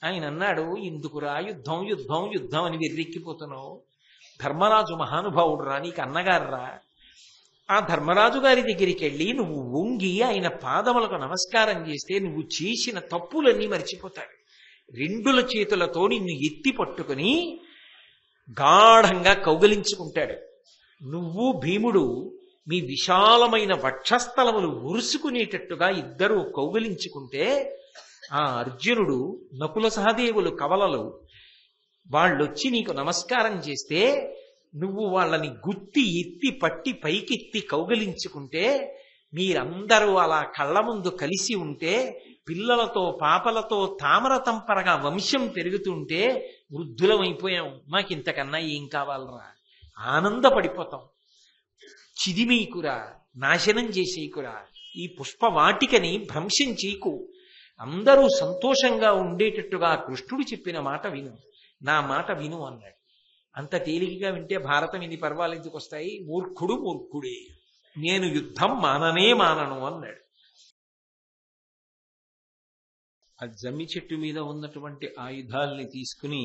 ఆయన అన్నాడు, ఎందుకురా యుద్ధం యుద్ధం యుద్ధం అని వెర్రెక్కిపోతున్నావు? ధర్మరాజు మహానుభావుడు రా, నీకు అన్నగారు రా. ఆ ధర్మరాజు గారి దగ్గరికి వెళ్ళి నువ్వు వంగి ఆయన పాదములకు నమస్కారం చేస్తే నువ్వు చేసిన తప్పులన్నీ మర్చిపోతాడు. రెండుల చేతులతో నిన్ను ఎత్తి పట్టుకుని గాఢంగా కౌగలించుకుంటాడు. నువ్వు భీముడు మీ విశాలమైన వక్షస్థలములు ఉరుసుకునేటట్టుగా ఇద్దరూ కౌగలించుకుంటే ఆ అర్జునుడు, నకుల సహదేవులు కవలలు వాళ్ళొచ్చి నీకు నమస్కారం చేస్తే నువ్వు వాళ్ళని గుత్తి ఎత్తి పట్టి పైకెత్తి కౌగలించుకుంటే మీరందరూ అలా కళ్ళ ముందు కలిసి ఉంటే పిల్లలతో పాపలతో తామర తంపరగా వంశం పెరుగుతుంటే వృద్ధులమైపోయాం, మాకింతకన్నా ఏం కావాలరా? ఆనందపడిపోతాం. చిదిమీకురా, నాశనం చేసేకురా, ఈ పుష్పవాటికని భ్రంశం చేయకు, అందరూ సంతోషంగా ఉండేటట్టుగా కృష్ణుడు చెప్పిన మాట విను, నా మాట విను అన్నాడు. అంత తేలికగా వింటే భారతం ఇన్ని పర్వాలు ఎందుకు వస్తాయి? మూర్ఖుడు మూర్ఖుడే, నేను యుద్ధం మాననే మానను అన్నాడు. ఆ జమ్మి చెట్టు మీద ఉన్నటువంటి ఆయుధాల్ని తీసుకుని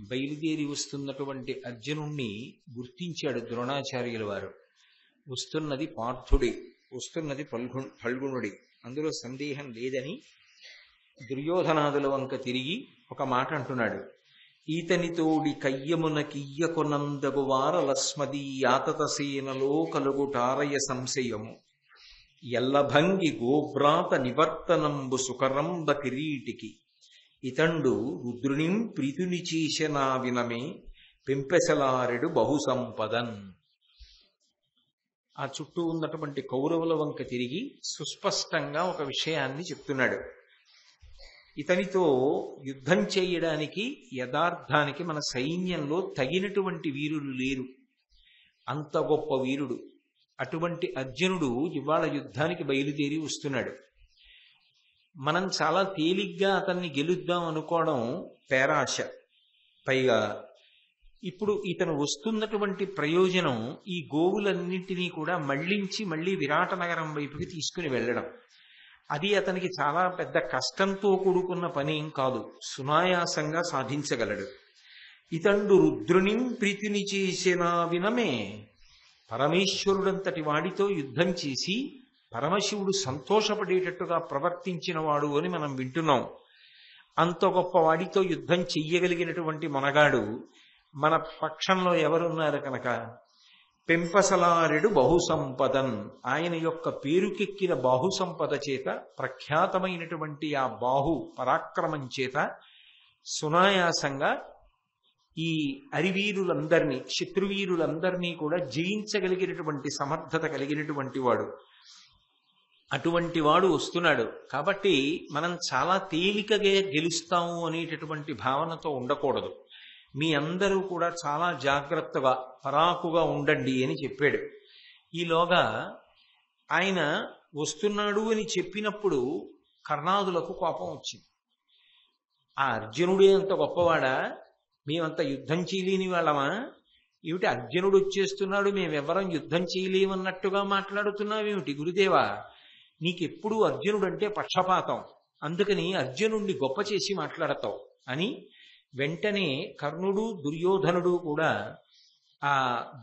బయలుదేరి వస్తున్నటువంటి అర్జునుణ్ణి గుర్తించాడు ద్రోణాచార్యుల వారు. వస్తున్నది పార్థుడే, వస్తున్నది ఫల్గుణుడే, అందులో సందేహం లేదని దుర్యోధనాదుల వంక తిరిగి ఒక మాట అంటున్నాడు. ఈతనితోడి కయ్యమున కియ్యకొనందగు వారలస్మదీ యాతతసేనలో కలుగుటారయ సంశయము ఎల్లభంగి గోభ్రాత నివర్తనంబు సుకరంబ కిరీటికి ఇతండు రుద్రునిం ప్రీతుని చేశనా వినమే పెంపెసలారెడు బహుసంపదన్. ఆ చుట్టూ ఉన్నటువంటి కౌరవుల వంక తిరిగి సుస్పష్టంగా ఒక విషయాన్ని చెప్తున్నాడు. ఇతనితో యుద్ధం చేయడానికి యథార్థానికి మన సైన్యంలో తగినటువంటి వీరులు లేరు, అంత గొప్ప వీరుడు. అటువంటి అర్జునుడు ఇవాళ యుద్ధానికి బయలుదేరి వస్తున్నాడు. మనం చాలా తేలిగ్గా అతన్ని గెలుద్దాం అనుకోవడం పేరాశ. పైగా ఇప్పుడు ఇతను వస్తున్నటువంటి ప్రయోజనం ఈ గోవులన్నింటినీ కూడా మళ్లించి మళ్ళీ విరాట నగరం వైపుకి తీసుకుని వెళ్ళడం. అది అతనికి చాలా పెద్ద కష్టంతో కూడుకున్న పనేం కాదు, సునాయాసంగా సాధించగలడు. ఇతండు రుద్రునిం ప్రీతిని చేసినా వినమే, పరమేశ్వరుడంతటి వాడితో యుద్ధం చేసి పరమశివుడు సంతోషపడేటట్టుగా ప్రవర్తించిన వాడు అని మనం వింటున్నాం. అంత గొప్ప వాడితో యుద్ధం చెయ్యగలిగినటువంటి మనగాడు మన పక్షంలో ఎవరున్నారు కనుక పెంపసలారెడు బహుసంపదన్, ఆయన యొక్క పేరుకెక్కిన బాహుసంపద చేత, ప్రఖ్యాతమైనటువంటి ఆ బాహు పరాక్రమం చేత సునాయాసంగా ఈ అరివీరులందరినీ, శత్రువీరులందరినీ కూడా జయించగలిగినటువంటి సమర్థత కలిగినటువంటి వాడు. అటువంటి వాడు వస్తున్నాడు. కాబట్టి మనం చాలా తేలికగా గెలుస్తాము అనేటటువంటి భావనతో ఉండకూడదు. మీ అందరూ కూడా చాలా జాగ్రత్తగా పరాకుగా ఉండండి అని చెప్పాడు. ఈలోగా ఆయన వస్తున్నాడు అని చెప్పినప్పుడు కర్ణాదులకు కోపం వచ్చింది. ఆ అర్జునుడే అంత గొప్పవాడా? మేమంత యుద్ధం చేయలేని వాళ్ళమా? ఏమిటి అర్జునుడు వచ్చేస్తున్నాడు, మేమెవ్వరం యుద్ధం చేయలేమన్నట్టుగా మాట్లాడుతున్నావేమిటి గురుదేవా? నీకెప్పుడు అర్జునుడు అంటే పక్షపాతం, అందుకని అర్జునుడిని గొప్ప చేసి మాట్లాడతావు అని వెంటనే కర్ణుడు దుర్యోధనుడు కూడా ఆ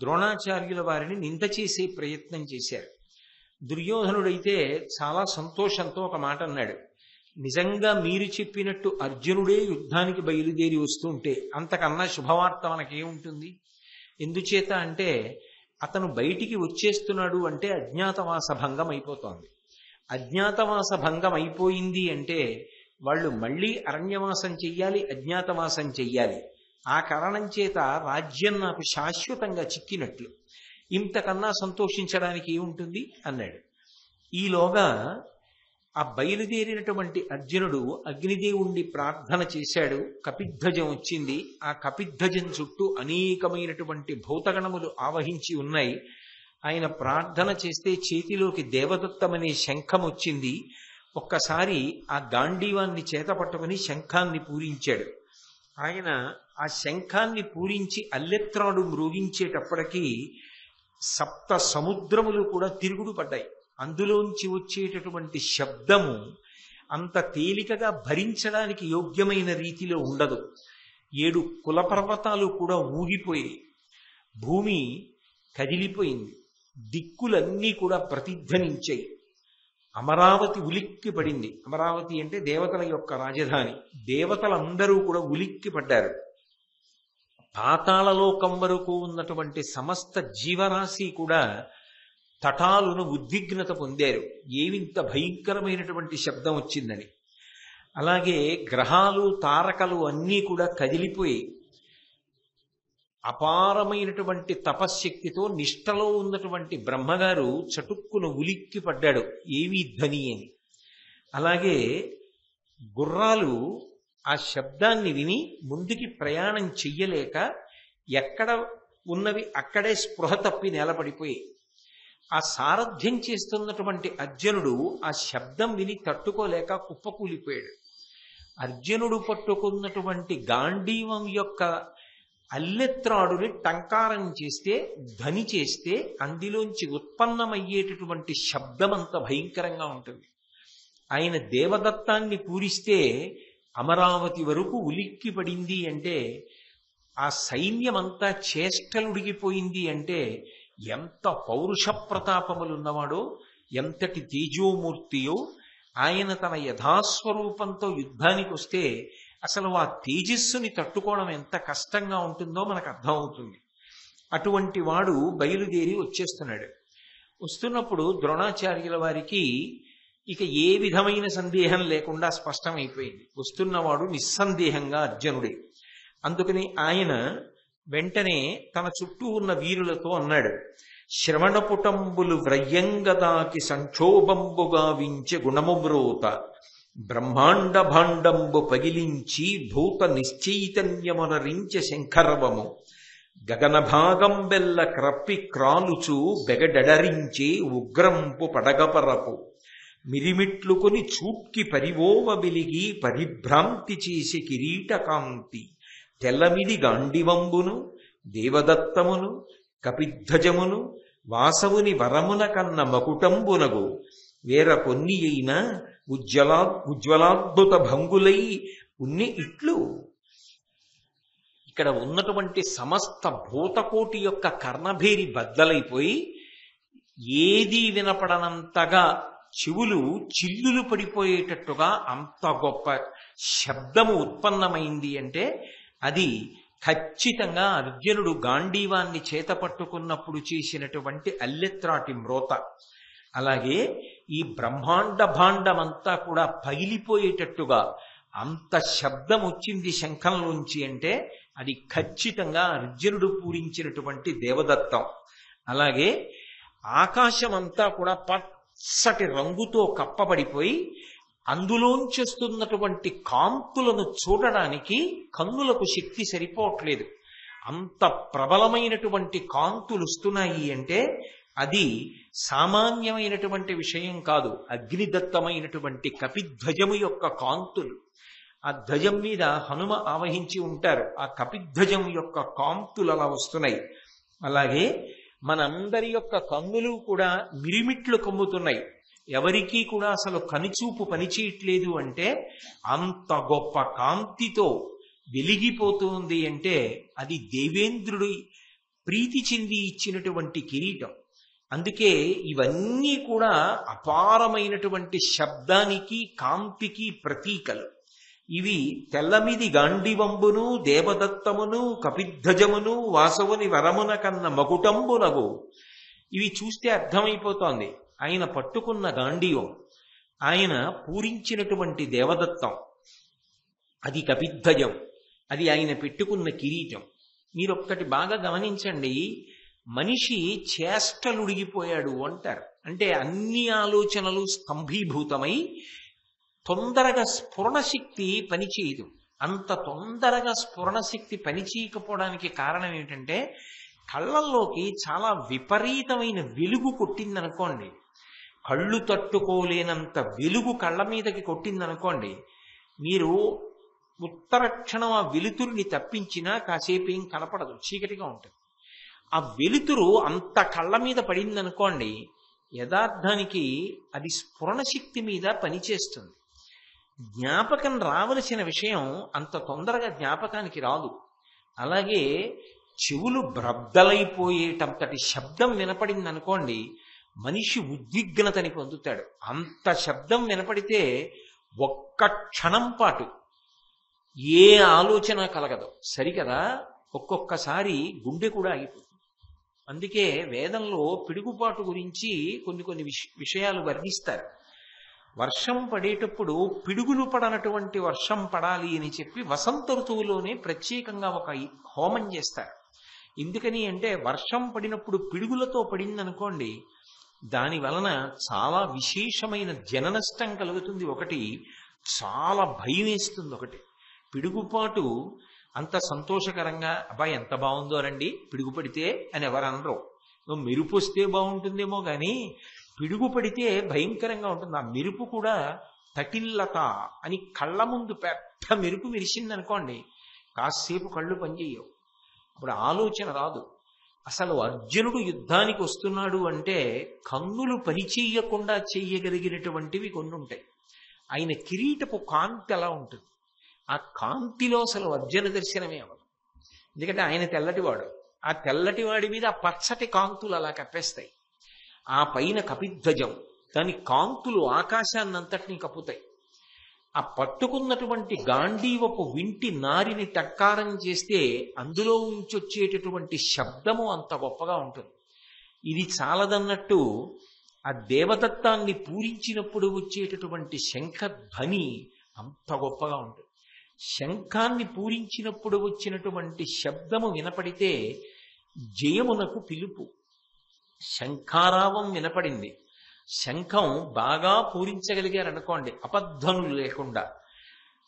ద్రోణాచార్యుల వారిని నింద చేసే ప్రయత్నం చేశారు. దుర్యోధనుడైతే చాలా సంతోషంతో ఒక మాట అన్నాడు. నిజంగా మీరు చెప్పినట్టు అర్జునుడే యుద్ధానికి బయలుదేరి వస్తుంటే అంతకన్నా శుభవార్త మనకేముంటుంది? ఎందుచేత అంటే అతను బయటికి వచ్చేస్తున్నాడు అంటే అజ్ఞాతవాస భంగం అయిపోతోంది. అజ్ఞాతవాస భంగం అయిపోయింది అంటే వాళ్ళు మళ్ళీ అరణ్యవాసం చెయ్యాలి, అజ్ఞాతవాసం చెయ్యాలి. ఆ కారణం చేత రాజ్యం నాకు శాశ్వతంగా చిక్కినట్లు, ఇంతకన్నా సంతోషించడానికి ఏముంటుంది అన్నాడు. ఈలోగా ఆ బయలుదేరినటువంటి అర్జునుడు అగ్నిదేవుణ్ణి ప్రార్థన చేశాడు. కపిధ్వజం వచ్చింది. ఆ కపిధ్వజం చుట్టూ అనేకమైనటువంటి భూతగణములు ఆవహించి ఉన్నాయి. ఆయన ప్రార్థన చేస్తే చేతిలోకి దేవదత్తమనే శంఖం వచ్చింది. ఒక్కసారి ఆ గాంధీవాన్ని చేత పట్టుకుని శంఖాన్ని పూరించాడు. ఆయన ఆ శంఖాన్ని పూరించి అల్లెత్రాడు మ్రోగించేటప్పటికీ సప్త సముద్రములు కూడా తిరుగుడు పడ్డాయి. అందులోంచి వచ్చేటటువంటి శబ్దము అంత తేలికగా భరించడానికి యోగ్యమైన రీతిలో ఉండదు. 7 కులపర్వతాలు కూడా ఊగిపోయాయి. భూమి కదిలిపోయింది. దిక్కులన్నీ కూడా ప్రతిధ్వనించాయి. అమరావతి ఉలిక్కి పడింది. అమరావతి అంటే దేవతల యొక్క రాజధాని. దేవతలందరూ కూడా ఉలిక్కి పడ్డారు. పాతాళలోకం వరకు ఉన్నటువంటి సమస్త జీవరాశి కూడా తటాలును ఉద్విగ్నత పొందారు. ఏమింత భయంకరమైనటువంటి శబ్దం వచ్చిందని. అలాగే గ్రహాలు తారకలు అన్నీ కూడా కదిలిపోయి అపారమైనటువంటి తపశ్శక్తితో నిష్టలో ఉన్నటువంటి బ్రహ్మగారు చటుక్కును ఉలిక్కి పడ్డాడు, ఏమీ ధ్వని అని. అలాగే గుర్రాలు ఆ శబ్దాన్ని విని ముందుకి ప్రయాణం చెయ్యలేక ఎక్కడ ఉన్నవి అక్కడే స్పృహ తప్పి నేలపడిపోయి, ఆ సారథ్యం చేస్తున్నటువంటి అర్జునుడు ఆ శబ్దం విని తట్టుకోలేక కుప్పకూలిపోయాడు. అర్జునుడు పట్టుకున్నటువంటి గాంధీవం యొక్క అల్లెత్రాడుని టంకారం చేస్తే, ధ్వని చేస్తే అందులోంచి ఉత్పన్నమయ్యేటటువంటి శబ్దం అంత భయంకరంగా ఉంటుంది. ఆయన దేవదత్తాన్ని పూరిస్తే అమరావతి వరకు ఉలిక్కి పడింది అంటే, ఆ సైన్యమంతా చేష్టలుడిగిపోయింది అంటే ఎంత పౌరుష ప్రతాపములున్నవాడో, ఎంతటి తేజోమూర్తియో. ఆయన తన యథాస్వరూపంతో యుద్ధానికి వస్తే అసలు ఆ తేజస్సుని తట్టుకోవడం ఎంత కష్టంగా ఉంటుందో మనకు అర్థమవుతుంది. అటువంటి వాడు బయలుదేరి వచ్చేస్తున్నాడు. వస్తున్నప్పుడు ద్రోణాచార్యుల వారికి ఇక ఏ విధమైన సందేహం లేకుండా స్పష్టమైపోయింది, వస్తున్నవాడు నిస్సందేహంగా అర్జునుడే. అందుకని ఆయన వెంటనే తన చుట్టూ ఉన్న వీరులతో అన్నాడు, శ్రవణపుటంబులు వ్రయ్యంగదాకి సంక్షోభంబుగా వించె గుణముమ్రోత బ్రహ్మాండ భాండంబు పగిలించి భూత నిశ్చైతన్యమునరించె శంఖరవము గగన భాగం బెల్ల క్రప్పి క్రాలుచు బెగడరించే ఉగ్రంపు పడగపరపు మిరిమిట్లుకొని చూట్కి పరివోవ బిలిగి పరిభ్రాంతి చేసి కిరీటకాంతి తెల్లమిది గాండివంబును దేవదత్తమును కపిధ్వజమును వాసవుని వరమున కన్న మకుటంబునగు వేర కొన్ని అయినా ఉజ్వలాద్భుత భంగులై ఉన్ని ఇట్లు. ఇక్కడ ఉన్నటువంటి సమస్త భూతకోటి యొక్క కర్ణభేరి బద్దలైపోయి ఏదీ వినపడనంతగా చెవులు చిల్లులు పడిపోయేటట్టుగా అంత గొప్ప శబ్దము ఉత్పన్నమైంది అంటే అది ఖచ్చితంగా అర్జునుడు గాంధీవాన్ని చేత పట్టుకున్నప్పుడు చేసినటువంటి అల్లెత్రాటి మ్రోత. అలాగే ఈ బ్రహ్మాండ భాండమంతా కూడా పగిలిపోయేటట్టుగా అంత శబ్దం వచ్చింది శంఖంలోంచి అంటే అది ఖచ్చితంగా అర్జునుడు పూరించినటువంటి దేవదత్తం. అలాగే ఆకాశమంతా కూడా పచ్చటి రంగుతో కప్పబడిపోయి అందులోంచేస్తున్నటువంటి కాంతులను చూడడానికి కన్నులకు శక్తి సరిపోవట్లేదు. అంత ప్రబలమైనటువంటి కాంతులు వస్తున్నాయి అంటే అది సామాన్యమైనటువంటి విషయం కాదు. అగ్నిదత్తమైనటువంటి కపిధ్వజము యొక్క కాంతులు. ఆ ధ్వజం మీద హనుమ ఆవహించి ఉంటారు. ఆ కపిధ్వజం యొక్క కాంతులు అలా వస్తున్నాయి. అలాగే మనందరి యొక్క కన్నులు కూడా మిరిమిట్లు కమ్ముతున్నాయి. ఎవరికీ కూడా అసలు కనుచూపు పనిచేయట్లేదు అంటే అంత గొప్ప కాంతితో వెలిగిపోతుంది అంటే అది దేవేంద్రుడి ప్రీతి చెంది ఇచ్చినటువంటి కిరీటం. అందుకే ఇవన్నీ కూడా అపారమైనటువంటి శబ్దానికి కాంతికి ప్రతీకలు. ఇవి తెల్లమిది గాండివంబును దేవదత్తమును కపిధ్వజమును వాసవుని వరమున కన్న మకుటంబునగు. ఇవి చూస్తే అర్థమైపోతోంది ఆయన పట్టుకున్న గాంధీవం, ఆయన పూరించినటువంటి దేవదత్తం, అది కపిధ్వజం, అది ఆయన పెట్టుకున్న కిరీటం. మీరొక్కటి బాగా గమనించండి, మనిషి చేష్టలుడిగిపోయాడు అంటారు. అంటే అన్ని ఆలోచనలు స్తంభీభూతమై తొందరగా స్ఫురణశక్తి పనిచేయదు. అంత తొందరగా స్ఫురణశక్తి పనిచేయకపోవడానికి కారణం ఏంటంటే కళ్ళల్లోకి చాలా విపరీతమైన వెలుగు కొట్టిందనుకోండి, కళ్ళు తట్టుకోలేనంత వెలుగు కళ్ళ మీదకి కొట్టిందనుకోండి, మీరు ఉత్తరక్షణం ఆ వెలుతురుని తప్పించినా కాసేపు ఏం కనపడదు, చీకటిగా ఉంటుంది. ఆ వెలుతురు అంత కళ్ళ మీద పడిందనుకోండి, యథార్థానికి అది స్ఫురణశక్తి మీద పనిచేస్తుంది. జ్ఞాపకం రావలసిన విషయం అంత తొందరగా జ్ఞాపకానికి రాదు. అలాగే చెవులు బ్రద్దలైపోయేటంతటి శబ్దం వినపడింది అనుకోండి, మనిషి ఉద్విగ్నతని పొందుతాడు. అంత శబ్దం వినపడితే ఒక్క క్షణం పాటు ఏ ఆలోచన కలగదు. సరికదా, ఒక్కొక్కసారి గుండె కూడా ఆగిపోతుంది. అందుకే వేదంలో పిడుగుపాటు గురించి కొన్ని విషయాలు వర్ణిస్తారు. వర్షం పడేటప్పుడు పిడుగులు పడనటువంటి వర్షం పడాలి అని చెప్పి వసంత ఋతువులోనే ప్రత్యేకంగా ఒక హోమం చేస్తారు. ఎందుకని అంటే వర్షం పడినప్పుడు పిడుగులతో పడిందనుకోండి, దాని వలన చాలా విశేషమైన జన నష్టం కలుగుతుంది. ఒకటి, చాలా భయం వేస్తుంది. ఒకటి, పిడుగుపాటు అంత సంతోషకరంగా అబ్బాయి ఎంత బాగుందో రండి పిడుగు పడితే అని ఎవరు అనరు. మెరుపు వస్తే బాగుంటుందేమో కానీ పిడుగు పడితే భయంకరంగా ఉంటుంది. ఆ మెరుపు కూడా తటిల్లత అని కళ్ళ ముందు పెద్ద మెరుపు మెరిసిందనుకోండి, కాసేపు కళ్ళు పనిచేయవు, అప్పుడు ఆలోచన రాదు. అసలు అర్జునుడు యుద్ధానికి వస్తున్నాడు అంటే కన్నులు పనిచేయకుండా చెయ్యగలిగినటువంటివి కొన్ని ఉంటాయి. ఆయన కిరీటపు కాంతి అలా ఉంటుంది. ఆ కాంతిలో అసలు అర్జున దర్శనమే అవ్వదు. ఎందుకంటే ఆయన తెల్లటివాడు. ఆ తెల్లటివాడి మీద ఆ పచ్చటి కాంతులు అలా కప్పేస్తాయి. ఆ పైన కపిధ్వజం, దాని కాంతులు ఆకాశాన్నంతటినీ కప్పుతాయి. ఆ పట్టుకున్నటువంటి గాంధీవపు వింటి నారిని టక్కారం చేస్తే అందులో ఉంచొచ్చేటటువంటి శబ్దము అంత గొప్పగా ఉంటుంది. ఇది చాలదన్నట్టు ఆ దేవదత్తాన్ని పూరించినప్పుడు వచ్చేటటువంటి శంఖధ్వని అంత గొప్పగా ఉంటుంది. శంఖాన్ని పూరించినప్పుడు వచ్చినటువంటి శబ్దము వినపడితే జయమునకు పిలుపు. శంఖారావం వినపడింది, శంఖం బాగా పూరించగలిగారనుకోండి, అపధ్వనులు లేకుండా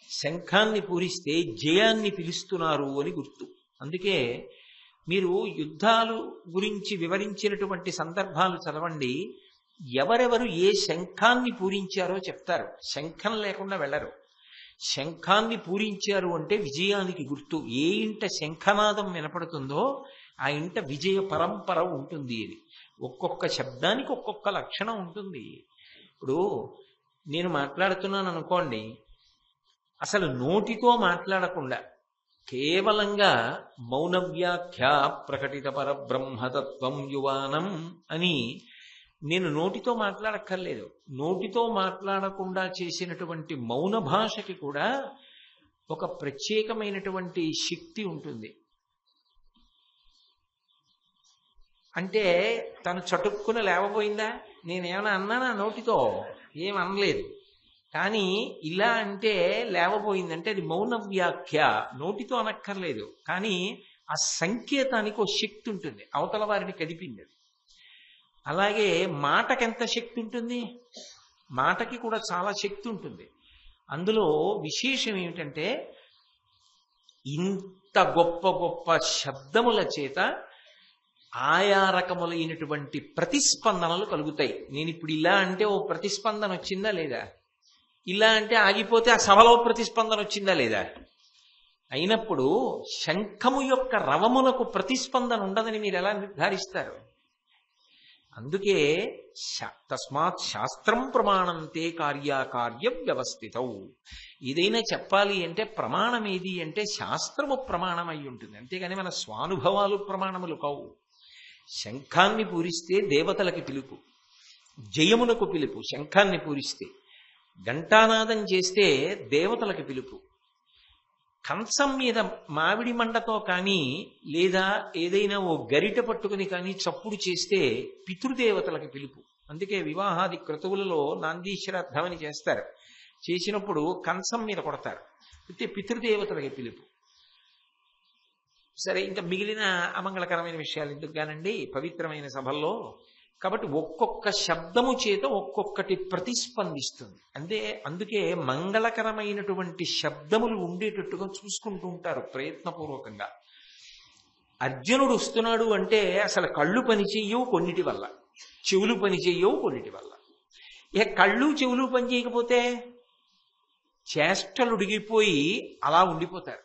శంఖాన్ని పూరిస్తే జయాన్ని పిలుస్తున్నారు అని గుర్తు. అందుకే మీరు యుద్ధాలు గురించి వివరించినటువంటి సందర్భాలు చదవండి. ఎవరెవరు ఏ శంఖాన్ని పూరించారో చెప్తారు. శంఖం లేకుండా వెళ్ళరు. శంఖాన్ని పూరించారు అంటే విజయానికి గుర్తు. ఏ ఇంట శంఖనాదం వినపడుతుందో ఆ ఇంట విజయ పరంపర ఉంటుంది. ఇది ఒక్కొక్క శబ్దానికి ఒక్కొక్క లక్షణం ఉంటుంది. ఇప్పుడు నేను మాట్లాడుతున్నాను అనుకోండి, అసలు నోటితో మాట్లాడకుండా కేవలంగా మౌన వ్యాఖ్య ప్రకటిత పరబ్రహ్మతత్వం యువానం అని నేను నోటితో మాట్లాడక్కర్లేదు. నోటితో మాట్లాడకుండా చేసినటువంటి మౌన భాషకి కూడా ఒక ప్రత్యేకమైనటువంటి శక్తి ఉంటుంది. అంటే తను చటుక్కున లేవబోయిందా, నేనేమైనా అన్నానా నోటితో? ఏమనలేదు. కానీ ఇలా అంటే లేవబోయిందంటే అది మౌన వ్యాఖ్య, నోటితో అనక్కర్లేదు. కానీ ఆ సంకేతానికి ఒక శక్తి ఉంటుంది, అవతల వారిని కదిపింది. అలాగే మాటకెంత శక్తి ఉంటుంది, మాటకి కూడా చాలా శక్తి ఉంటుంది. అందులో విశేషం ఏమిటంటే ఇంత గొప్ప గొప్ప శబ్దముల చేత ఆయా రకములైనటువంటి ప్రతిస్పందనలు కలుగుతాయి. నేను ఇప్పుడు ఇలా అంటే ఓ ప్రతిస్పందన వచ్చిందా లేదా, ఇలా అంటే ఆగిపోతే ఆ సభలో ప్రతిస్పందన వచ్చిందా లేదా. అయినప్పుడు శంఖము యొక్క రవమునకు ప్రతిస్పందన ఉండదని మీరు ఎలా నిర్ధారిస్తారు? అందుకే తస్మాత్ శాస్త్రం ప్రమాణంతే కార్యాకార్య వ్యవస్థితౌ. ఏదైనా చెప్పాలి అంటే ప్రమాణం ఏది అంటే శాస్త్రము ప్రమాణం అయి ఉంటుంది, అంతేగాని మన స్వానుభవాలు ప్రమాణములు కావు. శంఖాన్ని పూరిస్తే దేవతలకి పిలుపు, జయమునకు పిలుపు. శంఖాన్ని పూరిస్తే ఘంటానాదం చేస్తే దేవతలకి పిలుపు. కంచం మీద మామిడి మండతో కానీ లేదా ఏదైనా ఓ గరిట పట్టుకుని కానీ చప్పుడు చేస్తే పితృదేవతలకి పిలుపు. అందుకే వివాహాది క్రతువులలో నాందీశ్వరార్థమని చేస్తారు. చేసినప్పుడు కంచం మీద కొడతారు, అయితే పితృదేవతలకి పిలుపు. సరే, ఇంకా మిగిలిన అమంగళకరమైన విషయాలు ఎందుకు కానండి పవిత్రమైన సభల్లో. కాబట్టి ఒక్కొక్క శబ్దము చేత ఒక్కొక్కటి ప్రతిస్పందిస్తుంది. అందుకే మంగళకరమైనటువంటి శబ్దములు ఉండేటట్టుగా చూసుకుంటూ ఉంటారు ప్రయత్నపూర్వకంగా. అర్జునుడు వస్తున్నాడు అంటే అసలు కళ్ళు పనిచేయవు కొన్నిటి వల్ల, చెవులు పనిచేయవు కొన్నిటి వల్ల. ఇక కళ్ళు చెవులు పనిచేయకపోతే చేష్టలు ఉడిగిపోయి అలా ఉండిపోతారు.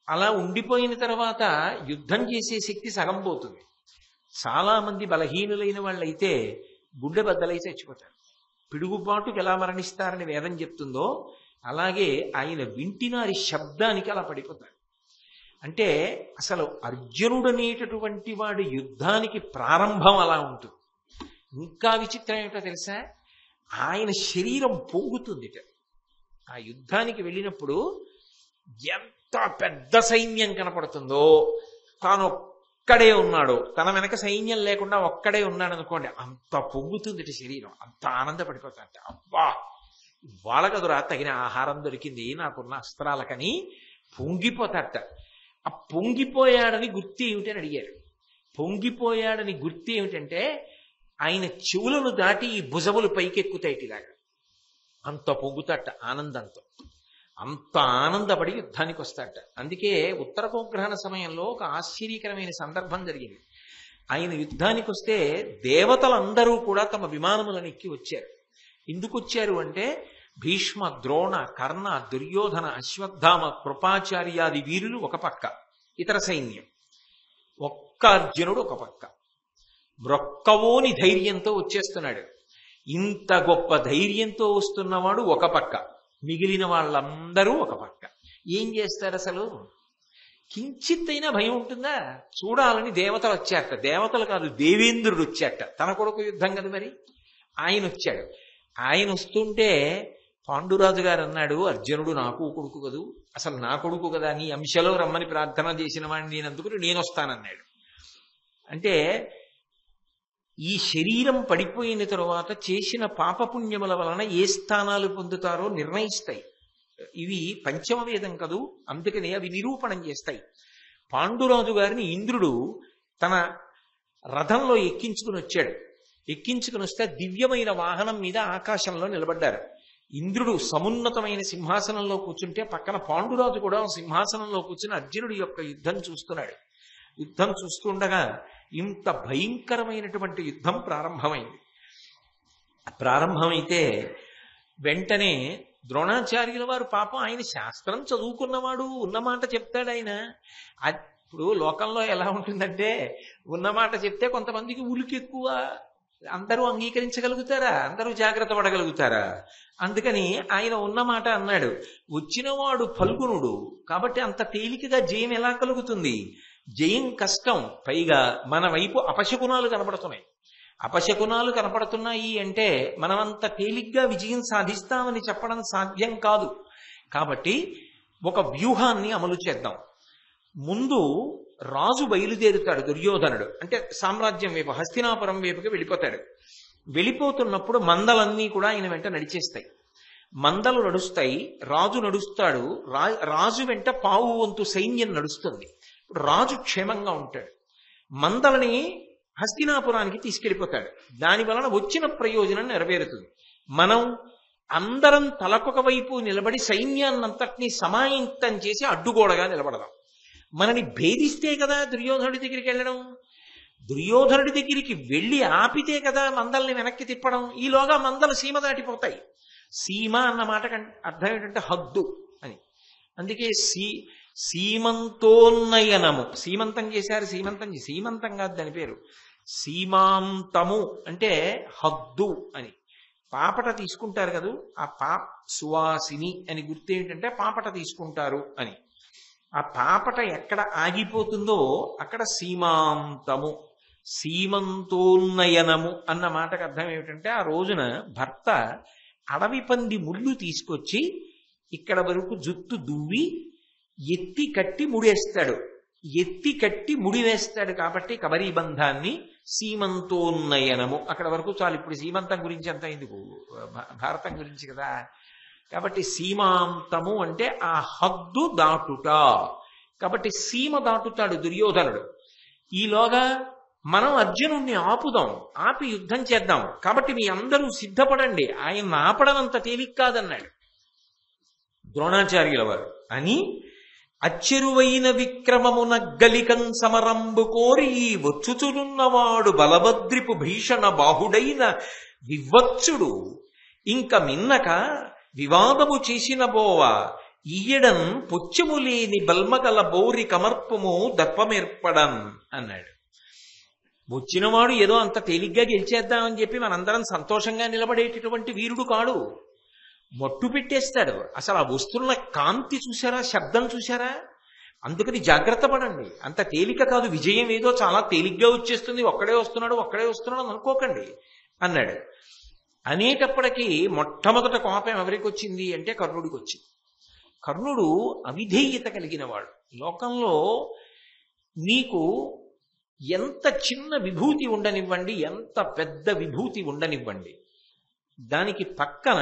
అలా ఉండిపోయిన తర్వాత యుద్ధం చేసే శక్తి సగం పోతుంది. చాలా మంది బలహీనులైన వాళ్ళైతే గుండె బద్దలై చచ్చిపోతారు. పిడుగుపాటుకు ఎలా మరణిస్తారని వేదం చెప్తుందో అలాగే ఆయన వింటినారి శబ్దానికి అలా పడిపోతాడు. అంటే అసలు అర్జునుడు అనేటటువంటి వాడి యుద్ధానికి ప్రారంభం అలా ఉంటుంది. ఇంకా విచిత్రం ఏమిటో తెలుసా, ఆయన శరీరం పొంగుతుంది. ఆ యుద్ధానికి వెళ్ళినప్పుడు ఎంత పెద్ద సైన్యం కనపడుతుందో, తాను ఒక్కడే ఉన్నాడు, తన వెనక సైన్యం లేకుండా ఒక్కడే ఉన్నాడు అనుకోండి, అంత పొంగుతుంది శరీరం, అంత ఆనందపడిపోతాడు. అబ్బా వాళ్ళ కదురా తగిన ఆహారం దొరికింది నాకున్న అస్త్రాలకని పొంగిపోతాట. ఆ పొంగిపోయాడని గుర్తు ఏమిటని అడిగారు. పొంగిపోయాడని గుర్తు ఏమిటంటే ఆయన చెవులను దాటి ఈ భుజములు పైకెక్కుతాయి ఇలాగా, అంత పొంగుతాట ఆనందంతో. అంత ఆనందపడి యుద్ధానికి వస్తాట. అందుకే ఉత్తర గోగ్రహణ సమయంలో ఒక ఆశ్చర్యకరమైన సందర్భం జరిగింది. ఆయన యుద్ధానికి వస్తే దేవతలందరూ కూడా తమ విమానములను ఎక్కి వచ్చారు. ఎందుకు వచ్చారు అంటే భీష్మ, ద్రోణ, కర్ణ, దుర్యోధన, అశ్వత్థామ, కృపాచార్యాది వీరులు ఒక పక్క, ఇతర సైన్యం ఒక్క అర్జునుడు ఒక పక్క. మ్రొక్కవోని ధైర్యంతో వచ్చేస్తున్నాడు. ఇంత గొప్ప ధైర్యంతో వస్తున్నవాడు ఒక పక్క, మిగిలిన వాళ్ళందరూ ఒక పక్క. ఏం చేస్తారు అసలు? కించిత్తైనా భయం ఉంటుందా? చూడాలని దేవతలు వచ్చారట. దేవతలు కాదు, దేవేంద్రుడు వచ్చారట. తన కొడుకు యుద్ధం కదా మరి. ఆయన వచ్చాడు. ఆయన వస్తుంటే పాండురాజు గారు అన్నాడు, అర్జునుడు నాకు కొడుకు కదూ, అసలు నా కొడుకు కదా, నీ అంశలో రమ్మని ప్రార్థన చేసిన వాడిని నేనందుకు నేను వస్తానన్నాడు. అంటే ఈ శరీరం పడిపోయిన తరువాత చేసిన పాపపుణ్యముల వలన ఏ స్థానాలు పొందుతారో నిర్ణయిస్తాయి. ఇవి పంచమ వేదం కదూ, అందుకని అవి నిరూపణం చేస్తాయి. పాండురాజు గారిని ఇంద్రుడు తన రథంలో ఎక్కించుకుని వచ్చాడు. ఎక్కించుకుని వస్తే దివ్యమైన వాహనం మీద ఆకాశంలో నిలబడ్డారు. ఇంద్రుడు సమున్నతమైన సింహాసనంలో కూర్చుంటే పక్కన పాండురాజు కూడా సింహాసనంలో కూర్చుని అర్జునుడి యొక్క యుద్ధం చూస్తున్నాడు. యుద్ధం చూస్తుండగా ఇంత భయంకరమైనటువంటి యుద్ధం ప్రారంభమైంది. ప్రారంభమైతే వెంటనే ద్రోణాచార్యుల వారు పాపం, ఆయన శాస్త్రం చదువుకున్నవాడు, ఉన్నమాట చెప్తాడు ఆయన. ఇప్పుడు లోకంలో ఎలా ఉంటుందంటే ఉన్నమాట చెప్తే కొంతమందికి ఉలికి ఎక్కువ, అందరూ అంగీకరించగలుగుతారా, అందరూ జాగ్రత్త పడగలుగుతారా? అందుకని ఆయన ఉన్నమాట అన్నాడు. వచ్చినవాడు ఫల్గునుడు కాబట్టి అంత తేలికగా జయం ఎలా కలుగుతుంది? జయం కష్టం. పైగా మన వైపు అపశకునాలు కనపడుతున్నాయి. అపశకునాలు కనపడుతున్నాయి అంటే మనమంత తేలిగ్గా విజయం సాధిస్తామని చెప్పడం సాధ్యం కాదు. కాబట్టి ఒక వ్యూహాన్ని అమలు చేద్దాం. ముందు రాజు బయలుదేరుతాడు, దుర్యోధనుడు. అంటే సామ్రాజ్యం వైపు, హస్తినాపురం వైపుకి వెళ్ళిపోతాడు. వెళ్ళిపోతున్నప్పుడు మందలన్నీ కూడా ఆయన వెంట నడిచేస్తాయి. మందలు నడుస్తాయి, రాజు నడుస్తాడు. రాజు వెంట పావు వంతు సైన్యం నడుస్తుంది. రాజు క్షేమంగా ఉంటాడు. మందలని హస్తినాపురానికి తీసుకెళ్ళిపోతాడు. దాని వలన వచ్చిన ప్రయోజనం నెరవేరుతుంది. మనం అందరం తలకొక వైపు నిలబడి సైన్యాన్నంతటినీ సమాయత్తం చేసి అడ్డుగోడగా నిలబడదాం. మనని భేదిస్తే కదా దుర్యోధనుడి దగ్గరికి వెళ్ళడం. దుర్యోధనుడి దగ్గరికి వెళ్ళి ఆపితే కదా మందల్ని వెనక్కి తిప్పడం. ఈలోగా మందలు సీమ దాటిపోతాయి. సీమ అన్న మాట అర్థం ఏంటంటే హద్దు అని. అందుకే సీమంతోన్నయనము, సీమంతం చేశారు. సీమంతం కాదు దాని పేరు, సీమాంతము అంటే హద్దు అని. పాపట తీసుకుంటారు కదూ, ఆ సువాసిని అని గుర్తు ఏంటంటే పాపట తీసుకుంటారు అని. ఆ పాపట ఎక్కడ ఆగిపోతుందో అక్కడ సీమాంతము, సీమంతోన్నయనము అన్న మాటకు అర్థం ఏమిటంటే ఆ రోజున భర్త అడవి పంది ముళ్ళు తీసుకొచ్చి ఇక్కడ వరకు జుట్టు దువ్వి ఎత్తి కట్టి ముడేస్తాడు. ఎత్తి కట్టి ముడివేస్తాడు కాబట్టి కబరీ బంధాన్ని సీమంతోన్నయనము. అక్కడ వరకు చాలు. ఇప్పుడు సీమంతం గురించి అంతా ఎందుకు, భారతం గురించి కదా. కాబట్టి సీమాంతము అంటే ఆ హద్దు దాటుట. కాబట్టి సీమ దాటుతాడు దుర్యోధనుడు. ఈలోగా మనం అర్జునుడిని ఆపుదాం, ఆపి యుద్ధం చేద్దాం. కాబట్టి మీ అందరూ సిద్ధపడండి, ఆయన ఆపడనంత తేలిక కాదన్నాడు ద్రోణాచార్యుల వారు. అని అచ్చెరువైన విక్రమమున గలికం సమరంబు కోరి వచ్చుచునున్నవాడు బలభద్రిపు భీషణ బాహుడైన వివత్సుడు ఇంక మిన్నక వివాదము చేసిన బోవ ఈయడం పొచ్చము లేని బల్మగల బౌరి కమర్పము దర్పమేర్పడన్ అన్నాడు. వచ్చినవాడు ఏదో అంత తేలిగ్గా గెలిచేద్దామని చెప్పి మనందరం సంతోషంగా నిలబడేటటువంటి వీరుడు కాడు. మట్టు పెట్టేస్తాడు. అసలు ఆ వస్తున్న కాంతి చూసారా, శబ్దం చూసారా? అందుకని జాగ్రత్త పడండి. అంత తేలిక కాదు. విజయం ఏదో చాలా తేలిగ్గా వచ్చేస్తుంది, ఒక్కడే వస్తున్నాడు అని అనుకోకండి అన్నాడు. అనేటప్పటికీ మొట్టమొదట కోపం ఎవరికి వచ్చింది అంటే కర్ణుడికి వచ్చింది. కర్ణుడు అవిధేయత కలిగిన వాడు. లోకంలో మీకు ఎంత చిన్న విభూతి ఉండనివ్వండి, ఎంత పెద్ద విభూతి ఉండనివ్వండి, దానికి పక్కన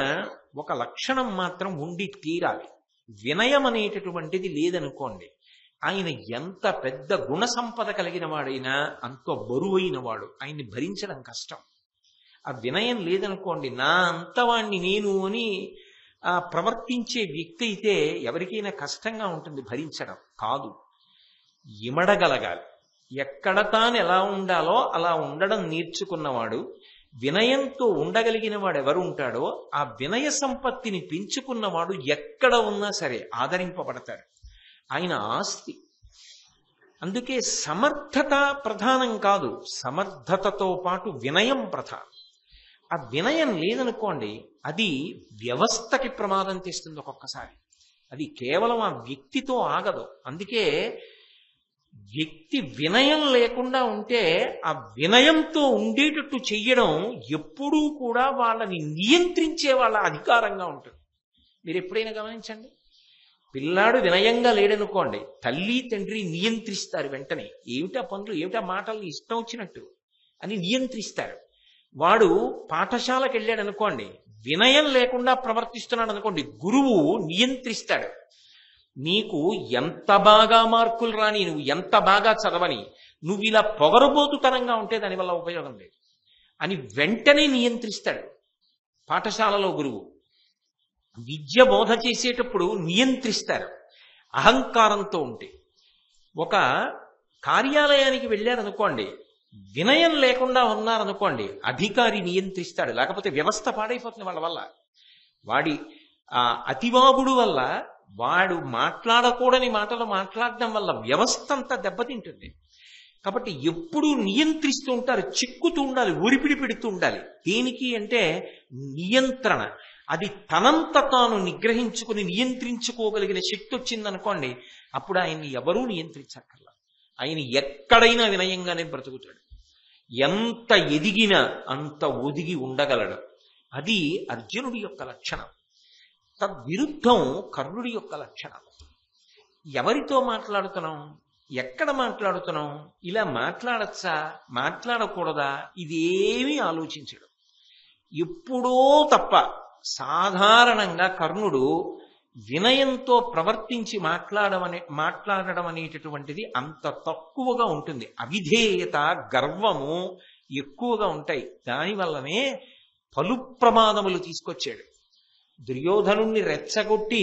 ఒక లక్షణం మాత్రం ఉండి తీరాలి. వినయం అనేటటువంటిది లేదనుకోండి, ఆయన ఎంత పెద్ద గుణ సంపద కలిగిన వాడైనా అంత బరువైన వాడు, ఆయన్ని భరించడం కష్టం. ఆ వినయం లేదనుకోండి, నా అంతవాణ్ణి నేను అని ప్రవర్తించే వ్యక్తి అయితే ఎవరికైనా కష్టంగా ఉంటుంది భరించడం. కాదు, ఇమడగలగాలి. ఎక్కడ తాను ఎలా ఉండాలో అలా ఉండడం నేర్చుకున్నవాడు, వినయంతో ఉండగలిగిన వాడు ఎవరు ఉంటాడో ఆ వినయ సంపత్తిని పెంచుకున్నవాడు ఎక్కడ ఉన్నా సరే ఆదరింపబడతాడు. ఆయన ఆస్తి. అందుకే సమర్థత ప్రధానం కాదు, సమర్థతతో పాటు వినయం ప్రధానం. ఆ వినయం లేదనుకోండి, అది వ్యవస్థకి ప్రమాదం తెస్తుంది ఒక్కొక్కసారి. అది కేవలం ఆ వ్యక్తితో ఆగదు. అందుకే వ్యక్తి వినయం లేకుండా ఉంటే ఆ వినయంతో ఉండేటట్టు చెయ్యడం ఎప్పుడూ కూడా వాళ్ళని నియంత్రించే వాళ్ళ అధికారంగా ఉంటుంది. మీరు ఎప్పుడైనా గమనించండి, పిల్లాడు వినయంగా లేడనుకోండి, తల్లి తండ్రి నియంత్రిస్తారు వెంటనే. ఏమిటా పనులు, ఏమిటా మాటల్ని ఇష్టం వచ్చినట్టు అని నియంత్రిస్తారు. వాడు పాఠశాలకు వెళ్ళాడు అనుకోండి, వినయం లేకుండా ప్రవర్తిస్తున్నాడు అనుకోండి, గురువు నియంత్రిస్తాడు. నీకు ఎంత బాగా మార్కులు రాని, నువ్వు ఎంత బాగా చదవని, నువ్వు ఇలా పొగరబోతుతనంగా ఉంటే దానివల్ల ఉపయోగం లేదు అని వెంటనే నియంత్రిస్తాడు. పాఠశాలలో గురువు విద్య బోధ చేసేటప్పుడు నియంత్రిస్తారు. అహంకారంతో ఉంటే ఒక కార్యాలయానికి వెళ్ళారనుకోండి, వినయం లేకుండా ఉన్నారనుకోండి, అధికారి నియంత్రిస్తాడు. లేకపోతే వ్యవస్థ పాడైపోతుంది వాళ్ళ వల్ల. వాడి అతివాగుడు వల్ల, వాడు మాట్లాడకూడని మాటలు మాట్లాడడం వల్ల వ్యవస్థ అంతా దెబ్బతింటుంది. కాబట్టి ఎప్పుడూ నియంత్రిస్తూ ఉంటారు, చిక్కుతూ ఉండాలి, ఒరిపిడి పెడుతూ ఉండాలి. దేనికి అంటే నియంత్రణ. అది తనంత తాను నిగ్రహించుకుని నియంత్రించుకోగలిగిన శక్తి వచ్చిందనుకోండి, అప్పుడు ఆయన్ని ఎవరూ నియంత్రించక్కర్లా. ఆయన ఎక్కడైనా వినయంగానే బ్రతుకుతాడు. ఎంత ఎదిగినా అంత ఒదిగి ఉండగలడు. అది అర్జునుడి యొక్క లక్షణం. తద్విరుద్ధం కర్ణుడి యొక్క లక్షణం. ఎవరితో మాట్లాడుతున్నాం, ఎక్కడ మాట్లాడుతున్నాం, ఇలా మాట్లాడచ్చా మాట్లాడకూడదా, ఇదేమీ ఆలోచించడు. ఎప్పుడో తప్ప సాధారణంగా కర్ణుడు వినయంతో ప్రవర్తించి మాట్లాడడం అనేటటువంటిది అంత తక్కువగా ఉంటుంది. అవిధేయత, గర్వము ఎక్కువగా ఉంటాయి. దానివల్లనే పలు ప్రమాదములు తీసుకొచ్చాడు. దుర్యోధనుణ్ణి రెచ్చగొట్టి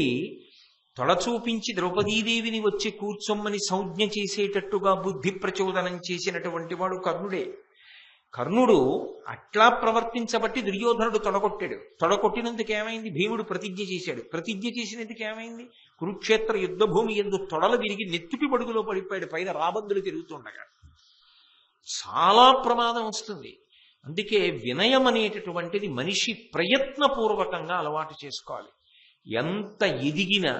తొడ చూపించి ద్రౌపదీదేవిని వచ్చి కూర్చొమ్మని సంజ్ఞ చేసేటట్టుగా బుద్ధి ప్రచోదనం చేసినటువంటి వాడు కర్ణుడే. కర్ణుడు అట్లా ప్రవర్తించబట్టి దుర్యోధనుడు తొడగొట్టాడు. తొడగొట్టినందుకు ఏమైంది? భీముడు ప్రతిజ్ఞ చేశాడు. ప్రతిజ్ఞ చేసినందుకు ఏమైంది? కురుక్షేత్ర యుద్ధభూమి ఎందు తొడలు విరిగి నెత్తుటి బడుగులో పడిపోయాడు, పైన రాబందులు తిరుగుతుండగా. చాలా ప్రమాదం వస్తుంది. అందుకే వినయం అనేటటువంటిది మనిషి ప్రయత్నపూర్వకంగా అలవాటు చేసుకోవాలి. ఎంత ఎదిగినా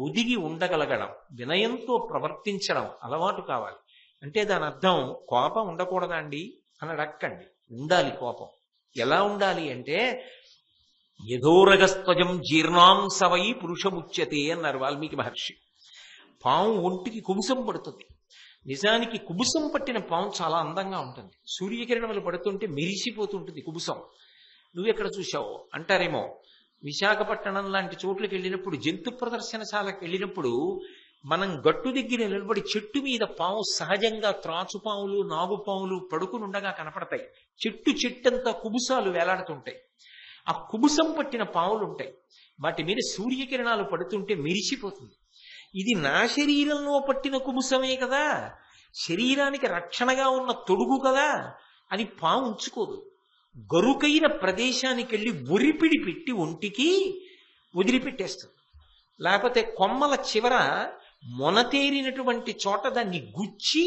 ఒదిగి ఉండగలగడం, వినయంతో ప్రవర్తించడం అలవాటు కావాలి. అంటే దాని అర్థం కోపం ఉండకూడదా అండి అని అడక్కండి. ఉండాలి కోపం. ఎలా ఉండాలి అంటే యథోరగస్త్వజం జీర్ణాంసవై పురుషముచ్యతే అన్నారు వాల్మీకి మహర్షి. పాము ఒంటికి కుబుసం పడుతుంది. నిజానికి కుబుసం పట్టిన పాము చాలా అందంగా ఉంటుంది. సూర్యకిరణములు పడుతుంటే మెరిసిపోతుంటుంది కుబుసం. నువ్వెక్కడ చూశావు అంటారేమో. విశాఖపట్నం లాంటి చోట్లకి వెళ్ళినప్పుడు, జంతు ప్రదర్శనశాలకు వెళ్ళినప్పుడు, మనం గట్టు దగ్గర నిలబడి చెట్టు మీద పాము సహజంగా త్రాచుపాములు, నాగుపాములు పడుకుని ఉండగా కనపడతాయి. చెట్టంతా కుబుసాలు వేలాడుతుంటాయి. ఆ కుబుసం పట్టిన పాములు ఉంటాయి. వాటి మీద సూర్యకిరణాలు పడుతుంటే మెరిసిపోతుంది. ఇది నా శరీరంలో పట్టిన కుబుసమే కదా, శరీరానికి రక్షణగా ఉన్న తొడుగు కదా అని పాము ఉంచుకోదు. గరుకైన ప్రదేశానికి వెళ్ళి ఒరిపిడి పెట్టి ఒంటికి వదిలిపెట్టేస్తుంది. లేకపోతే కొమ్మల చివర మొనతేరినటువంటి చోట దాన్ని గుచ్చి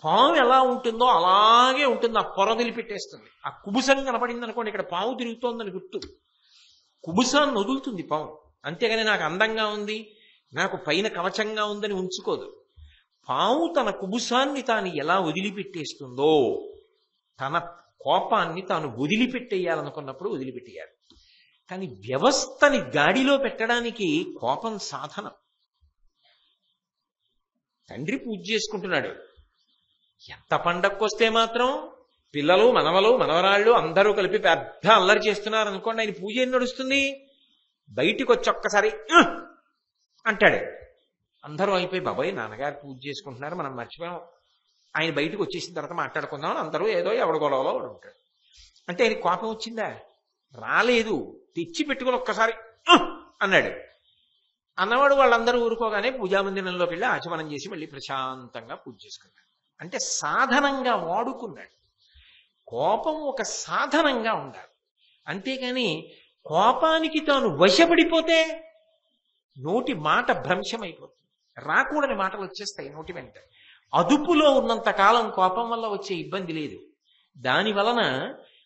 పాము ఎలా ఉంటుందో అలాగే ఉంటుంది, ఆ పొర వదిలిపెట్టేస్తుంది. ఆ కుబుసం కనపడింది అనుకోండి, ఇక్కడ పాము తిరుగుతోందని గుర్తు. కుబుసాన్ని వదులుతుంది పాము. అంతేగాని నాకు అందంగా ఉంది, నాకు పైన కవచంగా ఉందని ఉంచుకోదు. పాము తన కుబుసాన్ని తాను ఎలా వదిలిపెట్టేస్తుందో, తన కోపాన్ని తాను వదిలిపెట్టేయాలనుకున్నప్పుడు వదిలిపెట్టేయాలి. కానీ వ్యవస్థని గాడిలో పెట్టడానికి కోపం సాధనం. తండ్రి పూజ చేసుకుంటున్నాడు, ఎంత పండక్కొస్తే మాత్రం పిల్లలు మనవలు మనవరాళ్ళు అందరూ కలిపి పెద్ద అల్లరి చేస్తున్నారు అనుకోండి, ఆయన పూజ ఏం నడుస్తుంది? బయటికి వచ్చి ఒక్కసారి అంటాడు. అందరూ అయిపోయి బాబాయ్ నాన్నగారు పూజ చేసుకుంటున్నారు మనం మర్చిపోయాం, ఆయన బయటకు వచ్చేసిన తర్వాత మాట్లాడుకుందాం, అందరూ ఏదో ఎవడ గొడవలో వాడు ఉంటాడు. అంటే ఆయన కోపం వచ్చిందా? రాలేదు. తెచ్చి పెట్టుకుని ఒక్కసారి అన్నాడు. అన్నవాడు వాళ్ళందరూ ఊరుకోగానే పూజామందిరంలోకి వెళ్ళి ఆచమనం చేసి మళ్ళీ ప్రశాంతంగా పూజ చేసుకున్నాడు. అంటే సాధనంగా వాడుకున్నాడు. కోపం ఒక సాధనంగా ఉండాలి. అంతేకాని కోపానికి తాను వశపడిపోతే నోటి మాట భ్రంశమైపోతుంది, రాకూడని మాటలు వచ్చేస్తాయి నోటి వెంట. అదుపులో ఉన్నంత కాలం కోపం వల్ల వచ్చే ఇబ్బంది లేదు. దాని వలన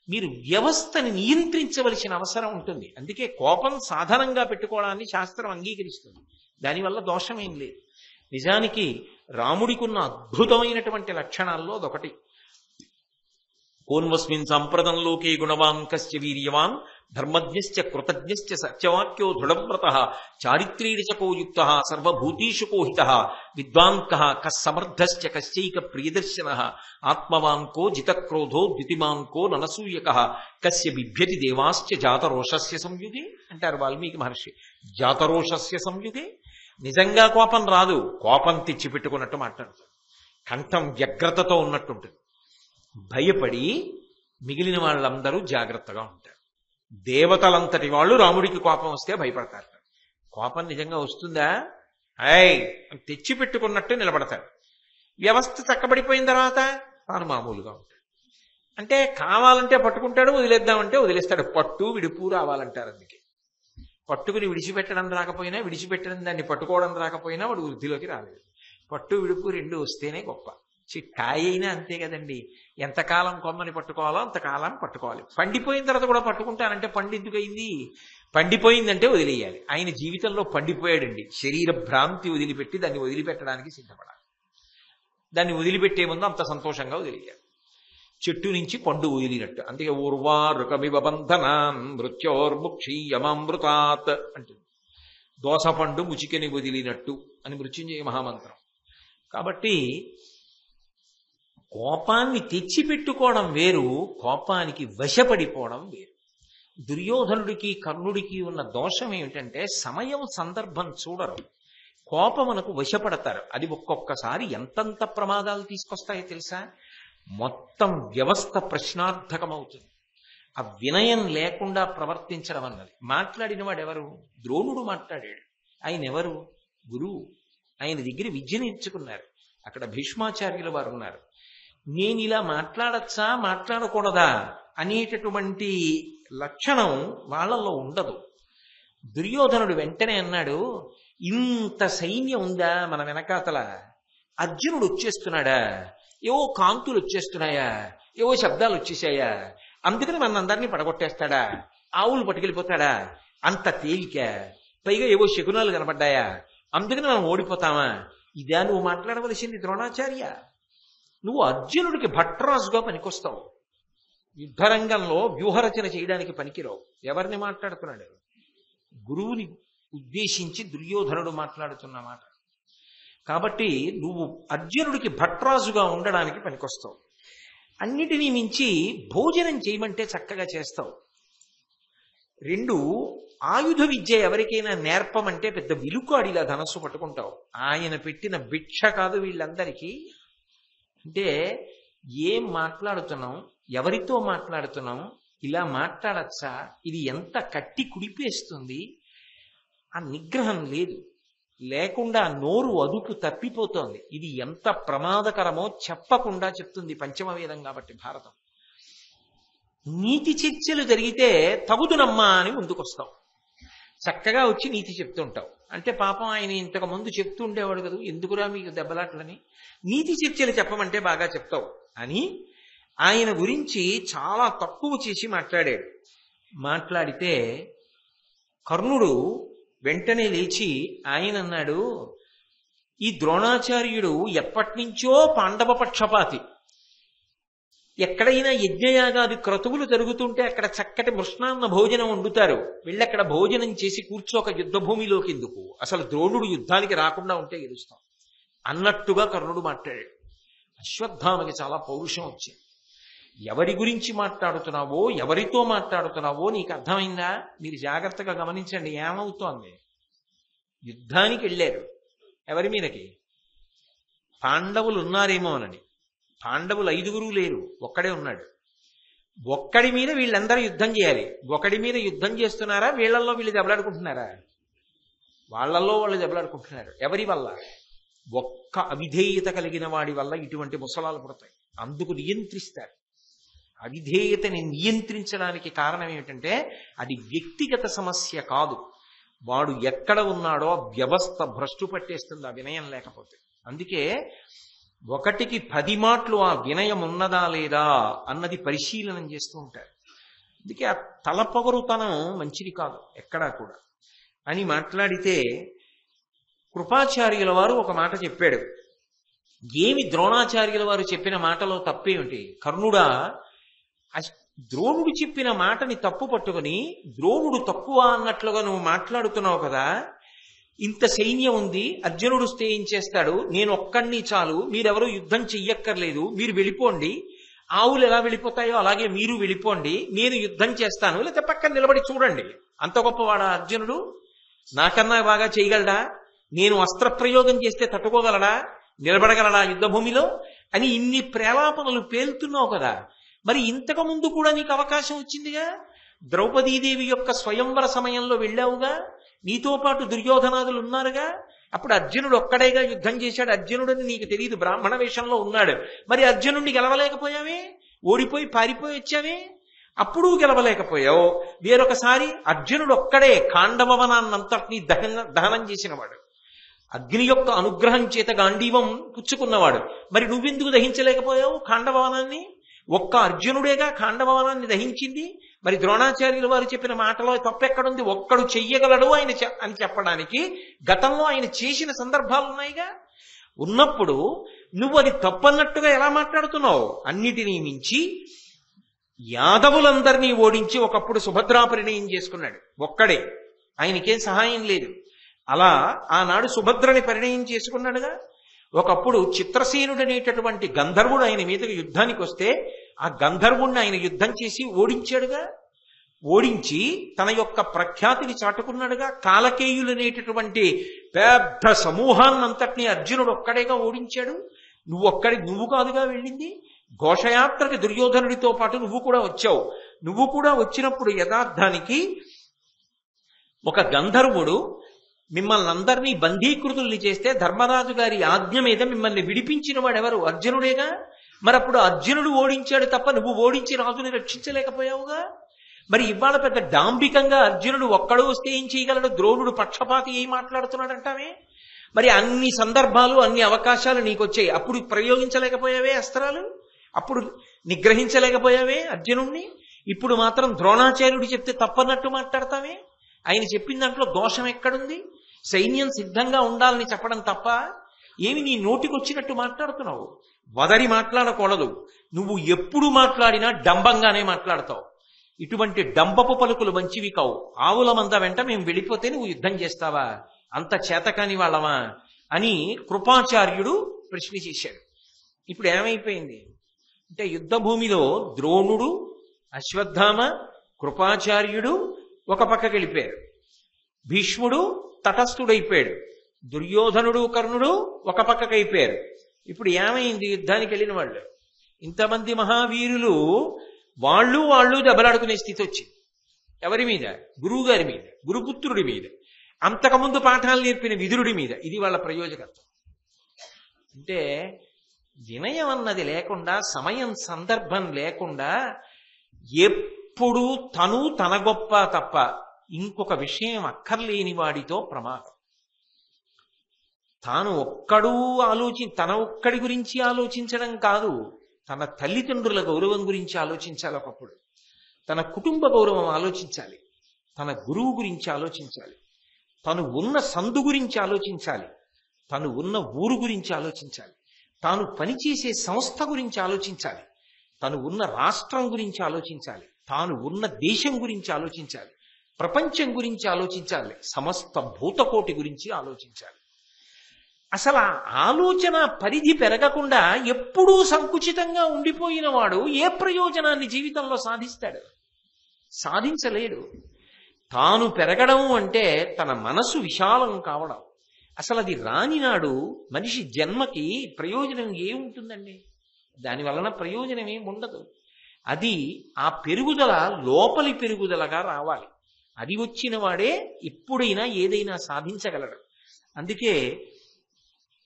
మీరు వ్యవస్థని నియంత్రించవలసిన అవసరం ఉంటుంది. అందుకే కోపం సాధనంగా పెట్టుకోవడాన్ని శాస్త్రం అంగీకరిస్తుంది. దానివల్ల దోషమేం లేదు. నిజానికి రాముడికి ఉన్న అద్భుతమైనటువంటి లక్షణాల్లో అదొకటి. కోన్వస్మిన్ సంప్రదంలోకే గుణవాన్ కస్య వీర్యవాన్ ధర్మజ్ఞశ్చ కృతజ్ఞశ్చ సత్యవాక్యో దృఢవ్రతః చారిత్రీడిచకో యుక్తః సర్వభూతీషు కోహితః విద్వాన్ కః కస్సమర్థశ్చ కశ్చైక ప్రియదర్శనః ఆత్మవాన్ కో జితక్రోధో ద్యుతిమాన్ కో ననసూయకః కస్య బిభ్యతి దేవాశ్చ జాతరోషస్య సంయుగే అంటారు వాల్మీకి మహర్షి. జాతరోషస్య సంయుగే. నిజంగా కోపం రాదు, కోపం తెచ్చిపెట్టుకున్నట్టు మాట్లాడుతాడు. కంఠం వ్యగ్రతతో ఉన్నట్టుంటుంది. భయపడి మిగిలిన వాళ్ళందరూ జాగ్రత్తగా ఉంటారు. దేవతలంతటి వాళ్ళు రాముడికి కోపం వస్తే భయపడతారు. కోపం నిజంగా వస్తుందా? తెచ్చిపెట్టుకున్నట్టు నిలబడతాడు. వ్యవస్థ చక్కబడిపోయిన తర్వాత తాను మామూలుగా ఉంటాడు. అంటే కావాలంటే పట్టుకుంటాడు, వదిలేద్దామంటే వదిలేస్తాడు. పట్టు విడుపు రావాలంటారు. అందుకే పట్టుకుని విడిచిపెట్టడం రాకపోయినా, విడిచిపెట్టడం దాన్ని పట్టుకోవడం రాకపోయినా వాడు వృద్ధిలోకి రాలేదు. పట్టు విడుపు రెండు వస్తేనే గొప్ప. కాయ అయినా అంతే కదండి. ఎంతకాలం కొమ్మని పట్టుకోవాలో అంతకాలం పట్టుకోవాలి. పండిపోయిన తర్వాత కూడా పట్టుకుంటానంటే పండు ఎందుకు అయింది? పండిపోయిందంటే వదిలేయాలి. ఆయన జీవితంలో పండిపోయాడండి. శరీర భ్రాంతి వదిలిపెట్టి దాన్ని వదిలిపెట్టడానికి సిద్ధపడాలి. దాన్ని వదిలిపెట్టే ముందు అంత సంతోషంగా వదిలేయాలి. చెట్టు నుంచి పండు వదిలినట్టు. అందుకే ఊర్వారుకమివ బంధనాన్ మృత్యోర్ముక్షీయమామృతాత్ అంటుంది. దోసపండు ముచికని వదిలినట్టు అని మృత్యుంజయ మహామంత్రం. కాబట్టి కోపాన్ని తెచ్చిపెట్టుకోవడం వేరు, కోపానికి వశపడిపోవడం వేరు. దుర్యోధనుడికి కర్ణుడికి ఉన్న దోషం ఏమిటంటే సమయం సందర్భం చూడరు, కోపమునకు వశపడతారు. అది ఒక్కొక్కసారి ఎంతంత ప్రమాదాలు తీసుకొస్తాయో తెలుసా? మొత్తం వ్యవస్థ ప్రశ్నార్థకమవుతుంది. ఆ వినయం లేకుండా ప్రవర్తించడం అన్నది. మాట్లాడిన వాడు ఎవరు? ద్రోణుడు మాట్లాడాడు. ఆయన ఎవరు? గురువు. ఆయన దగ్గర విద్య నేర్చుకున్నారు. అక్కడ భీష్మాచార్యుల వారు ఉన్నారు. నేను ఇలా మాట్లాడచ్చా మాట్లాడకూడదా అనేటటువంటి లక్షణం వాళ్ళల్లో ఉండదు. దుర్యోధనుడు వెంటనే అన్నాడు, ఇంత సైన్యం ఉందా మన వెనకాతల? అర్జునుడు వచ్చేస్తున్నాడా? ఏవో కాంతులు వచ్చేస్తున్నాయా? ఏవో శబ్దాలు వచ్చేసాయా? అందుకని మన అందరినీ పడగొట్టేస్తాడా? ఆవులు పట్టుకెళ్ళిపోతాడా? అంత తేలిక? పైగా ఏవో శకునాలు కనబడ్డాయా? అందుకని మనం ఓడిపోతామా? ఇదా నువ్వు మాట్లాడవలసింది ద్రోణాచార్య? నువ్వు అర్జునుడికి భట్రాజుగా పనికొస్తావు. యుద్ధరంగంలో వ్యూహరచన చేయడానికి పనికిరావు. ఎవరిని మాట్లాడుతున్నాడు? గురువుని ఉద్దేశించి దుర్యోధనుడు మాట్లాడుతున్న మాట. కాబట్టి నువ్వు అర్జునుడికి భట్రాజుగా ఉండడానికి పనికొస్తావు. అన్నిటినీ మించి భోజనం చేయమంటే చక్కగా చేస్తావు. రెండు, ఆయుధ విద్య ఎవరికైనా నేర్పమంటే పెద్ద విలుకాడిలా ధనస్సు పట్టుకుంటావు. ఆయన పెట్టిన భిక్ష కాదు వీళ్ళందరికీ. అంటే ఏం మాట్లాడుతున్నాం, ఎవరితో మాట్లాడుతున్నాం, ఇలా మాట్లాడచ్చా, ఇది ఎంత కట్టి కుడిపేస్తుంది, ఆ నిగ్రహం లేదు. లేకుండా నోరు అదుపు తప్పిపోతోంది. ఇది ఎంత ప్రమాదకరమో చెప్పకుండా చెప్తుంది పంచమవేదం కాబట్టి భారతం. నీతి చర్చలు జరిగితే తగుదునమ్మా అని ముందుకొస్తావు. చక్కగా వచ్చి నీతి చెప్తుంటావు. అంటే పాపం ఆయన ఇంతకు ముందు చెప్తూ ఉండేవాడు కదా, ఎందుకురా మీకు దెబ్బలాట్లని, నీతి చర్చలు చెప్పమంటే బాగా చెప్తావు అని ఆయన గురించి చాలా తక్కువ చేసి మాట్లాడాడు. మాట్లాడితే కర్ణుడు వెంటనే లేచి ఆయన అన్నాడు, ఈ ద్రోణాచార్యుడు ఎప్పటినుంచో పాండవ పక్షపాతి. ఎక్కడైనా యజ్ఞయాగాది క్రతువులు జరుగుతుంటే అక్కడ చక్కటి మృష్ణాన్న భోజనం వండుతారు, వెళ్ళక్కడ భోజనం చేసి కూర్చోక యుద్ధ భూమిలోకి ఎందుకు, అసలు ద్రోణుడు యుద్ధానికి రాకుండా ఉంటే గెలుస్తాం అన్నట్టుగా కర్ణుడు మాట్లాడాడు. అశ్వత్థామకి చాలా పౌరుషం వచ్చింది. ఎవరి గురించి మాట్లాడుతున్నావో, ఎవరితో మాట్లాడుతున్నావో నీకు అర్థమైందా? మీరు జాగ్రత్తగా గమనించండి. ఏమవుతోంది? యుద్ధానికి వెళ్ళారు. ఎవరి మీదకి? పాండవులు ఉన్నారేమోనని. పాండవులు 5 లేరు, ఒక్కడే ఉన్నాడు. ఒక్కడి మీద వీళ్ళందరూ యుద్ధం చేయాలి. ఒకడి మీద యుద్ధం చేస్తున్నారా? వీళ్ళల్లో వీళ్ళు దెబ్బలాడుకుంటున్నారా? వాళ్ళల్లో వాళ్ళు దెబ్బలాడుకుంటున్నారు. ఎవరి వల్ల? ఒక్క అవిధేయత కలిగిన వాడి వల్ల ఇటువంటి ముసలాలు పుడతాయి. అందుకు నియంత్రిస్తారు. అవిధేయతని నియంత్రించడానికి కారణం ఏమిటంటే అది వ్యక్తిగత సమస్య కాదు, వాడు ఎక్కడ ఉన్నాడో వ్యవస్థ భ్రష్టు పట్టేస్తుంది ఆ వినయం లేకపోతే. అందుకే 1కి 10 మాటలు ఆ వినయం ఉన్నదా లేదా అన్నది పరిశీలనం చేస్తూ ఉంటారు. అందుకే ఆ తలపొగరుతనం మంచిది కాదు ఎక్కడా కూడా అని మాట్లాడితే, కృపాచార్యుల వారు ఒక మాట చెప్పాడు. ఏమి ద్రోణాచార్యుల వారు చెప్పిన మాటలో తప్పేమిటి? కర్ణుడా, ద్రోణుడు చెప్పిన మాటని తప్పు పట్టుకుని ద్రోణుడు తక్కువ అన్నట్లుగా నువ్వు మాట్లాడుతున్నావు కదా. ఇంత సైన్యం ఉంది, అర్జునుడు స్టే ఏం చేస్తాడు, నేను ఒక్కడిని చాలు, మీరెవరూ యుద్ధం చెయ్యక్కర్లేదు, మీరు వెళ్ళిపోండి, ఆవులు ఎలా వెళ్ళిపోతాయో అలాగే మీరు వెళ్ళిపోండి, నేను యుద్ధం చేస్తాను, లేకపోతే పక్కన నిలబడి చూడండి. అంత గొప్పవాడా అర్జునుడు? నాకన్నా బాగా చేయగలడా? నేను అస్త్ర ప్రయోగం చేస్తే తట్టుకోగలడా? నిలబడగలడా యుద్ధ భూమిలో అని ఇన్ని ప్రేలాపనలు పేలుతున్నావు కదా. మరి ఇంతకు ముందు కూడా నీకు అవకాశం వచ్చిందిగా. ద్రౌపదీదేవి యొక్క స్వయంవర సమయంలో వెళ్ళావుగా, నీతో పాటు దుర్యోధనాదులు ఉన్నారుగా. అప్పుడు అర్జునుడు ఒక్కడేగా యుద్ధం చేశాడు. అర్జునుడని నీకు తెలియదు, బ్రాహ్మణ వేషంలో ఉన్నాడు. మరి అర్జునుడిని గెలవలేకపోయావే, ఓడిపోయి పారిపోయి వచ్చావే. అప్పుడు గెలవలేకపోయావు. వేరొకసారి అర్జునుడు ఒక్కడే ఖాండవనాన్నంతటినీ దహనం చేసినవాడు, అగ్ని యొక్క అనుగ్రహం చేత గాంధీవం పుచ్చుకున్నవాడు. మరి నువ్వెందుకు దహించలేకపోయావు ఖాండవనాన్ని? ఒక్క అర్జునుడేగా ఖాండవనాన్ని దహించింది. మరి ద్రోణాచార్యుల వారు చెప్పిన మాటలో తప్పెక్కడుంది? ఒక్కడు చెయ్యగలడు ఆయన అని చెప్పడానికి గతంలో ఆయన చేసిన సందర్భాలు ఉన్నాయిగా. ఉన్నప్పుడు నువ్వు అది తప్పన్నట్టుగా ఎలా మాట్లాడుతున్నావు? అన్నిటినీ మించి యాదవులందరినీ ఓడించి ఒకప్పుడు సుభద్రా పరిణయం చేసుకున్నాడు ఒక్కడే, ఆయనకేం సహాయం లేదు. అలా ఆనాడు సుభద్రని పరిణయం చేసుకున్నాడుగా. ఒకప్పుడు చిత్రసేనుడు అనేటటువంటి గంధర్వుడు ఆయన మీదకి యుద్ధానికి వస్తే ఆ గంధర్వుణ్ణి ఆయన యుద్ధం చేసి ఓడించాడుగా. ఓడించి తన యొక్క ప్రఖ్యాతిని చాటుకున్నాడుగా. కాలకేయులు అనేటటువంటి పెద్ద సమూహాన్నంతటినీ అర్జునుడు ఒక్కడేగా ఓడించాడు. నువ్వు కాదుగా వెళ్ళింది. ఘోషయాత్రకి దుర్యోధనుడితో పాటు నువ్వు కూడా వచ్చావు. నువ్వు కూడా వచ్చినప్పుడు యథార్థానికి ఒక గంధర్వుడు మిమ్మల్ని అందరినీ బంధీకృతుల్ని చేస్తే ధర్మరాజు గారి ఆజ్ఞ మీద మిమ్మల్ని విడిపించిన వాడెవరు? అర్జునుడేగా. మరప్పుడు అర్జునుడు ఓడించాడు తప్ప నువ్వు ఓడించి రాజుని రక్షించలేకపోయావుగా. మరి ఇవాళ పెద్ద డాంబికంగా అర్జునుడు ఒక్కడు వస్తే ఏం చేయగలడు, ద్రోణుడు పక్షపాతి ఏం మాట్లాడుతున్నాడంటావే. మరి అన్ని సందర్భాలు అన్ని అవకాశాలు నీకొచ్చాయి, అప్పుడు ప్రయోగించలేకపోయావే అస్త్రాలు, అప్పుడు నిగ్రహించలేకపోయావే అర్జునుణ్ణి. ఇప్పుడు మాత్రం ద్రోణాచార్యుడు చెప్తే తప్పన్నట్టు మాట్లాడతావే. ఆయన చెప్పిన దాంట్లో దోషం ఎక్కడుంది? సైన్యం సిద్ధంగా ఉండాలని చెప్పడం తప్ప ఏమి నీ నోటికొచ్చినట్టు మాట్లాడుతున్నావు? వదరి మాట్లాడకూడదు. నువ్వు ఎప్పుడు మాట్లాడినా డంబంగానే మాట్లాడతావు. ఇటువంటి డంబపు పలుకులు మంచివి కావు. ఆవుల మంద వెంట మేము వెళ్ళిపోతే నువ్వు యుద్ధం చేస్తావా? అంత చేతకాని వాళ్ళమా అని కృపాచార్యుడు ప్రశ్న చేశాడు. ఇప్పుడు ఏమైపోయింది అంటే యుద్ధ భూమిలో ద్రోణుడు, అశ్వత్థామ, కృపాచార్యుడు ఒక పక్కకి వెళ్ళిపోయారు. భీష్ముడు తటస్థుడైపోయాడు. దుర్యోధనుడు, కర్ణుడు ఒక పక్కకి అయిపోయారు. ఇప్పుడు ఏమైంది? యుద్ధానికి వెళ్ళిన వాళ్ళు ఇంతమంది మహావీరులు వాళ్ళు దెబ్బలాడుకునే స్థితి వచ్చింది. ఎవరి మీద? గురువు గారి మీద, గురుపుత్రుడి మీద, అంతకుముందు పాఠాలు నేర్పిన విదురుడి మీద. ఇది వాళ్ళ ప్రయోజకత్వం. అంటే వినయం అన్నది లేకుండా, సమయం సందర్భం లేకుండా ఎప్పుడు తన గొప్ప తప్ప ఇంకొక విషయం అక్కర్లేని వాడితో ప్రమాదం. తాను ఒక్కడు తన ఒక్కడి గురించి ఆలోచించడం కాదు, తన తల్లిదండ్రుల గౌరవం గురించి ఆలోచించాలి. ఒకప్పుడు తన కుటుంబ గౌరవం ఆలోచించాలి. తన గురువు గురించి ఆలోచించాలి, తను ఉన్న సందు గురించి ఆలోచించాలి, తను ఉన్న ఊరు గురించి ఆలోచించాలి, తాను పనిచేసే సంస్థ గురించి ఆలోచించాలి, తను ఉన్న రాష్ట్రం గురించి ఆలోచించాలి, తాను ఉన్న దేశం గురించి ఆలోచించాలి, ప్రపంచం గురించి ఆలోచించాలి, సమస్త భూతకోటి గురించి ఆలోచించాలి. అసలు ఆ ఆలోచన పరిధి పెరగకుండా ఎప్పుడూ సంకుచితంగా ఉండిపోయిన వాడు ఏ ప్రయోజనాన్ని జీవితంలో సాధిస్తాడు? సాధించలేడు. తాను పెరగడం అంటే తన మనసు విశాలం కావడం. అసలు అది రానినాడు మనిషి జన్మకి ప్రయోజనం ఏముంటుందండి? దాని వలన ప్రయోజనం ఏమి ఉండదు. అది ఆ పెరుగుదల లోపలి పెరుగుదలగా రావాలి. అది వచ్చిన వాడే ఎప్పుడైనా ఏదైనా సాధించగలడు. అందుకే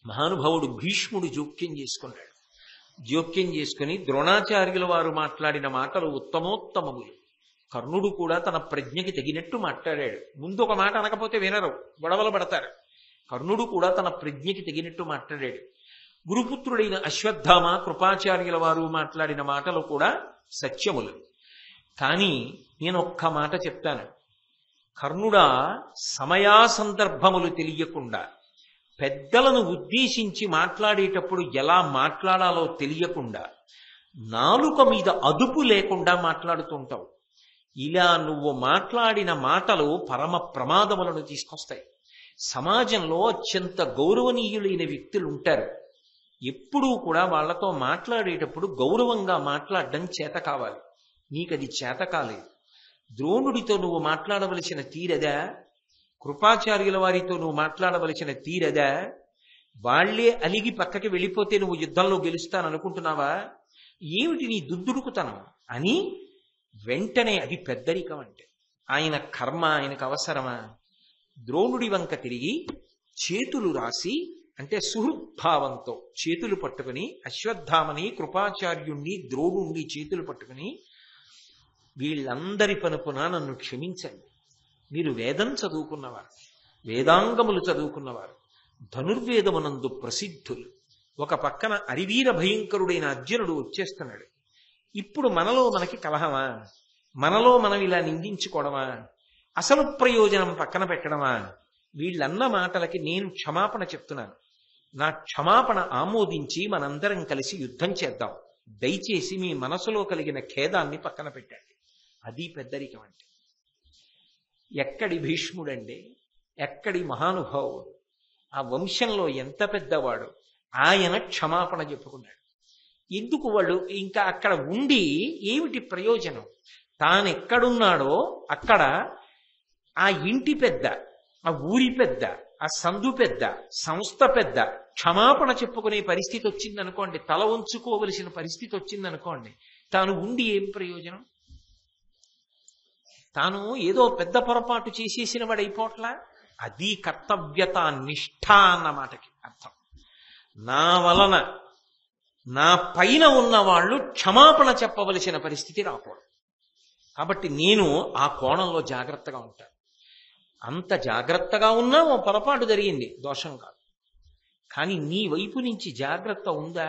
మహానుభావుడు భీష్ముడు జోక్యం చేసుకున్నాడు. జోక్యం చేసుకుని ద్రోణాచార్యుల వారు మాట్లాడిన మాటలు ఉత్తమోత్తమములు. కర్ణుడు కూడా తన ప్రజ్ఞకి తగినట్టు మాట్లాడాడు. ముందు ఒక మాట అనకపోతే వినరు, గొడవలు పడతారు. కర్ణుడు కూడా తన ప్రజ్ఞకి తగినట్టు మాట్లాడాడు. గురుపుత్రుడైన అశ్వత్థామ కృపాచార్యుల వారు మాట్లాడిన మాటలు కూడా సత్యములు. కానీ నేను ఒక్క మాట చెప్తాను. కర్ణుడా, సమయా సందర్భములు తెలియకుండా, పెద్దలను ఉద్దేశించి మాట్లాడేటప్పుడు ఎలా మాట్లాడాలో తెలియకుండా, నాలుక మీద అదుపు లేకుండా మాట్లాడుతుంటావు. ఇలా నువ్వు మాట్లాడిన మాటలు పరమ ప్రమాదములను తీసుకొస్తాయి. సమాజంలో అత్యంత గౌరవనీయులైన వ్యక్తులు ఉంటారు. ఎప్పుడూ కూడా వాళ్లతో మాట్లాడేటప్పుడు గౌరవంగా మాట్లాడడం చేత కావాలి. నీకది చేత కాలేదు. ద్రోణుడితో నువ్వు మాట్లాడవలసిన తీరదా? కృపాచార్యుల వారితో నువ్వు మాట్లాడవలసిన తీరదా? వాళ్లే అలిగి పక్కకి వెళ్ళిపోతే నువ్వు యుద్ధంలో గెలుస్తాననుకుంటున్నావా? ఏమిటి నీ దుద్దుడుకుతనం అని వెంటనే అది పెద్దరికం. అంటే ఆయన కర్మ ఆయనకు అవసరమా? ద్రోణుడి వంక తిరిగి చేతులు రాసి, అంటే సుహృద్భావంతో చేతులు పట్టుకుని, అశ్వత్థామని, కృపాచార్యుణ్ణి, ద్రోణుణ్ణి చేతులు పట్టుకుని, వీళ్ళందరి పనుపున నన్ను క్షమించండి. మీరు వేదం చదువుకున్నవారు, వేదాంగములు చదువుకున్నవారు, ధనుర్వేదమునందు ప్రసిద్ధులు. ఒక పక్కన అరివీర భయంకరుడైన అర్జునుడు వచ్చేస్తున్నాడు. ఇప్పుడు మనలో మనకి కలహమా? మనలో మనం ఇలా నిందించుకోవడమా? అసలు ప్రయోజనం పక్కన పెట్టడమా? వీళ్ళన్న మాటలకి నేను క్షమాపణ చెప్తున్నాను. నా క్షమాపణ ఆమోదించి మనందరం కలిసి యుద్ధం చేద్దాం. దయచేసి మీ మనసులో కలిగిన ఖేదాన్ని పక్కన పెట్టండి. అది పెద్దరికం అంటే. ఎక్కడి భీష్ముడండి, ఎక్కడి మహానుభావుడు, ఆ వంశంలో ఎంత పెద్దవాడు, ఆయన క్షమాపణ చెప్పుకున్నాడు. ఎందుకు? వాళ్ళు ఇంకా అక్కడ ఉండి ఏమిటి ప్రయోజనం? తానెక్కడున్నాడో అక్కడ ఆ ఇంటి పెద్ద, ఆ ఊరి పెద్ద, ఆ సందు పెద్ద, సంస్థ పెద్ద క్షమాపణ చెప్పుకునే పరిస్థితి వచ్చిందనుకోండి, తల ఉంచుకోవలసిన పరిస్థితి వచ్చిందనుకోండి, తాను ఉండి ఏం ప్రయోజనం? తాను ఏదో పెద్ద పొరపాటు చేసేసిన వాడు అయిపోట్లా. అది కర్తవ్యత, నిష్ఠ అన్న మాటకి అర్థం. నా వలన నా పైన ఉన్న వాళ్ళు క్షమాపణ చెప్పవలసిన పరిస్థితి రాకూడదు. కాబట్టి నేను ఆ కోణంలో జాగ్రత్తగా ఉంటాను. అంత జాగ్రత్తగా ఉన్నా ఓ పొరపాటు జరిగింది, దోషం కాదు. కానీ నీ వైపు నుంచి జాగ్రత్త ఉందా?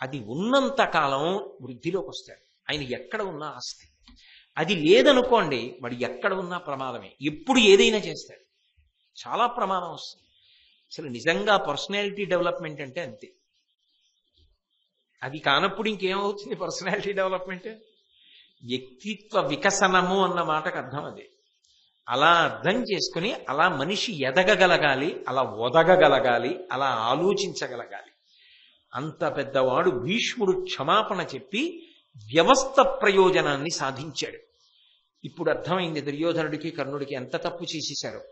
అది ఉన్నంత కాలం వృద్ధిలోకి వస్తాడు. ఆయన ఎక్కడ ఉన్నా ఆస్తి. అది లేదనుకోండి, వాడు ఎక్కడ ఉన్నా ప్రమాదమే. ఎప్పుడు ఏదైనా చేస్తాడు, చాలా ప్రమాదం వస్తుంది. అసలు నిజంగా పర్సనాలిటీ డెవలప్మెంట్ అంటే అంతే. అది కానప్పుడు ఇంకేమవుతుంది పర్సనాలిటీ డెవలప్మెంట్? వ్యక్తిత్వ వికసనము అన్న మాటకు అర్థం అదే. అలా అర్థం చేసుకుని అలా మనిషి ఎదగగలగాలి, అలా ఒదగగలగాలి, అలా ఆలోచించగలగాలి. అంత పెద్దవాడు భీష్ముడు క్షమాపణ చెప్పి వ్యవస్థ ప్రయోజనాన్ని సాధించాడు. ఇప్పుడు అర్థమైంది దుర్యోధనుడికి కర్ణుడికి ఎంత తప్పు చేసేశారో.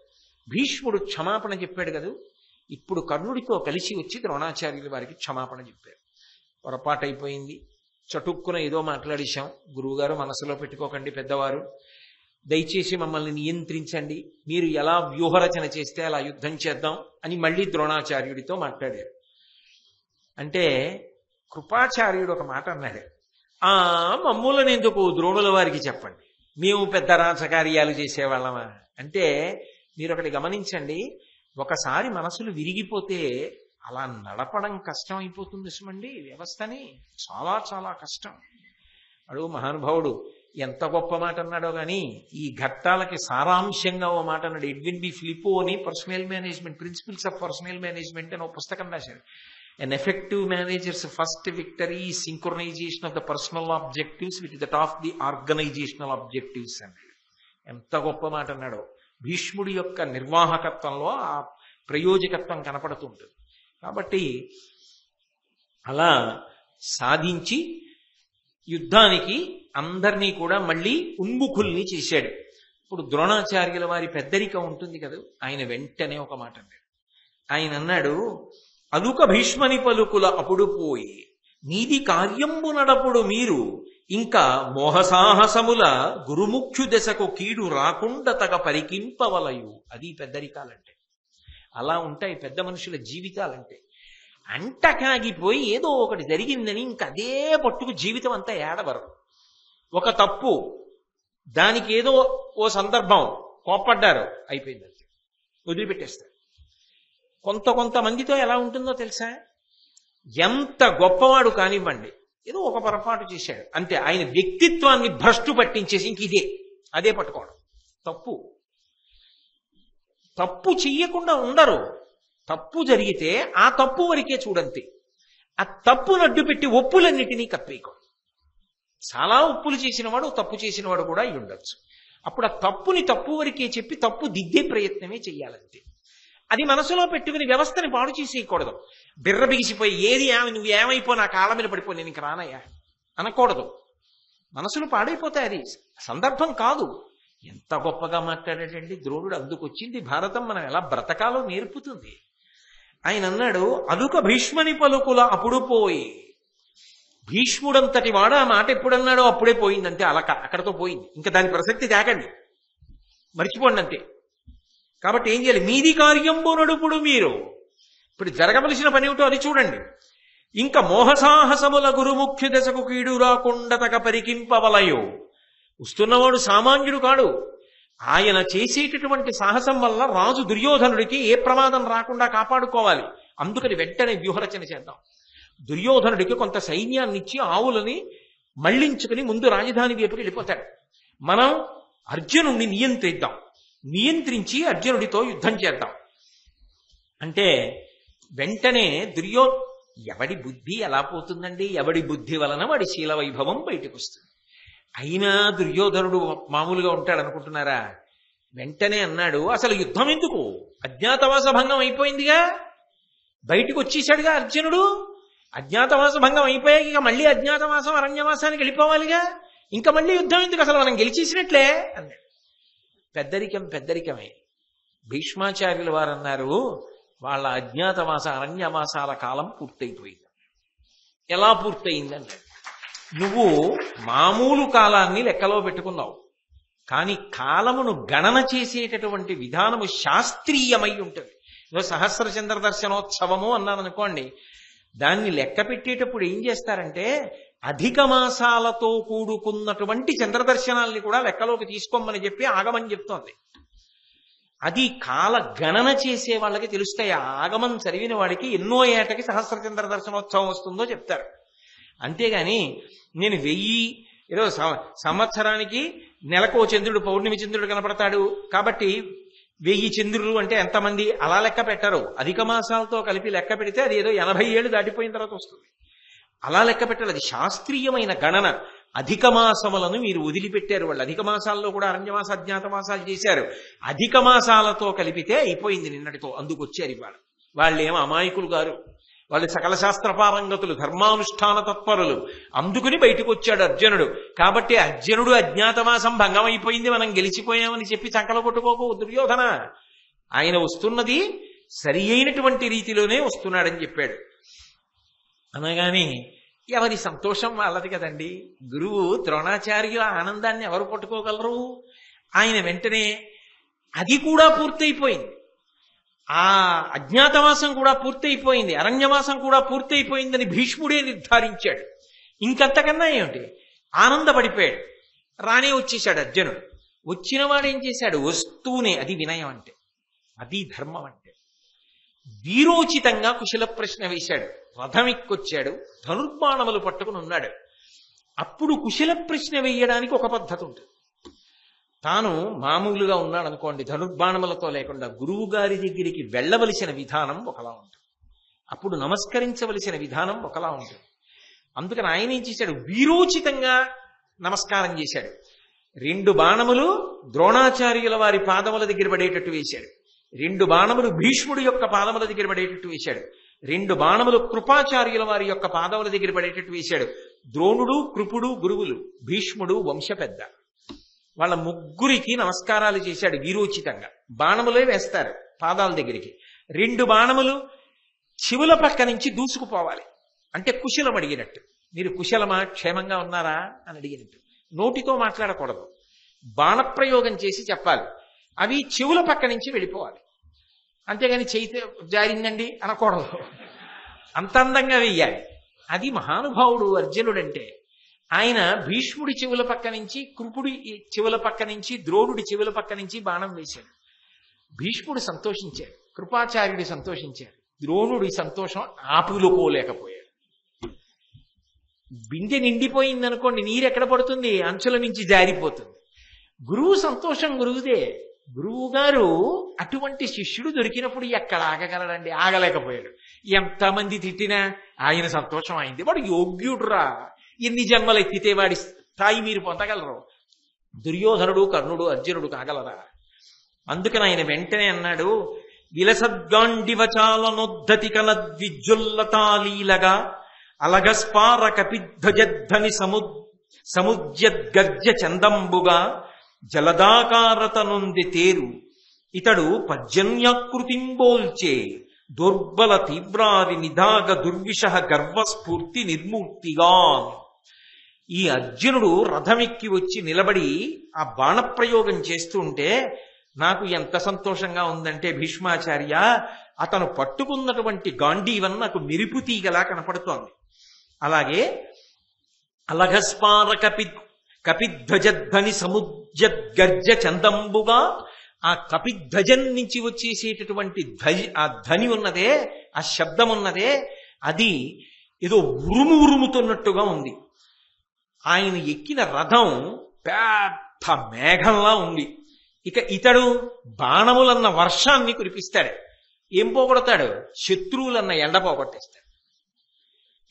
భీష్ముడు క్షమాపణ చెప్పాడు కదా, ఇప్పుడు కర్ణుడితో కలిసి వచ్చి ద్రోణాచార్యుల వారికి క్షమాపణ చెప్పారు. పొరపాటైపోయింది, చటుక్కున ఏదో మాట్లాడేశాం, గురువుగారు మనసులో పెట్టుకోకండి, పెద్దవారు దయచేసి మమ్మల్ని నియంత్రించండి, మీరు ఎలా వ్యూహరచన చేస్తే అలా యుద్ధం చేద్దాం అని మళ్ళీ ద్రోణాచార్యుడితో మాట్లాడారు. అంటే కృపాచార్యుడు ఒక మాట అన్నాడు, మమ్ములను ఎందుకు ద్రోణుల వారికి చెప్పండి, మేము పెద్ద రాజకార్యాలు చేసేవాళ్ళమా అంటే. మీరు ఒకటి గమనించండి, ఒకసారి మనసులు విరిగిపోతే అలా నడపడం కష్టం అయిపోతుంది సుమండి వ్యవస్థని. చాలా చాలా కష్టం. అడుగు మహానుభావుడు ఎంత గొప్ప మాట అన్నాడో కానీ ఈ ఘట్టాలకి సారాంశంగా ఓ మాట అన్నాడు. ఎడ్విన్ బి ఫిలిపో అని personal management, principles of personal management అని ఒక పుస్తకం రాశాడు. An effective manager's first victory is synchronization of the personal objectives with that of the organizational objectives అన్నాడు. ఎంత గొప్ప మాట అన్నాడో. భీష్ముడి యొక్క నిర్వాహకత్వంలో ఆ ప్రయోజకత్వం కనపడుతుంటుంది. కాబట్టి అలా సాధించి యుద్ధానికి అందరినీ కూడా మళ్ళీ ఉన్ముఖుల్ని చేశాడు. ఇప్పుడు ద్రోణాచార్యుల వారి పెద్దరికం ఉంటుంది కదా, ఆయన వెంటనే ఒక మాట అన్నాడు. ఆయన అన్నాడు, అలుక భీష్మని పలుకుల అప్పుడు పోయి నీది కార్యంబు నడపుడు మీరు ఇంకా మోహసాహసముల గురుముఖ్యు దశకు కీడు రాకుండా తగ పరికింపవలయు. అది పెద్దరికాలంటే. అలా ఉంటాయి పెద్ద మనుషుల జీవితాలంటే. అంటకాగిపోయి ఏదో ఒకటి జరిగిందని ఇంక అదే పట్టుకు జీవితం అంతా ఏడవరు. ఒక తప్పు, దానికి ఏదో ఓ సందర్భం కోప్పడ్డారు, అయిపోయింది, అంతే, వదిలిపెట్టేస్తారు. కొంతమందితో ఎలా ఉంటుందో తెలుసా? ఎంత గొప్పవాడు కానివ్వండి, ఏదో ఒక పొరపాటు చేశాడు అంతే, ఆయన వ్యక్తిత్వాన్ని భ్రష్టు పట్టించేసి ఇంక అదే పట్టుకోవడం. తప్పు చెయ్యకుండా ఉండరు. తప్పు జరిగితే ఆ తప్పు వరకే చూడంతే. ఆ తప్పును అడ్డుపెట్టి ఒప్పులన్నిటినీ కప్పేయకూడదు. చాలా ఒప్పులు చేసినవాడు తప్పు చేసినవాడు కూడా అయి ఉండొచ్చు. అప్పుడు ఆ తప్పుని తప్పు వరకే చెప్పి తప్పు దిద్దే ప్రయత్నమే చెయ్యాలంతే. అది మనసులో పెట్టుకుని వ్యవస్థని పాడు చేసేయకూడదు. బిర్ర బిగిసిపోయి ఏది నువ్వు ఏమైపో నా కాళ్ళ మీద పడిపో నేను ఇంక రానయ్యా అనకూడదు. మనసులు పాడైపోతాయి. అది సందర్భం కాదు. ఎంత గొప్పగా మాట్లాడాడండి ద్రోణుడు. అందుకొచ్చింది భారతం మనం ఎలా బ్రతకాలో నేర్పుతుంది. ఆయన అన్నాడు, అలుక భీష్మని పలుకుల అప్పుడు పోయి. భీష్ముడంతటి వాడు ఆ మాట ఎప్పుడన్నాడో అప్పుడే పోయిందంటే అలక, అక్కడతో పోయింది. ఇంకా దాని ప్రసక్తి తేకండి, మర్చిపోండి అంతే. కాబట్టి ఏం చేయాలి? మీది కార్యంబు నడుపుడు మీరు. ఇప్పుడు జరగవలసిన పని ఏమిటో అది చూడండి. ఇంకా మోహసాహసముల గురుముఖ్య దశకు కీడు రాకుండా తగ పరికింపవలయో. వస్తున్నవాడు సామాన్యుడు కాడు. ఆయన చేసేటటువంటి సాహసం వల్ల రాజు దుర్యోధనుడికి ఏ ప్రమాదం రాకుండా కాపాడుకోవాలి. అందుకని వెంటనే వ్యూహరచన చేద్దాం. దుర్యోధనుడికి కొంత సైన్యాన్ని ఇచ్చి ఆవులని మళ్లించుకుని ముందు రాజధాని వైపుకి వెళ్ళిపోతాడు. మనం అర్జునుడిని నియంత్రించి అర్జునుడితో యుద్ధం చేద్దాం అంటే వెంటనే ఎవడి బుద్ధి ఎలా పోతుందండి? ఎవడి బుద్ధి వలన వాడి శీల వైభవం బయటకు వస్తుంది. అయినా దుర్యోధనుడు మామూలుగా ఉంటాడు అనుకుంటున్నారా? వెంటనే అన్నాడు, అసలు యుద్ధం ఎందుకు? అజ్ఞాతవాస భంగం అయిపోయిందిగా, బయటకు వచ్చేసాడుగా అర్జునుడు. అజ్ఞాతవాస భంగం అయిపోయాక ఇక మళ్ళీ అజ్ఞాతవాసం అరణ్యవాసానికి వెళ్ళిపోవాలిగా, ఇంకా మళ్ళీ యుద్ధం ఎందుకు? అసలు మనం గెలిచేసినట్లే అన్నాడు. పెద్దరికమే. భీష్మాచార్యుల వారు అన్నారు, వాళ్ళ అజ్ఞాతవాస అరణ్యవాసాల కాలం పూర్తయిపోయింది. ఎలా పూర్తయింది అన్నాడు. నువ్వు మామూలు కాలాన్ని లెక్కలో పెట్టుకున్నావు, కానీ కాలమును గణన చేసేటటువంటి విధానము శాస్త్రీయమై ఉంటుంది. సహస్ర చంద్ర దర్శనోత్సవము అన్నాను అనుకోండి, దాన్ని లెక్క పెట్టేటప్పుడు ఏం చేస్తారంటే అధిక మాసాలతో కూడుకున్నటువంటి చంద్రదర్శనాల్ని కూడా లెక్కలోకి తీసుకోమని చెప్పి ఆగమని చెప్తోంది. అది కాల గణన చేసే వాళ్ళకి తెలుస్తాయి. ఆగమం చదివిన వాడికి ఎన్నో ఏటకి సహస్ర చంద్ర దర్శనోత్సవం వస్తుందో చెప్తారు. అంతేగాని నేను 1000 సంవత్సరానికి నెలకో చంద్రుడు, పౌర్ణమి చంద్రుడు కనపడతాడు కాబట్టి 1000 చంద్రులు అంటే ఎంతమంది అలా లెక్క పెట్టరు. అధిక మాసాలతో కలిపి లెక్క పెడితే అది ఏదో 80 ఏళ్ళు దాటిపోయిన తర్వాత వస్తుంది. అలా లెక్క పెట్టాలి. అది శాస్త్రీయమైన గణన. అధిక మాసములను మీరు వదిలిపెట్టారు. వాళ్ళు అధిక మాసాల్లో కూడా అరణ్యమాస అజ్ఞాతమాసాలు చేశారు. అధిక మాసాలతో కలిపితే అయిపోయింది నిన్నటితో. అందుకొచ్చారు ఇవాళ. వాళ్ళేమో అమాయకులు గారు, వాళ్ళు సకల శాస్త్ర పారంగతులు, ధర్మానుష్ఠాన తత్పరులు. అందుకుని బయటకు వచ్చాడు అర్జునుడు. కాబట్టి అర్జునుడు అజ్ఞాతవాసం భంగం అయిపోయింది, మనం గెలిచిపోయామని చెప్పి చంకలు కొట్టుకోకు దుర్యోధన. ఆయన వస్తున్నది సరి అయినటువంటి రీతిలోనే వస్తున్నాడని చెప్పాడు. అనగానే ఎవరి సంతోషం వాళ్ళది కదండి. గురువు ద్రోణాచార్యుల ఆనందాన్ని ఎవరు పట్టుకోగలరు? ఆయన వెంటనే అది కూడా పూర్తయిపోయింది, ఆ అజ్ఞాతవాసం కూడా పూర్తయిపోయింది, అరణ్యవాసం కూడా పూర్తయిపోయిందని భీష్ముడే నిర్ధారించాడు. ఇంకంతకన్నా ఏమిటి? ఆనందపడిపోయాడు. రానే వచ్చేశాడు అర్జునుడు. వచ్చినవాడు ఏం చేశాడు? వస్తూనే, అది వినయం అంటే, అది ధర్మం అంటే, వీరోచితంగా కుశల ప్రశ్న వేశాడు. రథం ఎక్కొచ్చాడు, ధనుర్బాణములు పట్టుకుని ఉన్నాడు. అప్పుడు కుశల ప్రశ్న వేయడానికి ఒక పద్ధతి ఉంటుంది. తాను మామూలుగా ఉన్నాడు అనుకోండి, ధనుర్బాణములతో లేకుండా గురువు గారి దగ్గరికి వెళ్ళవలసిన విధానం ఒకలా ఉంటుంది, అప్పుడు నమస్కరించవలసిన విధానం ఒకలా ఉంటుంది. అందుకని ఆయన ఏం చేశాడు, వీరోచితంగా నమస్కారం చేశాడు. 2 బాణములు ద్రోణాచార్యుల వారి పాదముల దగ్గర పడేటట్టు వేశాడు, 2 బాణములు భీష్ముడి యొక్క పాదముల దగ్గర పడేటట్టు వేశాడు, 2 బాణములు కృపాచార్యుల వారి యొక్క పాదముల దగ్గర పడేటట్టు వేశాడు. ద్రోణుడు, కృపుడు గురువులు, భీష్ముడు వంశ పెద్ద, వాళ్ళ ముగ్గురికి నమస్కారాలు చేశాడు వీరోచితంగా. బాణములే వేస్తారు పాదాల దగ్గరికి. 2 బాణములు చెవుల పక్క నుంచి దూసుకుపోవాలి, అంటే కుశలం అడిగినట్టు. మీరు కుశలమా, క్షేమంగా ఉన్నారా అని అడిగినట్టు. నోటితో మాట్లాడకూడదు, బాణప్రయోగం చేసి చెప్పాలి. అవి చెవుల పక్క నుంచి వెళ్ళిపోవాలి, అంతేగాని చేయితే జారిందండి అనకూడదు, అంత అందంగా వెయ్యాలి. అది మహానుభావుడు అర్జునుడంటే. ఆయన భీష్ముడి చెవుల పక్క నుంచి, కృపుడి చెవుల పక్క నుంచి, ద్రోణుడి చెవుల పక్క నుంచి బాణం వేశాడు. భీష్ముడు సంతోషించాడు, కృపాచార్యుడు సంతోషించాడు, ద్రోణుడి సంతోషం ఆపులుకోలేకపోయాడు. బిందె నిండిపోయిందనుకోండి, నీరు ఎక్కడ పడుతుంది, అంచుల నుంచి జారిపోతుంది. గురువు సంతోషం గురువుదే. గురువు గారు అటువంటి శిష్యుడు దొరికినప్పుడు ఎక్కడ ఆగగలడండి, ఆగలేకపోయాడు. ఎంతమంది తిట్టినా ఆయన సంతోషం అయింది. వాడు యోగ్యుడురా, ఎన్ని జన్మలు ఎత్తితే వాడి స్థాయి మీరు పొందగలరు. దుర్యోధనుడు, కర్ణుడు, అర్జునుడు కాగలరా? అందుకని ఆయన వెంటనే అన్నాడు, విలసద్గాండివచాలనొద్ధతి కలద్విజ్జుల్లతాలీలగా అలగస్పార కపిధ్వజధ్వని సముద్యద్గర్జ చందంబుగా జలదాకారతనుంది తేరు ఇతడు పర్జన్యాకృతింబోల్చే దుర్బల తీవ్రారి నిదాగ దుర్విష గర్వస్ఫూర్తి నిర్మూర్తిగా. ఈ అర్జునుడు రథమెక్కి వచ్చి నిలబడి ఆ బాణప్రయోగం చేస్తూ ఉంటే నాకు ఎంత సంతోషంగా ఉందంటే, భీష్మాచార్య, అతను పట్టుకున్నటువంటి గాంధీవన్ నాకు మెరుపు తీగలా కనపడుతోంది. అలాగే అలఘస్పార కపిధ్వజధ్వని సముద్యద్గర్జ చందంబుగా, ఆ కపిధ్వజం నుంచి వచ్చేసేటటువంటి ఆ ధ్వని ఉన్నదే, ఆ శబ్దం ఉన్నదే, అది ఏదో ఉరుము ఉరుముతున్నట్టుగా ఉంది. ఆయన ఎక్కిన రథం పెద్ద మేఘంలా ఉంది. ఇక ఇతడు బాణములన్న వర్షాన్ని కురిపిస్తాడు. ఏం పోగొడతాడు? శత్రువులన్న ఎండ పోగొట్టేస్తాడు.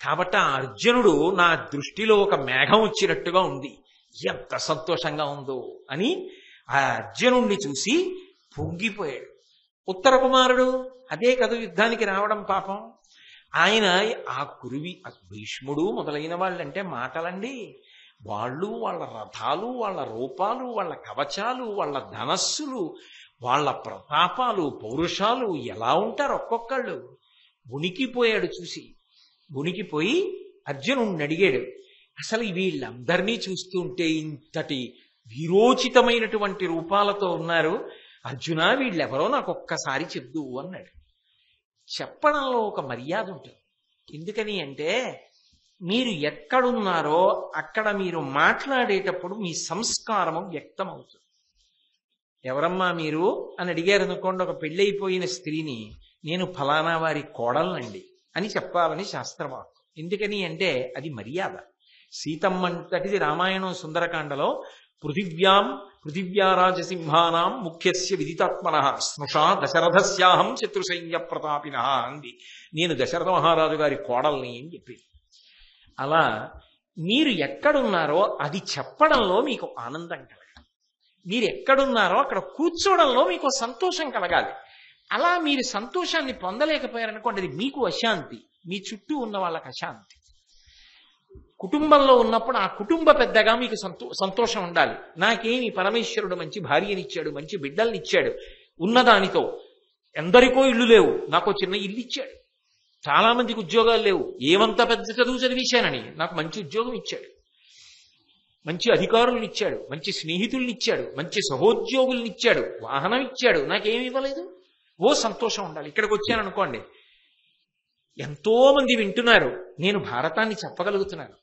కాబట్టి ఆ అర్జునుడు నా దృష్టిలో ఒక మేఘం వచ్చినట్టుగా ఉంది, ఎంత సంతోషంగా ఉందో అని ఆ అర్జునుణ్ణి చూసి పొంగిపోయాడు. ఉత్తర కుమారుడు అదే కదా యుద్ధానికి రావడం పాపం. ఆయన ఆ భీష్ముడు మొదలైన వాళ్ళంటే మాటలండి. వాళ్ళు, వాళ్ళ రథాలు, వాళ్ళ రూపాలు, వాళ్ళ కవచాలు, వాళ్ళ ధనస్సులు, వాళ్ళ ప్రతాపాలు, పౌరుషాలు ఎలా ఉంటారు ఒక్కొక్కళ్ళు. ఉనికిపోయాడు చూసి. ఉనికిపోయి అర్జునుడిని అడిగాడు, అసలు వీళ్ళందరినీ చూస్తుంటే ఇంతటి వీరోచితమైనటువంటి రూపాలతో ఉన్నారు, అర్జున వీళ్ళెవరో నాకు ఒక్కసారి చెప్దు అన్నాడు. చెప్పడంలో ఒక మర్యాద ఉంటుంది. ఎందుకని అంటే, మీరు ఎక్కడున్నారో అక్కడ మీరు మాట్లాడేటప్పుడు మీ సంస్కారము వ్యక్తమవుతుంది. ఎవరమ్మా మీరు అని అడిగారు అనుకోండి, ఒక పెళ్ళైపోయిన స్త్రీని, నేను ఫలానా వారి కోడలనండి అని చెప్పాలని శాస్త్రవాక్కు. ఎందుకని అంటే అది మర్యాద. సీతమ్మంతటిది రామాయణం సుందరకాండలో పృథివ్యారాజసింహానాం ముఖ్యస్య విదితాత్మనః స్నుషా దశరథస్యాహం శత్రుసైన్య ప్రతాపినః అంది. నేను దశరథ మహారాజు గారి కోడల్ని అని చెప్పింది. అలా మీరు ఎక్కడున్నారో అది చెప్పడంలో మీకు ఆనందం కలగాలి. మీరు ఎక్కడున్నారో అక్కడ కూర్చోవడంలో మీకు సంతోషం కలగాలి. అలా మీరు సంతోషాన్ని పొందలేకపోయారనుకోండి, అది మీకు అశాంతి, మీ చుట్టూ ఉన్న వాళ్ళకి అశాంతి. కుటుంబంలో ఉన్నప్పుడు ఆ కుటుంబ పెద్దగా మీకు సంతోషం ఉండాలి. నాకేమి పరమేశ్వరుడు మంచి భార్యనిచ్చాడు, మంచి బిడ్డల్నిచ్చాడు, ఉన్నదానితో ఎందరికో ఇల్లు లేవు, నాకు చిన్న ఇల్లు ఇచ్చాడు. చాలా మందికి ఉద్యోగాలు లేవు, ఏమంత పెద్ద చదువు చదివించానని నాకు మంచి ఉద్యోగం ఇచ్చాడు, మంచి అధికారులను ఇచ్చాడు, మంచి స్నేహితుల్ని ఇచ్చాడు, మంచి సహోద్యోగుల్ని ఇచ్చాడు, వాహనం ఇచ్చాడు, నాకేమి ఇవ్వలేదు. ఓ సంతోషం ఉండాలి. ఇక్కడికి వచ్చాను అనుకోండి, ఎంతో మంది వింటున్నారు, నేను భారతాన్ని చెప్పగలుగుతున్నాను,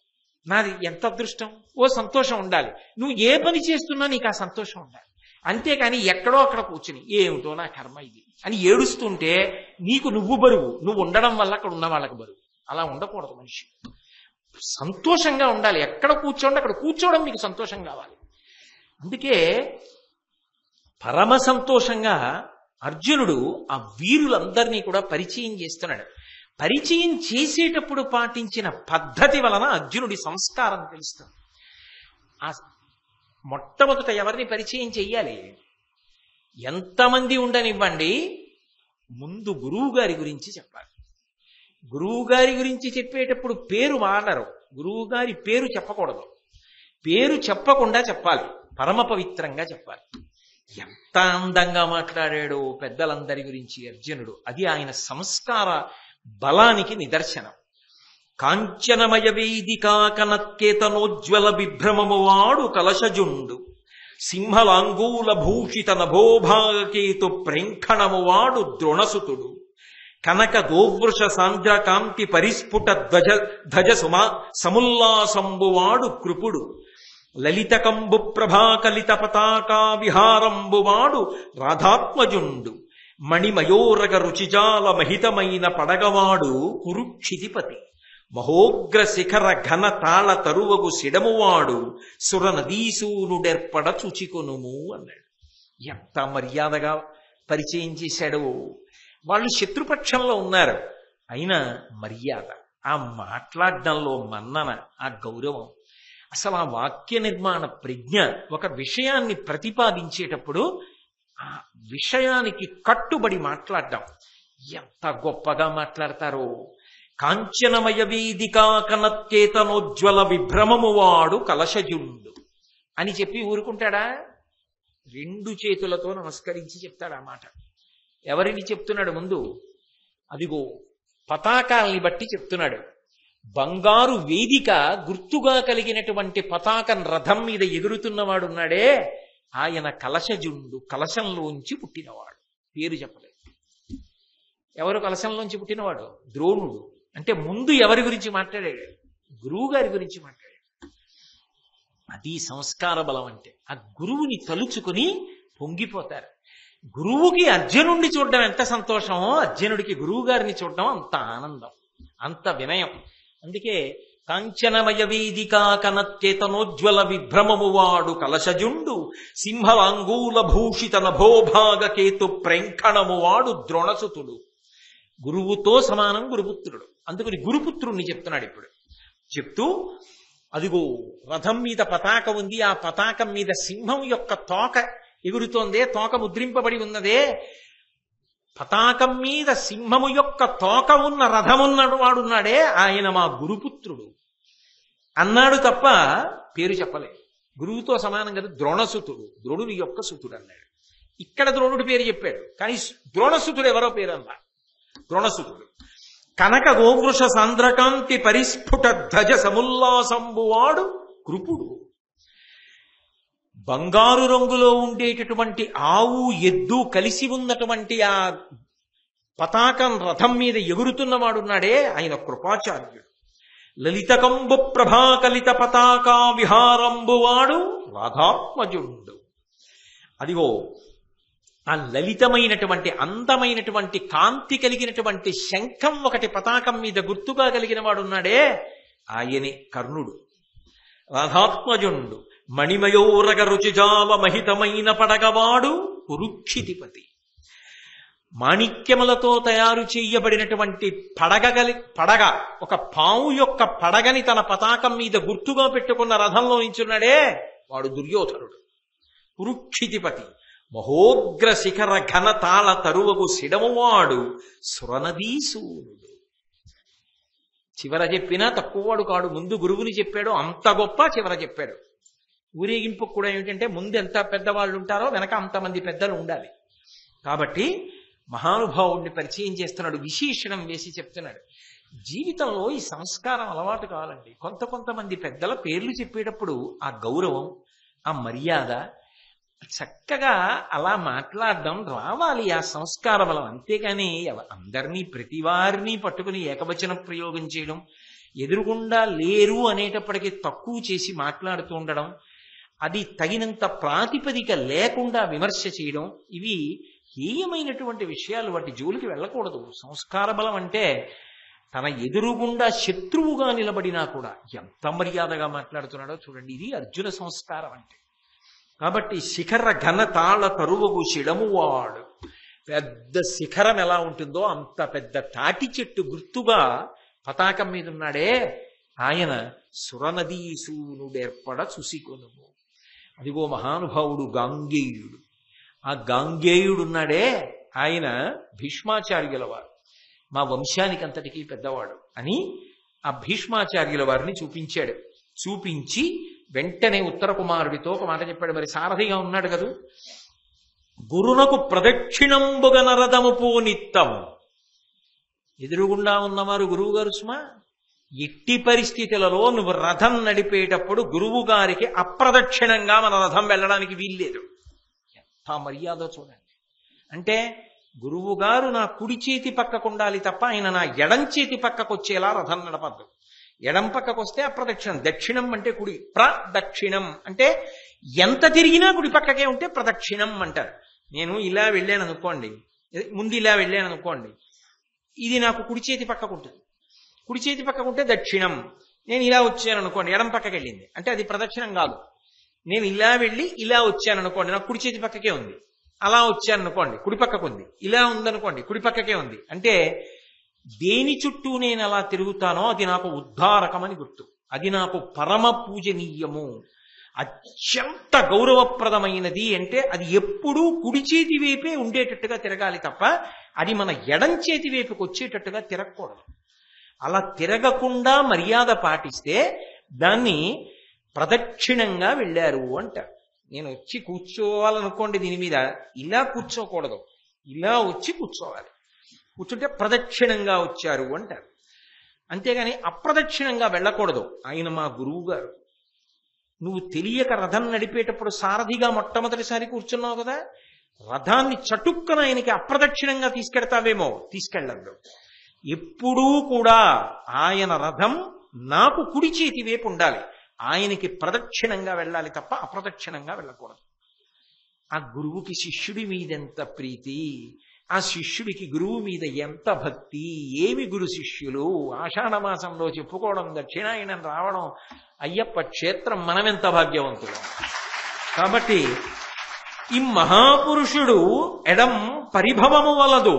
నాది ఎంత అదృష్టం. ఓ సంతోషం ఉండాలి. నువ్వు ఏ పని చేస్తున్నా నీకు ఆ సంతోషం ఉండాలి. అంతేకాని ఎక్కడో అక్కడ కూర్చుని ఏమిటో నా కర్మ ఇది అని ఏడుస్తుంటే నీకు నువ్వు బరువు, నువ్వు ఉండడం వల్ల అక్కడ ఉన్న వాళ్ళకి బరువు. అలా ఉండకూడదు మనిషి. సంతోషంగా ఉండాలి. ఎక్కడ కూర్చోండి అక్కడ కూర్చోవడం మీకు సంతోషం కావాలి. అందుకే పరమ సంతోషంగా అర్జునుడు ఆ వీరులందరినీ కూడా పరిచయం చేస్తున్నాడు. పరిచయం చేసేటప్పుడు పాటించిన పద్ధతి వలన అర్జునుడి సంస్కారం తెలుస్తుంది. ఆ మొట్టమొదట ఎవరిని పరిచయం చెయ్యాలి? ఎంతమంది ఉండనివ్వండి, ముందు గురువు గారి గురించి చెప్పాలి. గురువు గారి గురించి చెప్పేటప్పుడు పేరు వాడరు, గురువు గారి పేరు చెప్పకూడదు. పేరు చెప్పకుండా చెప్పాలి, పరమ పవిత్రంగా చెప్పాలి. ఎంత అందంగా మాట్లాడాడో పెద్దలందరి గురించి అర్జునుడు. అది ఆయన సంస్కార బలానికి నిదర్శనం. కాంచనమయ వేదికా కనత్కేతనోజ్వల విభ్రమము వాడు కలశజుండు, సింహలాంగూల భూషిత నభోభాగకేతు ప్రేంఖణము వాడు ద్రోణసుతుడు, కనక దోవృష సాంద్ర కాంతి పరిస్ఫుట ధ్వజ సముల్లాసంబువాడు కృపుడు, లలితకంబు ప్రభాకలిత పతాకా విహారంబువాడు రాధాత్మజుండు, మణిమయోరగ రుచిజాల మహితమైన పడగవాడు కురుక్షితిపతి, మహోగ్ర శిఖర ఘన తాళ తరువగు సిడమువాడు సురనదీసూనుడెర్పడ చుచికొనుము అన్నాడు. ఎంత మర్యాదగా పరిచయం చేశాడు. వాళ్ళు శత్రుపక్షంలో ఉన్నారు, అయినా మర్యాద, ఆ మాట్లాడడంలో మన్నన, ఆ గౌరవం, అసలు ఆ వాక్య నిర్మాణ ప్రజ్ఞ. ఒక విషయాన్ని ప్రతిపాదించేటప్పుడు ఆ విషయానికి కట్టుబడి మాట్లాడడం ఎంత గొప్పగా మాట్లాడతారో. కాంచనమయ వేదికా కనత్కేతనోజ్వల విభ్రమము వాడు కలశజుండు అని చెప్పి ఊరుకుంటాడా? 2 చేతులతో నమస్కరించి చెప్తాడు ఆ మాట. ఎవరిని చెప్తున్నాడు? ముందు అదిగో పతాకాల్ని బట్టి చెప్తున్నాడు. బంగారు వేదిక గుర్తుగా కలిగినటువంటి పతాకం రథం మీద ఎగురుతున్నవాడున్నాడే, ఆయన కలశజుండు, కలశంలోంచి పుట్టినవాడు. పేరు చెప్పలేదు. ఎవరు కలశంలోంచి పుట్టినవాడు? ద్రోణుడు. అంటే ముందు ఎవరి గురించి మాట్లాడాడు? గురువు గారి గురించి మాట్లాడాడు. అది సంస్కార బలం అంటే. ఆ గురువుని తలుచుకుని పొంగిపోతారు. గురువుకి అర్జునుడిని చూడడం ఎంత సంతోషమో, అర్జునుడికి గురువు గారిని చూడడం అంత ఆనందం, అంత వినయం. అందుకే కాంచనమయ వేదికా కనత్కేతనోజ్వల విభ్రమము వాడు కలశజుండు, సింహలాంగూల భూషిత నభోభాగకేతు ప్రేంఖణము వాడు ద్రోణసుతుడు. గురువుతో సమానం గురుపుత్రుడు. అందుకని గురుపుత్రుణ్ణి చెప్తున్నాడు ఇప్పుడు. చెప్తూ అదిగో రథం మీద పతాక ఉంది, ఆ పతాకం మీద సింహం యొక్క తోక ఎగురుతోందే, తోక ముద్రింపబడి ఉన్నదే, పతాకం మీద సింహము యొక్క తోక ఉన్న రథమున్నవాడున్నాడే, ఆయన మా గురుపుత్రుడు అన్నాడు తప్ప పేరు చెప్పలేదు. గురువుతో సమానం కదా, ద్రోణసుతుడు, ద్రోణుని యొక్క సుతుడు అన్నాడు. ఇక్కడ ద్రోణుడి పేరు చెప్పాడు, కానీ ద్రోణసుతుడు ఎవరో పేరు అన్నా. ద్రోణసుతుడు కనక గోవృష సాంద్రకాంతి పరిస్ఫుట ధ్వజ సముల్లాసంబువాడు కృపుడు. బంగారు రంగులో ఉండేటటువంటి ఆవు ఎద్దు కలిసి ఉన్నటువంటి ఆ పతాకం రథం మీద ఎగురుతున్నవాడున్నాడే, ఆయన కృపాచార్యుడు. లలితకంబు ప్రభాకలిత పతాకా విహారంబువాడు రాధాత్మజుండు. అదిగో ఆ లలితమైనటువంటి అందమైనటువంటి కాంతి కలిగినటువంటి శంఖం ఒకటి పతాకం మీద గుర్తుగా కలిగిన వాడున్నాడే, ఆయనే కర్ణుడు. రాధాత్మజుండు మణిమయోరగ రుచిజాల మహితమైన పడగవాడు కురుక్షితిపతి. మాణిక్యములతో తయారు చేయబడినటువంటి పడగ, ఒక పాము యొక్క పడగని తన పతాకం మీద గుర్తుగా పెట్టుకున్న రథంలో నించున్నాడే, వాడు దుర్యోధనుడు. కురుక్షితిపతి మహోగ్ర శిఖర ఘన తాళ తరువగు సిడమువాడు సురనదీసూనుడు. చివర చెప్పినా తక్కువవాడు కాడు. ముందు గురువుని చెప్పాడు, అంత గొప్ప చివర చెప్పాడు. ఊరేగింపు కూడా ఏమిటంటే ముందు ఎంత పెద్దవాళ్ళు ఉంటారో వెనక అంతమంది పెద్దలు ఉండాలి. కాబట్టి మహానుభావుడిని పరిచయం చేస్తున్నాడు, విశేషణం వేసి చెప్తున్నాడు. జీవితంలో ఈ సంస్కారం అలవాటు కావాలండి. కొంతమంది పెద్దల పేర్లు చెప్పేటప్పుడు ఆ గౌరవం, ఆ మర్యాద, చక్కగా అలా మాట్లాడడం రావాలి, ఆ సంస్కార బలం. అంతేకాని అందరినీ ప్రతి వారిని పట్టుకుని ఏకవచన ప్రయోగం చేయడం, ఎదురుగుండా లేరు అనేటప్పటికీ తక్కువ చేసి మాట్లాడుతూ ఉండడం, అది తగినంత ప్రాతిపదిక లేకుండా విమర్శ చేయడం, ఇవి హేయమైనటువంటి విషయాలు. వాటి జోలికి వెళ్ళకూడదు. సంస్కార బలం అంటే తన ఎదురుగుండా శత్రువుగా నిలబడినా కూడా ఎంత మర్యాదగా మాట్లాడుతున్నాడో చూడండి. ఇది అర్జున సంస్కారం అంటే. కాబట్టి శిఖర ఘనతాళ తరువగు శిడమువాడు, పెద్ద శిఖరం ఎలా ఉంటుందో అంత పెద్ద తాటి చెట్టు గుర్తుగా పతాకం మీద ఉన్నాడే ఆయన సురనదీసూనుడేర్పడ చూసికొనుము. అదిగో మహానుభావుడు గాంగేయుడు. ఆ గాంగేయుడున్నాడే ఆయన భీష్మాచార్యుల వారు, మా వంశానికి అంతటికీ పెద్దవాడు అని ఆ భీష్మాచార్యుల వారిని చూపించాడు. చూపించి వెంటనే ఉత్తర కుమారుడితో ఒక మాట చెప్పాడు. మరి సారథిగా ఉన్నాడు కదూ, గురునకు ప్రదక్షిణంబుగ నరదము పోనిత్తము. ఎదురుగుండా ఉన్నవారు గురువు గారు సుమా, ఎట్టి పరిస్థితులలో నువ్వు రథం నడిపేటప్పుడు గురువు గారికి అప్రదక్షిణంగా మన రథం వెళ్ళడానికి వీల్లేదు. ఎంత మర్యాద చూడండి. అంటే గురువు గారు నా కుడి చేతి పక్కకు ఉండాలి తప్ప ఆయన నా ఎడం చేతి పక్కకు వచ్చేలా రథం నడపద్దు. ఎడం పక్కకు వస్తే అప్రదక్షిణం. దక్షిణం అంటే కుడి, ప్రదక్షిణం అంటే ఎంత తిరిగినా కుడి పక్కకే ఉంటే ప్రదక్షిణం అంటారు. నేను ఇలా వెళ్ళాను అనుకోండి, ముందు ఇలా వెళ్ళాను అనుకోండి, ఇది నాకు కుడి చేతి పక్కకు ఉంటుంది. కుడి చేతి పక్కకు ఉంటే దక్షిణం. నేను ఇలా వచ్చాను అనుకోండి, ఎడం పక్కకి వెళ్ళింది అంటే అది ప్రదక్షిణం కాదు. నేను ఇలా వెళ్ళి ఇలా వచ్చాను అనుకోండి, నాకు కుడి చేతి పక్కకే ఉంది. అలా వచ్చాను అనుకోండి, కుడి పక్కకు ఉంది. ఇలా ఉందనుకోండి, కుడి పక్కకే ఉంది. అంటే దేని చుట్టూ నేను అలా తిరుగుతానో అది నాకు ఉద్ధారకమని గుర్తు. అది నాకు పరమ పూజనీయము, అత్యంత గౌరవప్రదమైనది. అంటే అది ఎప్పుడూ కుడి చేతి వైపే ఉండేటట్టుగా తిరగాలి తప్ప అది మన ఎడం చేతి వైపుకి వచ్చేటట్టుగా తిరగకూడదు. అలా తిరగకుండా మర్యాద పాటిస్తే దాన్ని ప్రదక్షిణంగా వెళ్ళారు అంటారు. నేను వచ్చి కూర్చోవాలనుకోండి, దీని మీద ఇలా కూర్చోకూడదు, ఇలా వచ్చి కూర్చోవాలి. కూర్చుంటే ప్రదక్షిణంగా వచ్చారు అంటారు. అంతేగాని అప్రదక్షిణంగా వెళ్ళకూడదు. ఆయన మా గురువు గారు. నువ్వు తెలియక రథం నడిపేటప్పుడు సారథిగా మొట్టమొదటిసారి కూర్చున్నావు కదా, రథాన్ని చటుక్కన ఆయనకి అప్రదక్షిణంగా తీసుకెడతావేమో, తీసుకెళ్ళద్దు. ఎప్పుడూ కూడా ఆయన రథం నాకు కుడి చేతి వైపు ఉండాలి. ఆయనకి ప్రదక్షిణంగా వెళ్ళాలి తప్ప అప్రదక్షిణంగా వెళ్ళకూడదు. ఆ గురువుకి శిష్యుడి మీద ఎంత ప్రీతి, ఆ శిష్యుడికి గురువు మీద ఎంత భక్తి. ఏమి గురు శిష్యులు. ఆషాఢమాసంలో చెప్పుకోవడం, దక్షిణాయనం రావడం, అయ్యప్ప క్షేత్రం, మనమెంత భాగ్యవంతులు. కాబట్టి ఈ మహాపురుషుడు ఎడం పరిభవము వలదు.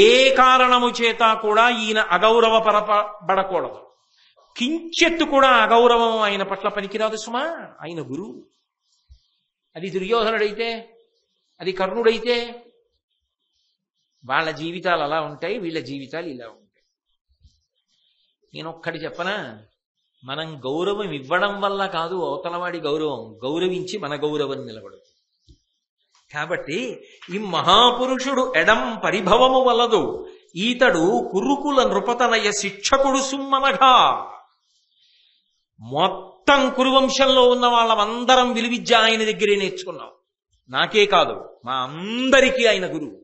ఏ కారణము చేత కూడా ఈయన అగౌరవపరపబడకూడదు. కించెత్తు కూడా అగౌరవం ఆయన పట్ల పనికిరాదు సుమా. ఆయన గురువు. అది దుర్యోధనుడైతే, అది కర్ణుడైతే వాళ్ళ జీవితాలు అలా ఉంటాయి, వీళ్ళ జీవితాలు ఇలా ఉంటాయి. నేనొక్కటి చెప్పనా, మనం గౌరవం ఇవ్వడం వల్ల కాదు అవతలవాడి గౌరవం, గౌరవించి మన గౌరవం నిలబడుతుంది. కాబట్టి ఈ మహాపురుషుడు ఎడం పరిభవము వలదు, ఈతడు కురుకుల నృపతనయ శిక్షకుడు సుమ్మనగా. మొత్తం కురువంశంలో ఉన్న వాళ్ళమందరం విలువిద్య ఆయన దగ్గరే నేర్చుకున్నాం. నాకే కాదు, మా అందరికీ ఆయన గురువు.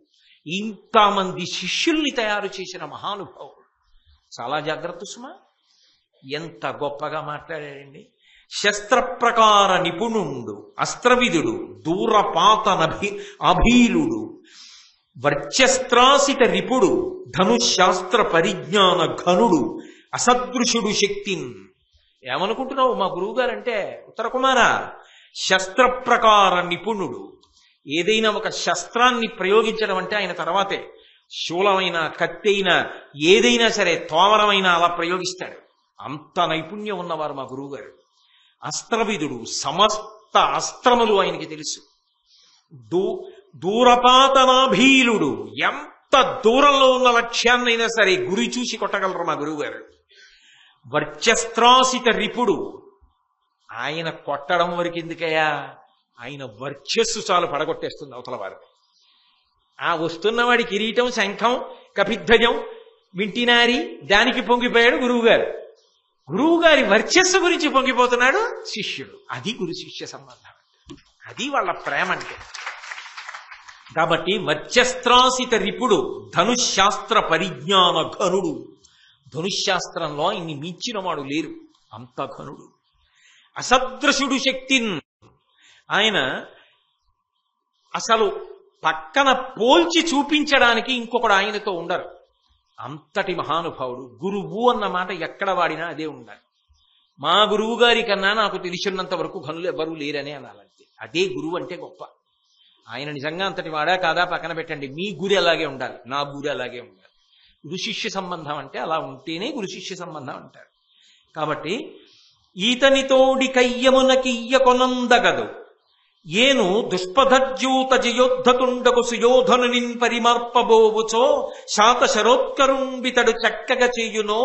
ఇంతమంది శిష్యుల్ని తయారు చేసిన మహానుభావుడు. చాలా జాగ్రత్త సుమా. ఎంత గొప్పగా మాట్లాడాడండి. శస్త్రప్రకార నిపుణుండు, అస్త్రవిధుడు, దూరపాతనభి అభీలుడు, వర్చస్త్రాసిత రిపుడు, ధనుశాస్త్ర పరిజ్ఞాన ఘనుడు, అసదృశుడు శక్తిన్. ఏమనుకుంటున్నావు మా గురువుగారంటే? ఉత్తర కుమార, శస్త్రప్రకార నిపుణుడు. ఏదైనా ఒక శస్త్రాన్ని ప్రయోగించడం అంటే ఆయన తర్వాతే. శూలమైనా, కత్తి అయినా, ఏదైనా సరే, తోమరమైనా అలా ప్రయోగిస్తాడు. అంత నైపుణ్యం ఉన్నవారు మా గురువుగారు. అస్త్రవిధుడు, సమస్త అస్త్రములు ఆయనకి తెలుసు. దూరపాతనాభీలుడు, ఎంత దూరంలో ఉన్న లక్ష్యాన్నైనా సరే గురి చూసి కొట్టగలరు మా గురువుగారు. వర్చస్త్రాసిత రిపుడు, ఆయన కొట్టడం వరకు ఎందుకయ్యా, ఆయన వర్చస్సు చాలు పడగొట్టేస్తుంది అవతల వారిని. ఆ వస్తున్నవాడి కిరీటం, శంఖం, కపిధ్వజం, వింటినారి, దానికి పొంగిపోయాడు గురువుగారు. గురువుగారి వర్చస్సు గురించి పొంగిపోతున్నాడు శిష్యుడు. అది గురు శిష్య సంబంధం, అది వాళ్ళ ప్రేమ అంటే. కాబట్టి వర్చస్త్రాసిత రిపుడు, ధనుశాస్త్ర పరిజ్ఞాన ఘనుడు. ధనుశాస్త్రంలో ఇన్ని మించిన వాడు లేరు, అంత ఘనుడు. అసదృశుడు శక్తిన్, ఆయన అసలు పక్కన పోల్చి చూపించడానికి ఇంకొకడు ఆయనతో ఉండరు. అంతటి మహానుభావుడు. గురువు అన్న మాట ఎక్కడ వాడినా అదే ఉండాలి. మా గురువు గారి కన్నా నాకు తెలిసినంత వరకు ఘనులు ఎవరూ లేరనే అనాలంతే. అదే గురువు అంటే గొప్ప. ఆయన నిజంగా అంతటి వాడా కాదా పక్కన పెట్టండి, మీ గురి అలాగే ఉండాలి, నా గురి అలాగే ఉండాలి. గురు శిష్య సంబంధం అంటే అలా ఉంటేనే గురు శిష్య సంబంధం అంటారు. కాబట్టి ఈతని తోడి కయ్యమునకియ్య కొనందగదు ఏను దుష్పథజ్యూత జయోద్ధతుండకు సుయోధనునిన్ పరిమర్పబోవుచో శాత శరోత్కరుంబితడు చక్కగా చేయునో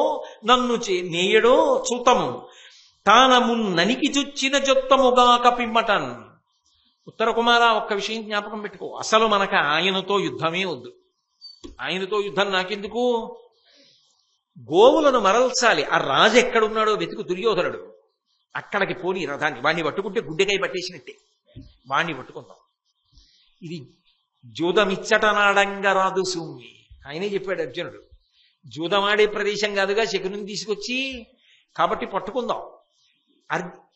నన్ను నేయడో చూతము తానమున్ననికి జుచ్చిన జొత్తముగా కపిమ్మటన్. ఉత్తర కుమార ఒక్క విషయం జ్ఞాపకం పెట్టుకో, అసలు మనకు ఆయనతో యుద్ధమే వద్దు. ఆయనతో యుద్ధం నాకెందుకు? గోవులను మరల్చాలి, ఆ రాజు ఎక్కడున్నాడో వెతుకు దుర్యోధనుడు. అక్కడికి పోని రథాన్ని, వాడిని పట్టుకుంటే గుడ్డెకాయ పట్టేసినట్టే, వాణ్ణి పట్టుకుందాం. ఇది జూదమిచ్చటనాడంగా రాదు సూమి, ఆయనే చెప్పాడు అర్జునుడు. జూదమాడే ప్రదేశం కాదుగా శకుని తీసుకొచ్చి, కాబట్టి పట్టుకుందాం.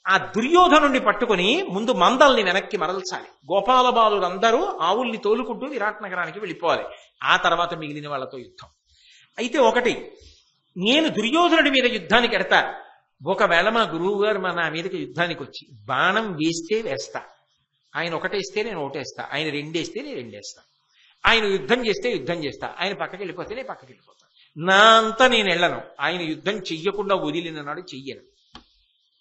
ఆ దుర్యోధనుణ్ణి పట్టుకుని ముందు మందల్ని వెనక్కి మరల్చాలి. గోపాల బాలురందరూ ఆవుల్ని తోలుకుంటూ విరాట్ నగరానికి వెళ్ళిపోవాలి. ఆ తర్వాత మిగిలిన వాళ్ళతో యుద్ధం. అయితే ఒకటి, నేను దుర్యోధనుడి మీద యుద్ధానికి ఎడతా. ఒకవేళ మా గురువు గారు నా మీదకి యుద్ధానికి వచ్చి బాణం వేస్తే వేస్తా, ఆయన ఒకటేస్తే నేను ఒకటేస్తా, ఆయన రెండేస్తే నేను రెండేస్తా. ఆయన యుద్ధం చేస్తే యుద్ధం చేస్తా, ఆయన పక్కకి వెళ్ళిపోతే నేను పక్కకి వెళ్ళిపోతా. నా అంతా నేను వెళ్ళను. ఆయన యుద్ధం చెయ్యకుండా వదిలిన నాడు చెయ్యను.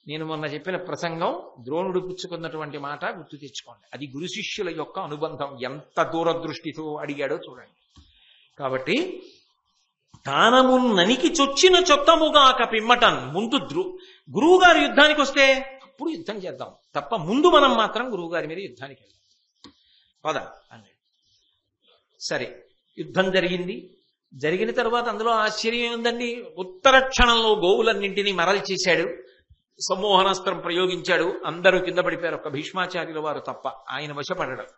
నేను మొన్న చెప్పిన ప్రసంగం ద్రోణుడు పుచ్చుకున్నటువంటి మాట గుర్తు తెచ్చుకోండి. అది గురు శిష్యుల యొక్క అనుబంధం ఎంత దూరదృష్టితో అడిగాడో చూడండి. కాబట్టి తానమున్ననికి చొచ్చిన చొత్తముగాక పిమ్మటన్. ముందు గురువు గారి యుద్ధానికి వస్తే అప్పుడు యుద్ధం చేద్దాం తప్ప ముందు మనం మాత్రం గురువు గారి మీద యుద్ధానికి వెళ్దాం పద అన్నాడు. సరే, యుద్ధం జరిగింది. జరిగిన తర్వాత అందులో ఆశ్చర్యం ఉందండి. ఉత్తర క్షణంలో గోవులన్నింటినీ మరల్చేశాడు, సమ్మోహనాస్త్రం ప్రయోగించాడు. అందరూ కింద పడిపోయారు, ఒక్క భీష్మాచార్యుల వారు తప్ప. ఆయన వశపడడం.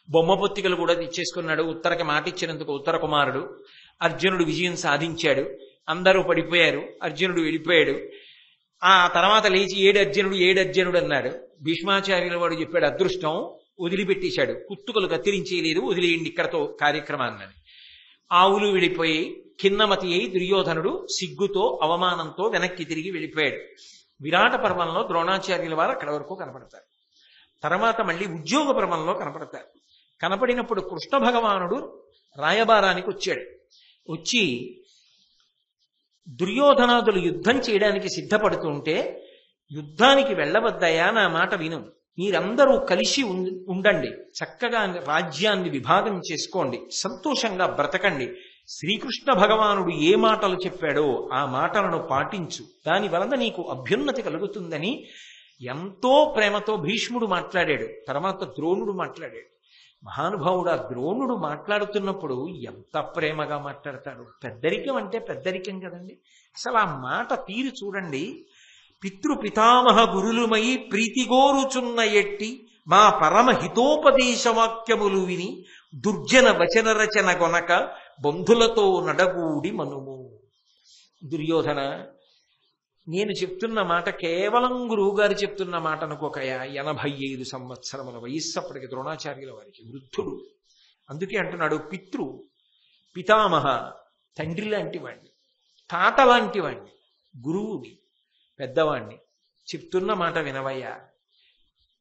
బొమ్మ పొత్తికలు కూడా తెచ్చేసుకున్నాడు. ఉత్తరకి మాట ఇచ్చినందుకు ఉత్తర కుమారుడు. అర్జునుడు విజయం సాధించాడు. అందరూ పడిపోయారు, అర్జునుడు వెళ్ళిపోయాడు. ఆ తర్వాత లేచి ఏడు అర్జునుడు అన్నాడు. భీష్మాచార్యుల వాడు చెప్పాడు, అదృష్టం వదిలిపెట్టేశాడు, కుత్తుకలు కత్తిరించేయలేదు, వదిలేయండి ఇక్కడతో కార్యక్రమాన్ని. ఆవులు వెళ్ళిపోయి ఖిన్నమతి అయి దుర్యోధనుడు సిగ్గుతో అవమానంతో వెనక్కి తిరిగి వెళ్ళిపోయాడు. విరాట పర్వంలో ద్రోణాచార్యుల వారు అక్కడ వరకు కనపడతారు. తర్వాత మళ్ళీ ఉద్యోగ పర్వంలో కనపడతారు. కనపడినప్పుడు కృష్ణ భగవానుడు రాయబారానికి వచ్చాడు. వచ్చి దుర్యోధనాదులు యుద్ధం చేయడానికి సిద్ధపడుతుంటే, యుద్ధానికి వెళ్ళవద్దయా, నా మాట విను, మీరందరూ కలిసి ఉండండి, చక్కగా రాజ్యాన్ని విభాగం చేసుకోండి, సంతోషంగా బ్రతకండి, శ్రీకృష్ణ భగవానుడు ఏ మాటలు చెప్పాడో ఆ మాటలను పాటించు, దాని వలన నీకు అభ్యున్నతి కలుగుతుందని ఎంతో ప్రేమతో భీష్ముడు మాట్లాడాడు. తర్వాత ద్రోణుడు మాట్లాడాడు. మహానుభావుడు ఆ ద్రోణుడు మాట్లాడుతున్నప్పుడు ఎంత ప్రేమగా మాట్లాడతాడు. పెద్దరికం అంటే పెద్దరికం కదండి. అసలు ఆ మాట తీరు చూడండి. పితృపితామహ గురులుమై ప్రీతిగోరుచున్న ఎట్టి మా పరమ హితోపదేశవాక్యములు విని దుర్జన వచన రచన గొనక బంధులతో నడగూడి మనుము. దుర్యోధన, నేను చెప్తున్న మాట కేవలం గురువుగారు చెప్తున్న మాట అనుకోకయా. 85 సంవత్సరముల వయస్సు అప్పటికి ద్రోణాచార్యుల వారికి, వృద్ధుడు. అందుకే అంటున్నాడు, పితామహ, తండ్రి లాంటి వాణ్ణి, తాత లాంటి వాణ్ణి, గురువుని, పెద్దవాణ్ణి, చెప్తున్న మాట వినవయ్యా.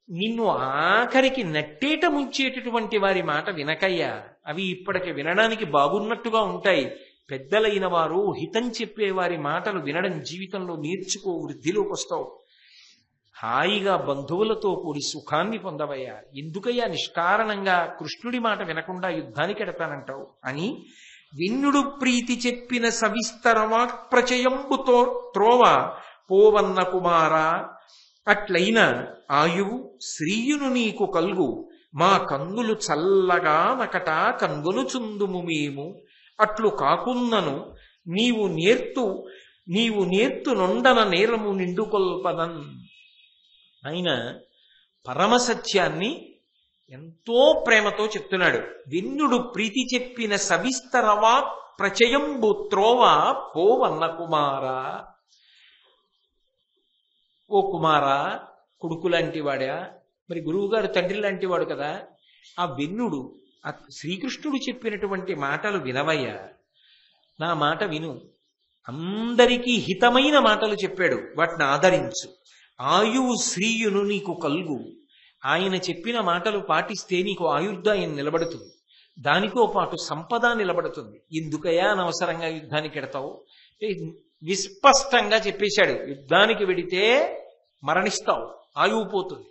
నిన్ను ఆఖరికి నట్టేట ముంచేటటువంటి వారి మాట వినకయ్యా. అవి ఇప్పటికి వినడానికి బాగున్నట్టుగా ఉంటాయి. పెద్దలైన వారు హితం చెప్పేవారి మాటలు వినడం జీవితంలో నేర్చుకో, వృద్ధిలోకి వస్తావు. హాయిగా బంధువులతో కూడి సుఖాన్ని పొందవయ్యా. ఎందుకయ్యా నిష్కారణంగా కృష్ణుడి మాట వినకుండా యుద్ధానికి ఎడతానంటావు అని విన్నుడు ప్రీతి చెప్పిన సవిస్తర వాక్ప్రచయంబుతో త్రోవ పోవన్న కుమారా, అట్లైన ఆయువు శ్రీయును నీకు కల్గు, మా కన్నులు చల్లగా నకట కన్గొనుచుందుము మేము, అట్లు కాకున్నను నీవు నేర్తు నొండన నేరము నిండుకొల్పదన్. ఆయన పరమసత్యాన్ని ఎంతో ప్రేమతో చెప్తున్నాడు. విన్నుడు ప్రీతి చెప్పిన సవిస్తరవా ప్రచయంబు త్రోవ పోవన్న కుమారా. ఓ కుమారా, కొడుకు లాంటి వాడా, మరి గురువుగారు తండ్రి లాంటి వాడు కదా. ఆ వెన్నుడు, ఆ శ్రీకృష్ణుడు చెప్పినటువంటి మాటలు వినవయ్యా. నా మాట విను. అందరికీ హితమైన మాటలు చెప్పాడు, వాటిని ఆదరించు. ఆయువు శ్రీయును నీకు కలుగు. ఆయన చెప్పిన మాటలు పాటిస్తే నీకు ఆయుర్దాయం నిలబడుతుంది, దానితో పాటు సంపద నిలబడుతుంది. ఎందుకయ్యా అనవసరంగా యుద్ధానికి ఎడతావు? విస్పష్టంగా చెప్పేశాడు, యుద్ధానికి వెడితే మరణిస్తావు, ఆయువు పోతుంది.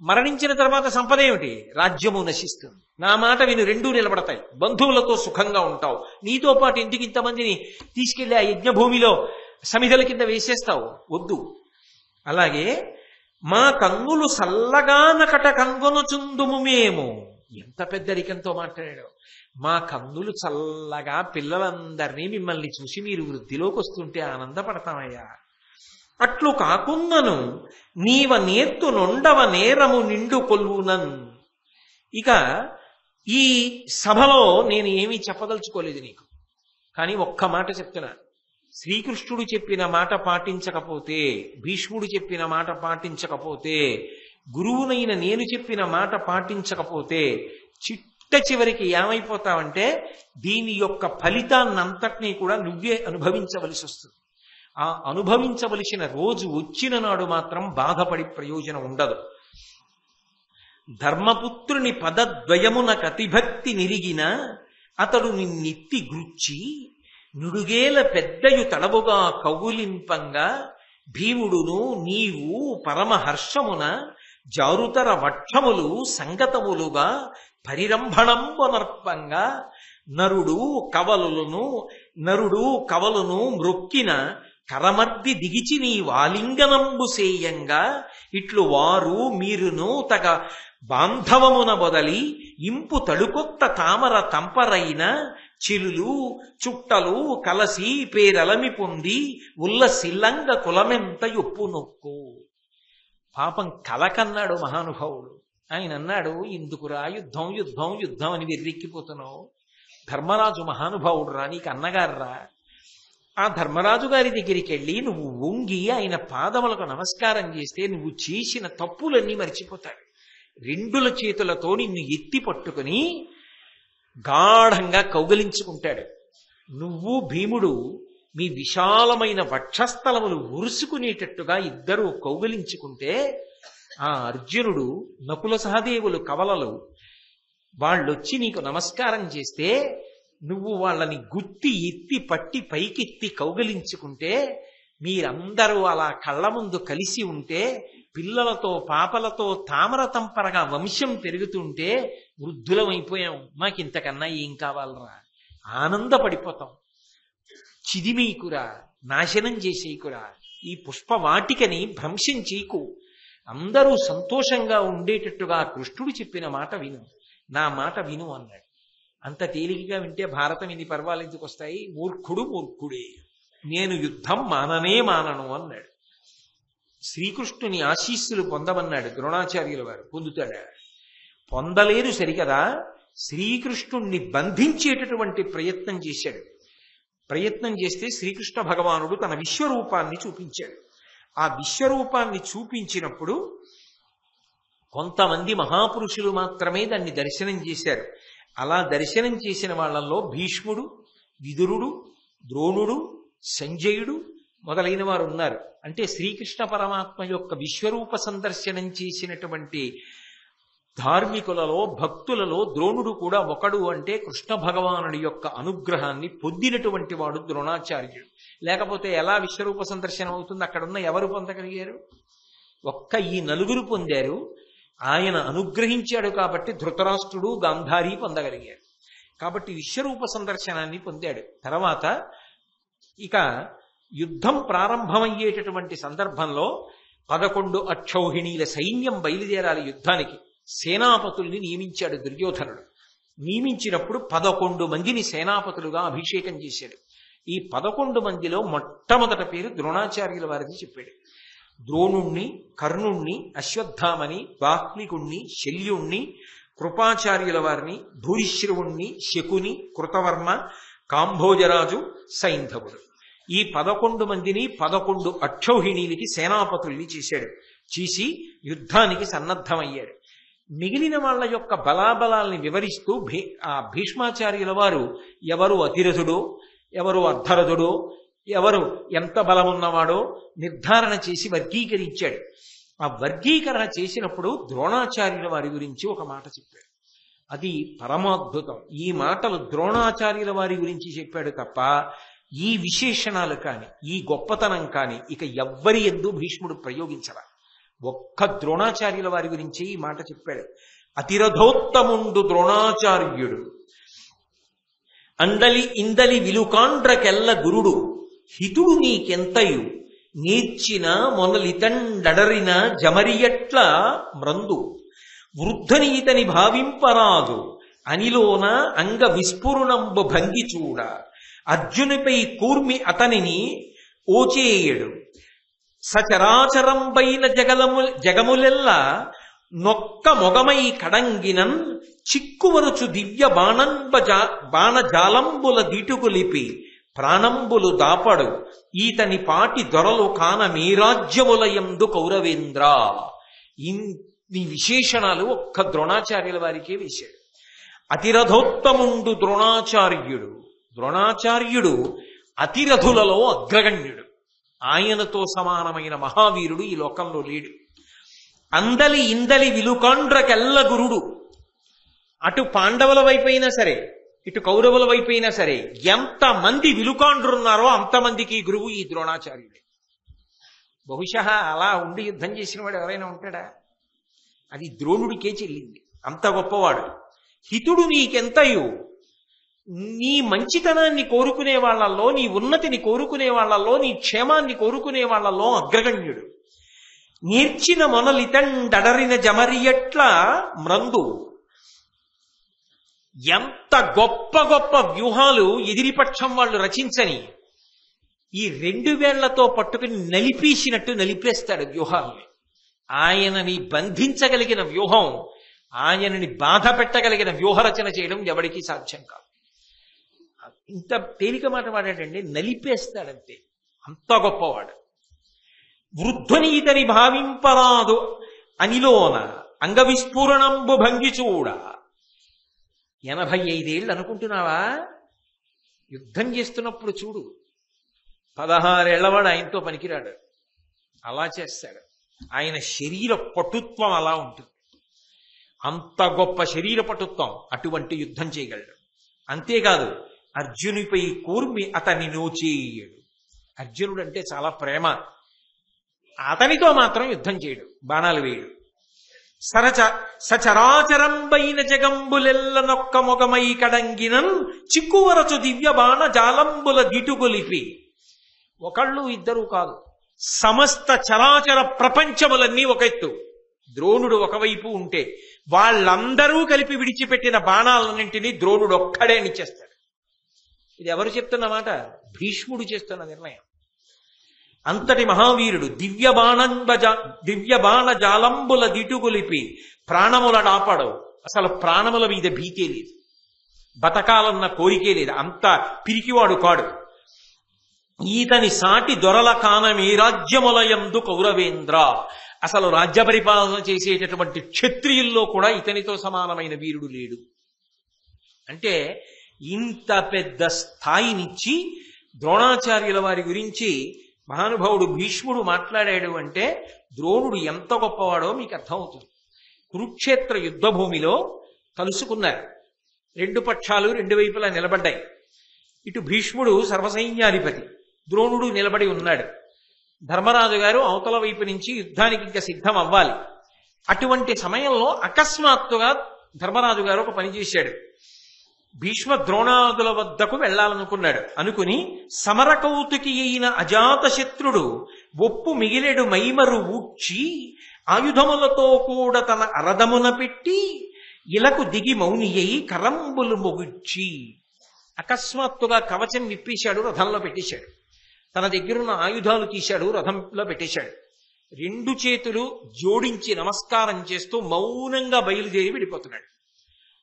మరణించిన తర్వాత సంపద ఏమిటి? రాజ్యము నశిస్తుంది. నా మాట విను, రెండూ నిలబడతాయి. బంధువులతో సుఖంగా ఉంటావు. నీతో పాటు ఎందుకు ఇంతమందిని తీసుకెళ్లి ఆ యజ్ఞభూమిలో సమిధల కింద వేసేస్తావు? వద్దు. అలాగే మా కన్నులు సల్లగానకట కన్గొనుచుందుము మేము. ఎంత పెద్దరికంతో మాట్లాడాడు. మా కన్నులు చల్లగా పిల్లలందరినీ మిమ్మల్ని చూసి మీరు వృద్ధిలోకి వస్తుంటే ఆనందపడతామయ్యా. అట్లు కాకున్నను నీవ నేర్తు నొండవ నేరము నిండు కొల్వునన్. ఇక ఈ సభలో నేను ఏమీ చెప్పదలుచుకోలేదు నీకు, కానీ ఒక్క మాట చెప్తున్నా. శ్రీకృష్ణుడు చెప్పిన మాట పాటించకపోతే, భీష్ముడు చెప్పిన మాట పాటించకపోతే, గురువునైన నేను చెప్పిన మాట పాటించకపోతే చిట్ట చివరికి ఏమైపోతావంటే దీని యొక్క ఫలితాన్నంతటినీ కూడా నువ్వే అనుభవించవలసి వస్తుంది. ఆ అనుభవించవలసిన రోజు వచ్చిన నాడు మాత్రం బాధపడి ప్రయోజనం ఉండదు. ధర్మపుత్రుని పదద్వయమున కతిభక్తి నిరిగిన అతడు నిన్నెత్తి గుచ్చి నుడుగేల పెద్దయు తడవుగా కౌగులింపంగా భీముడును నీవు పరమహర్షమున జారుతర వక్షములు సంగతములుగా పరిరంభణంబనర్పంగా నరుడు కవలును మ్రొక్కిన కరమర్ది దిగిచి నీ వాలింగనంబు సేయంగా ఇట్లు వారు మీరును తగ బాంధవమున బొదలి ఇంపు తడుకొత్త తామర తంపరైన చిలులు చుట్టలు కలసి పేరలమి పొంది ఉల్లసిల్లంగ కులమెంత యొప్పు నొక్కు. పాపం కలకన్నాడు మహానుభావుడు. ఆయన అన్నాడు, ఇందుకురా యుద్ధం యుద్ధం యుద్ధం అని వెర్రెక్కిపోతున్నావు? ధర్మరాజు మహానుభావుడు రా, నీకు అన్నగారురా. ఆ ధర్మరాజు గారి దగ్గరికి వెళ్ళి నువ్వు వంగి ఆయన పాదములకు నమస్కారం చేస్తే నువ్వు చేసిన తప్పులన్నీ మర్చిపోతాడు. రెండుల చేతులతో నిన్ను ఎత్తి పట్టుకుని గాఢంగా కౌగలించుకుంటాడు. నువ్వు భీముడు మీ విశాలమైన వక్షస్థలములు ఉరుసుకునేటట్టుగా ఇద్దరూ కౌగలించుకుంటే ఆ అర్జునుడు నకుల సహదేవులు కవలలు వాళ్ళొచ్చి నీకు నమస్కారం చేస్తే నువ్వు వాళ్ళని గుత్తి ఎత్తి పట్టి పైకెత్తి కౌగలించుకుంటే మీరందరూ అలా కళ్ళ ముందు కలిసి ఉంటే పిల్లలతో పాపలతో తామర తంపరగా వంశం పెరుగుతుంటే వృద్ధులమైపోయాం, మాకింతకన్నా ఏం కావాలరా? ఆనందపడిపోతాం. చిదిమీకురా, నాశనం చేసేకురా, ఈ పుష్పవాటికని భ్రంశం చేయకు, అందరూ సంతోషంగా ఉండేటట్టుగా కృష్ణుడు చెప్పిన మాట విను, నా మాట విను అన్నాడు. అంత తేలికగా వింటే భారతం ఇన్ని పర్వాలు ఎందుకు వస్తాయి? మూర్ఖుడు మూర్ఖుడే, నేను యుద్ధం మానను అన్నాడు. శ్రీకృష్ణుని ఆశీస్సులు పొందమన్నాడు ద్రోణాచార్యుల వారు. పొందుతాడా? పొందలేరు సరికదా. శ్రీకృష్ణుణ్ణి బంధించేటటువంటి ప్రయత్నం చేశాడు. ప్రయత్నం చేస్తే శ్రీకృష్ణ భగవానుడు తన విశ్వరూపాన్ని చూపించాడు. ఆ విశ్వరూపాన్ని చూపించినప్పుడు కొంతమంది మహాపురుషులు మాత్రమే దాన్ని దర్శనం చేశారు. అలా దర్శనం చేసిన వాళ్ళల్లో భీష్ముడు, విదురుడు, ద్రోణుడు, సంజయుడు మొదలైన వారు ఉన్నారు. అంటే శ్రీకృష్ణ పరమాత్మ యొక్క విశ్వరూప సందర్శనం చేసినటువంటి ధార్మికులలో, భక్తులలో ద్రోణుడు కూడా ఒకడు. అంటే కృష్ణ భగవానుడి యొక్క అనుగ్రహాన్ని పొందినటువంటి వాడు ద్రోణాచార్యుడు. లేకపోతే ఎలా విశ్వరూప సందర్శనం అవుతుంది? అక్కడున్న ఎవరు పొందగలిగారు? ఒక్క ఈ నలుగురు పొందారు. ఆయన అనుగ్రహించాడు కాబట్టి ధృతరాష్ట్రుడు, గాంధారి పొందగలిగారు. కాబట్టి విశ్వరూప సందర్శనాన్ని పొందాడు. తర్వాత ఇక యుద్ధం ప్రారంభమయ్యేటటువంటి సందర్భంలో 11 అక్షౌహిణీల సైన్యం బయలుదేరాలి యుద్ధానికి. సేనాపతుల్ని నియమించాడు దుర్యోధనుడు. నియమించినప్పుడు 11 మందిని సేనాపతులుగా అభిషేకం చేశాడు. ఈ 11 మందిలో మొట్టమొదట పేరు ద్రోణాచార్యుల వారిని చెప్పాడు. ద్రోణుణ్ణి, కర్ణుణ్ణి, అశ్వత్థామని, బాహ్లికుణ్ణి, శల్యుణ్ణి, కృపాచార్యుల వారిని, భూరిశ్రవుణ్ణి, శకుని, కృతవర్మ, కాంభోజరాజు, సైంధవుడు. ఈ 11 మందిని 11 అక్షౌహిణీలకి సేనాపతుల్ని చేశాడు. చేసి యుద్ధానికి సన్నద్ధమయ్యాడు. మిగిలిన వాళ్ళ యొక్క బలాబలాల్ని వివరిస్తూ ఆ భీష్మాచార్యుల వారు ఎవరు అతిరథుడో, ఎవరు అర్ధరథుడో ఎవరు ఎంత బలమున్నవాడో నిర్ధారణ చేసి వర్గీకరించాడు. ఆ వర్గీకరణ చేసినప్పుడు ద్రోణాచార్యుల వారి గురించి ఒక మాట చెప్పాడు. అది పరమాద్భుతం. ఈ మాటలు ద్రోణాచార్యుల వారి గురించి చెప్పాడు తప్ప ఈ విశేషణాలు కాని ఈ గొప్పతనం కాని ఇక ఎవ్వరి యందు భీష్ముడు ప్రయోగించరా. ఒక్క ద్రోణాచార్యుల వారి గురించి ఈ మాట చెప్పాడు. అతిరథోత్తముండు ద్రోణాచార్యుడు అండలి ఇందలి విలుకాండ్రకెల్ల గురుడు హితుడు నీకెంతయు నేర్చిన మొనలితండరిన జమరియట్ల మ్రందు వృద్ధనీతని భావింపరాదు అనిలోన అంగ విస్ఫురణంబు భంగి చూడ అర్జునిపై కూర్మి అతనిని ఓచేయడు సచరాచరంబైన జగములెల్ల నొక్క మొగమై కడంగినన్ చిక్కువరుచు దివ్య బాణజాలంబుల దీటుకులిపి ప్రాణంబులు దాపడు ఈతని పాటి దొరలు కాన మీరాజ్యములయందు కౌరవేంద్ర. ఈ విశేషణాలు ఒక్క ద్రోణాచార్యుల వారికే వేశాడు. అతిరథోత్తముండు ద్రోణాచార్యుడు. ద్రోణాచార్యుడు అతిరథులలో అగ్రగణ్యుడు. ఆయనతో సమానమైన మహావీరుడు ఈ లోకంలో లేడు. అందలి ఇందలి విలుకాండ్రకెల్ల గురుడు. అటు పాండవుల వైపైనా సరే ఇటు కౌరవుల వైపైనా సరే ఎంతమంది విలుకాండ్రున్నారో అంతమందికి గురువు ఈ ద్రోణాచార్యుడే. బహుశా అలా ఉండి యుద్ధం చేసిన వాడు ఎవరైనా ఉంటాడా? అది ద్రోణుడికే చెల్లింది. అంత గొప్పవాడు. హితుడు నీకెంతయు, నీ మంచితనాన్ని కోరుకునే వాళ్లలో, నీ ఉన్నతిని కోరుకునే వాళ్లలో, నీ క్షేమాన్ని కోరుకునే వాళ్లలో అగ్రగణ్యుడు. నేర్చిన మొనలితండరిన జమరియట్ల మ్రందు. ఎంత గొప్ప గొప్ప వ్యూహాలు ఎదిరిపక్షం వాళ్ళు రచించని ఈ 2 వేళ్లతో పట్టుకుని నలిపేసినట్టు నలిపేస్తాడు వ్యూహాల్ని. ఆయనని బంధించగలిగిన వ్యూహం, ఆయనని బాధ పెట్టగలిగిన వ్యూహరచన చేయడం ఎవరికీ సాధ్యం కాదు. ఇంత తేలిక మాట వాడాడండి, నలిపేస్తాడంతే. అంత గొప్పవాడు. వృద్ధునీతని భావింపరాదు అనిలోన అంగవిస్ఫురణంబు భంగి చూడ. 85 ఏళ్ళు అనుకుంటున్నావా? యుద్ధం చేస్తున్నప్పుడు చూడు, 16 ఏళ్లవాడు ఆయనతో పనికిరాడు. అలా చేస్తాడు. ఆయన శరీర పటుత్వం అలా ఉంటుంది. అంత గొప్ప శరీర పటుత్వం. అటువంటి యుద్ధం చేయగలడు. అంతేకాదు అర్జునుడిపై కూర్మి అతన్ని నోచేయడు. అర్జునుడు అంటే చాలా ప్రేమ. అతనితో మాత్రం యుద్ధం చేయడు, బాణాలు వేయడు. సచరాచరంబైన జగంబులెల్ల నొక్క మొగమై కడంగినన్ చిక్కువరచు దివ్య బాణ జాలంబుల దిటుగొలిపి. ఒకళ్ళు ఇద్దరు కాదు, సమస్త చరాచర ప్రపంచములన్నీ ఒక ఎత్తు. ద్రోణుడు ఒకవైపు ఉంటే వాళ్ళందరూ కలిపి విడిచిపెట్టిన బాణాలన్నింటినీ ద్రోణుడు ఒక్కడే నిచ్చేస్తాడు. ఇది ఎవరు చెప్తున్న మాట? భీష్ముడు చేస్తున్న నిర్ణయం. అంతటి మహావీరుడు. దివ్య బాణ జాలంబుల దిటుగొలిపి ప్రాణముల డాపడవు. అసలు ప్రాణముల మీద భీతే లేదు, బతకాలన్న కోరికే లేదు. అంత పిరికివాడు కాడు. ఈతని సాటి దొరల కానమే రాజ్యములయందు కౌరవేంద్ర. అసలు రాజ్య పరిపాలన చేసేటటువంటి క్షత్రియుల్లో కూడా ఇతనితో సమానమైన వీరుడు లేడు. అంటే ఇంత పెద్ద స్థాయినిచ్చి ద్రోణాచార్యుల వారి గురించి మహానుభావుడు భీష్ముడు మాట్లాడాడు అంటే ద్రోణుడు ఎంత గొప్పవాడో మీకు అర్థమవుతుంది. కురుక్షేత్ర యుద్ధ భూమిలో కలుసుకున్నారు. 2 పక్షాలు 2 వైపులా నిలబడ్డాయి. ఇటు భీష్ముడు సర్వసైన్యాధిపతి, ద్రోణుడు నిలబడి ఉన్నాడు. ధర్మరాజు గారు అవతల వైపు నుంచి యుద్ధానికి ఇంకా సిద్ధం అవ్వాలి. అటువంటి సమయంలో అకస్మాత్తుగా ధర్మరాజు గారు ఒక పని చేశాడు. భీష్మ ద్రోణాదుల వద్దకు వెళ్లాలనుకున్నాడు. అనుకుని సమరకౌతుకి అయిన అజాతశత్రుడు ఒప్పు మిగిలెడు మైమరు ఊడ్చి ఆయుధములతో కూడా తన అరదమున పెట్టి ఇలకు దిగి మౌని అయి కరంబులు మొగుడ్చి. అకస్మాత్తుగా కవచం విప్పేశాడు, రథంలో పెట్టేశాడు. తన దగ్గరున్న ఆయుధాలు తీశాడు, రథంలో పెట్టేశాడు. 2 చేతులు జోడించి నమస్కారం చేస్తూ మౌనంగా బయలుదేరి వెళ్ళిపోతున్నాడు.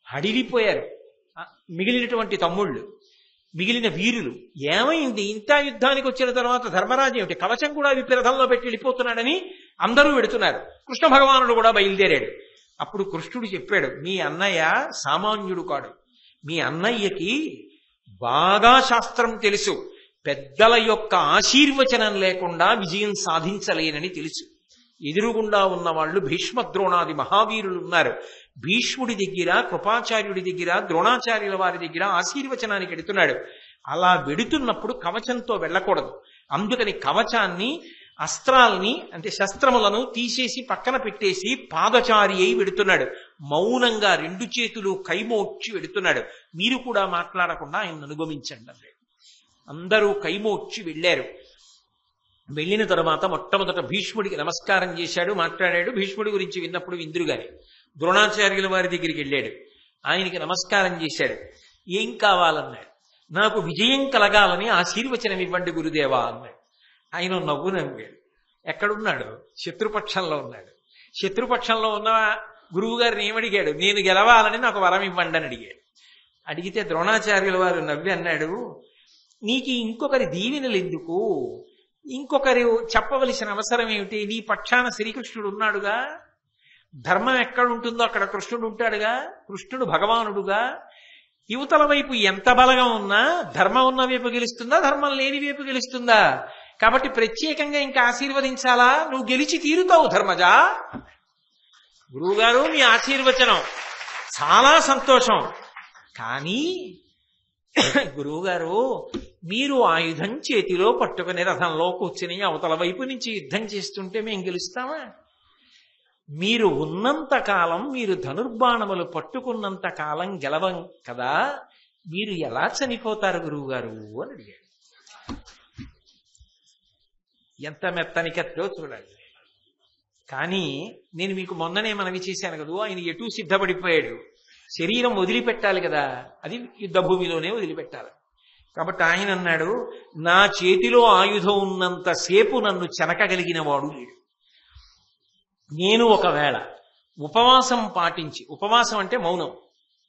హడిలిపోయారు మిగిలినటువంటి తమ్ముళ్ళు, మిగిలిన వీరులు. ఏమైంది? ఇంత యుద్ధానికి వచ్చిన తర్వాత ధర్మరాజు ఏమిటి కవచం కూడా విప్పి రథంలో పెట్టి వెళ్ళిపోతున్నాడని అందరూ వెడుతున్నారు. కృష్ణ భగవానుడు కూడా బయలుదేరాడు. అప్పుడు కృష్ణుడు చెప్పాడు, మీ అన్నయ్య సామాన్యుడు కాడు. మీ అన్నయ్యకి బాగా శాస్త్రం తెలుసు, పెద్దల యొక్క ఆశీర్వచనం లేకుండా విజయం సాధించలేనని తెలుసు. ఎదురుగుండా ఉన్న వాళ్ళు భీష్మద్రోణాది మహావీరులు ఉన్నారు. భీష్ముడి దగ్గర, కృపాచార్యుడి దగ్గర, ద్రోణాచార్యుల వారి దగ్గర ఆశీర్వచనానికి వెడుతున్నాడు. అలా వెడుతున్నప్పుడు కవచంతో వెళ్ళకూడదు. అందుకని కవచాన్ని, అస్త్రాల్ని అంటే శస్త్రములను తీసేసి పక్కన పెట్టేసి పాదచారి అయి వెడుతున్నాడు. మౌనంగా 2 చేతులు కైమోడ్చి వెడుతున్నాడు. మీరు కూడా మాట్లాడకుండా ఆయన అనుగమించండి అన్నాడు. అందరూ కైమోడ్చి వెళ్ళారు. వెళ్ళిన తర్వాత మొట్టమొదట భీష్ముడికి నమస్కారం చేశాడు, మాట్లాడాడు. భీష్ముడి గురించి విన్నప్పుడు ఇంద్రుగారి ద్రోణాచార్యుల వారి దగ్గరికి వెళ్ళాడు. ఆయనకి నమస్కారం చేశాడు. ఏం కావాలన్నాడు. నాకు విజయం కలగాలని ఆశీర్వచనం ఇవ్వండి గురుదేవా అన్నాడు. ఆయన నవ్వు నవ్వాడు. ఎక్కడున్నాడు? శత్రుపక్షంలో ఉన్నాడు. శత్రుపక్షంలో ఉన్న గురువు గారిని ఏమడిగాడు? నేను గెలవాలని నాకు వరం ఇవ్వండి అని అడిగాడు. అడిగితే ద్రోణాచార్యుల వారు నవ్వి అన్నాడు, నీకు ఇంకొకరి దీవెనలు ఎందుకు? ఇంకొకరు చెప్పవలసిన అవసరం ఏమిటి? నీ పక్షాన శ్రీకృష్ణుడు ఉన్నాడుగా. ధర్మం ఎక్కడుంటుందో అక్కడ కృష్ణుడు ఉంటాడుగా. కృష్ణుడు భగవానుడుగా. యువతల వైపు ఎంత బలగా ఉన్నా ధర్మం ఉన్న వైపు గెలుస్తుందా, ధర్మం లేని వైపు గెలుస్తుందా? కాబట్టి ప్రత్యేకంగా ఇంకా ఆశీర్వదించాలా? నువ్వు గెలిచి తీరుతావు ధర్మజా. గురువుగారు మీ ఆశీర్వచనం చాలా సంతోషం. కానీ గురువుగారు మీరు ఆయుధం చేతిలో పట్టుకుని రథంలో కూర్చుని అవతల వైపు నుంచి యుద్ధం చేస్తుంటే మేము గెలుస్తామా? మీరు ఉన్నంత కాలం, మీరు ధనుర్బాణములు పట్టుకున్నంత కాలం గెలవం కదా, మీరు ఎలా చనిపోతారు గురువుగారు అని అడిగాడు. ఎంత మెత్తని కత్తో చూడాలి. కానీ నేను మీకు మొన్ననే మనవి చేశాను కదా, ఆయన ఎటూ సిద్ధపడిపోయాడు. శరీరం వదిలిపెట్టాలి కదా, అది యుద్ధభూమిలోనే వదిలిపెట్టాలి. కాబట్టి ఆయన అన్నాడు, నా చేతిలో ఆయుధం ఉన్నంతసేపు నన్ను చెనకగలిగిన వాడు లేడు. నేను ఒకవేళ ఉపవాసం పాటించి, ఉపవాసం అంటే మౌనం,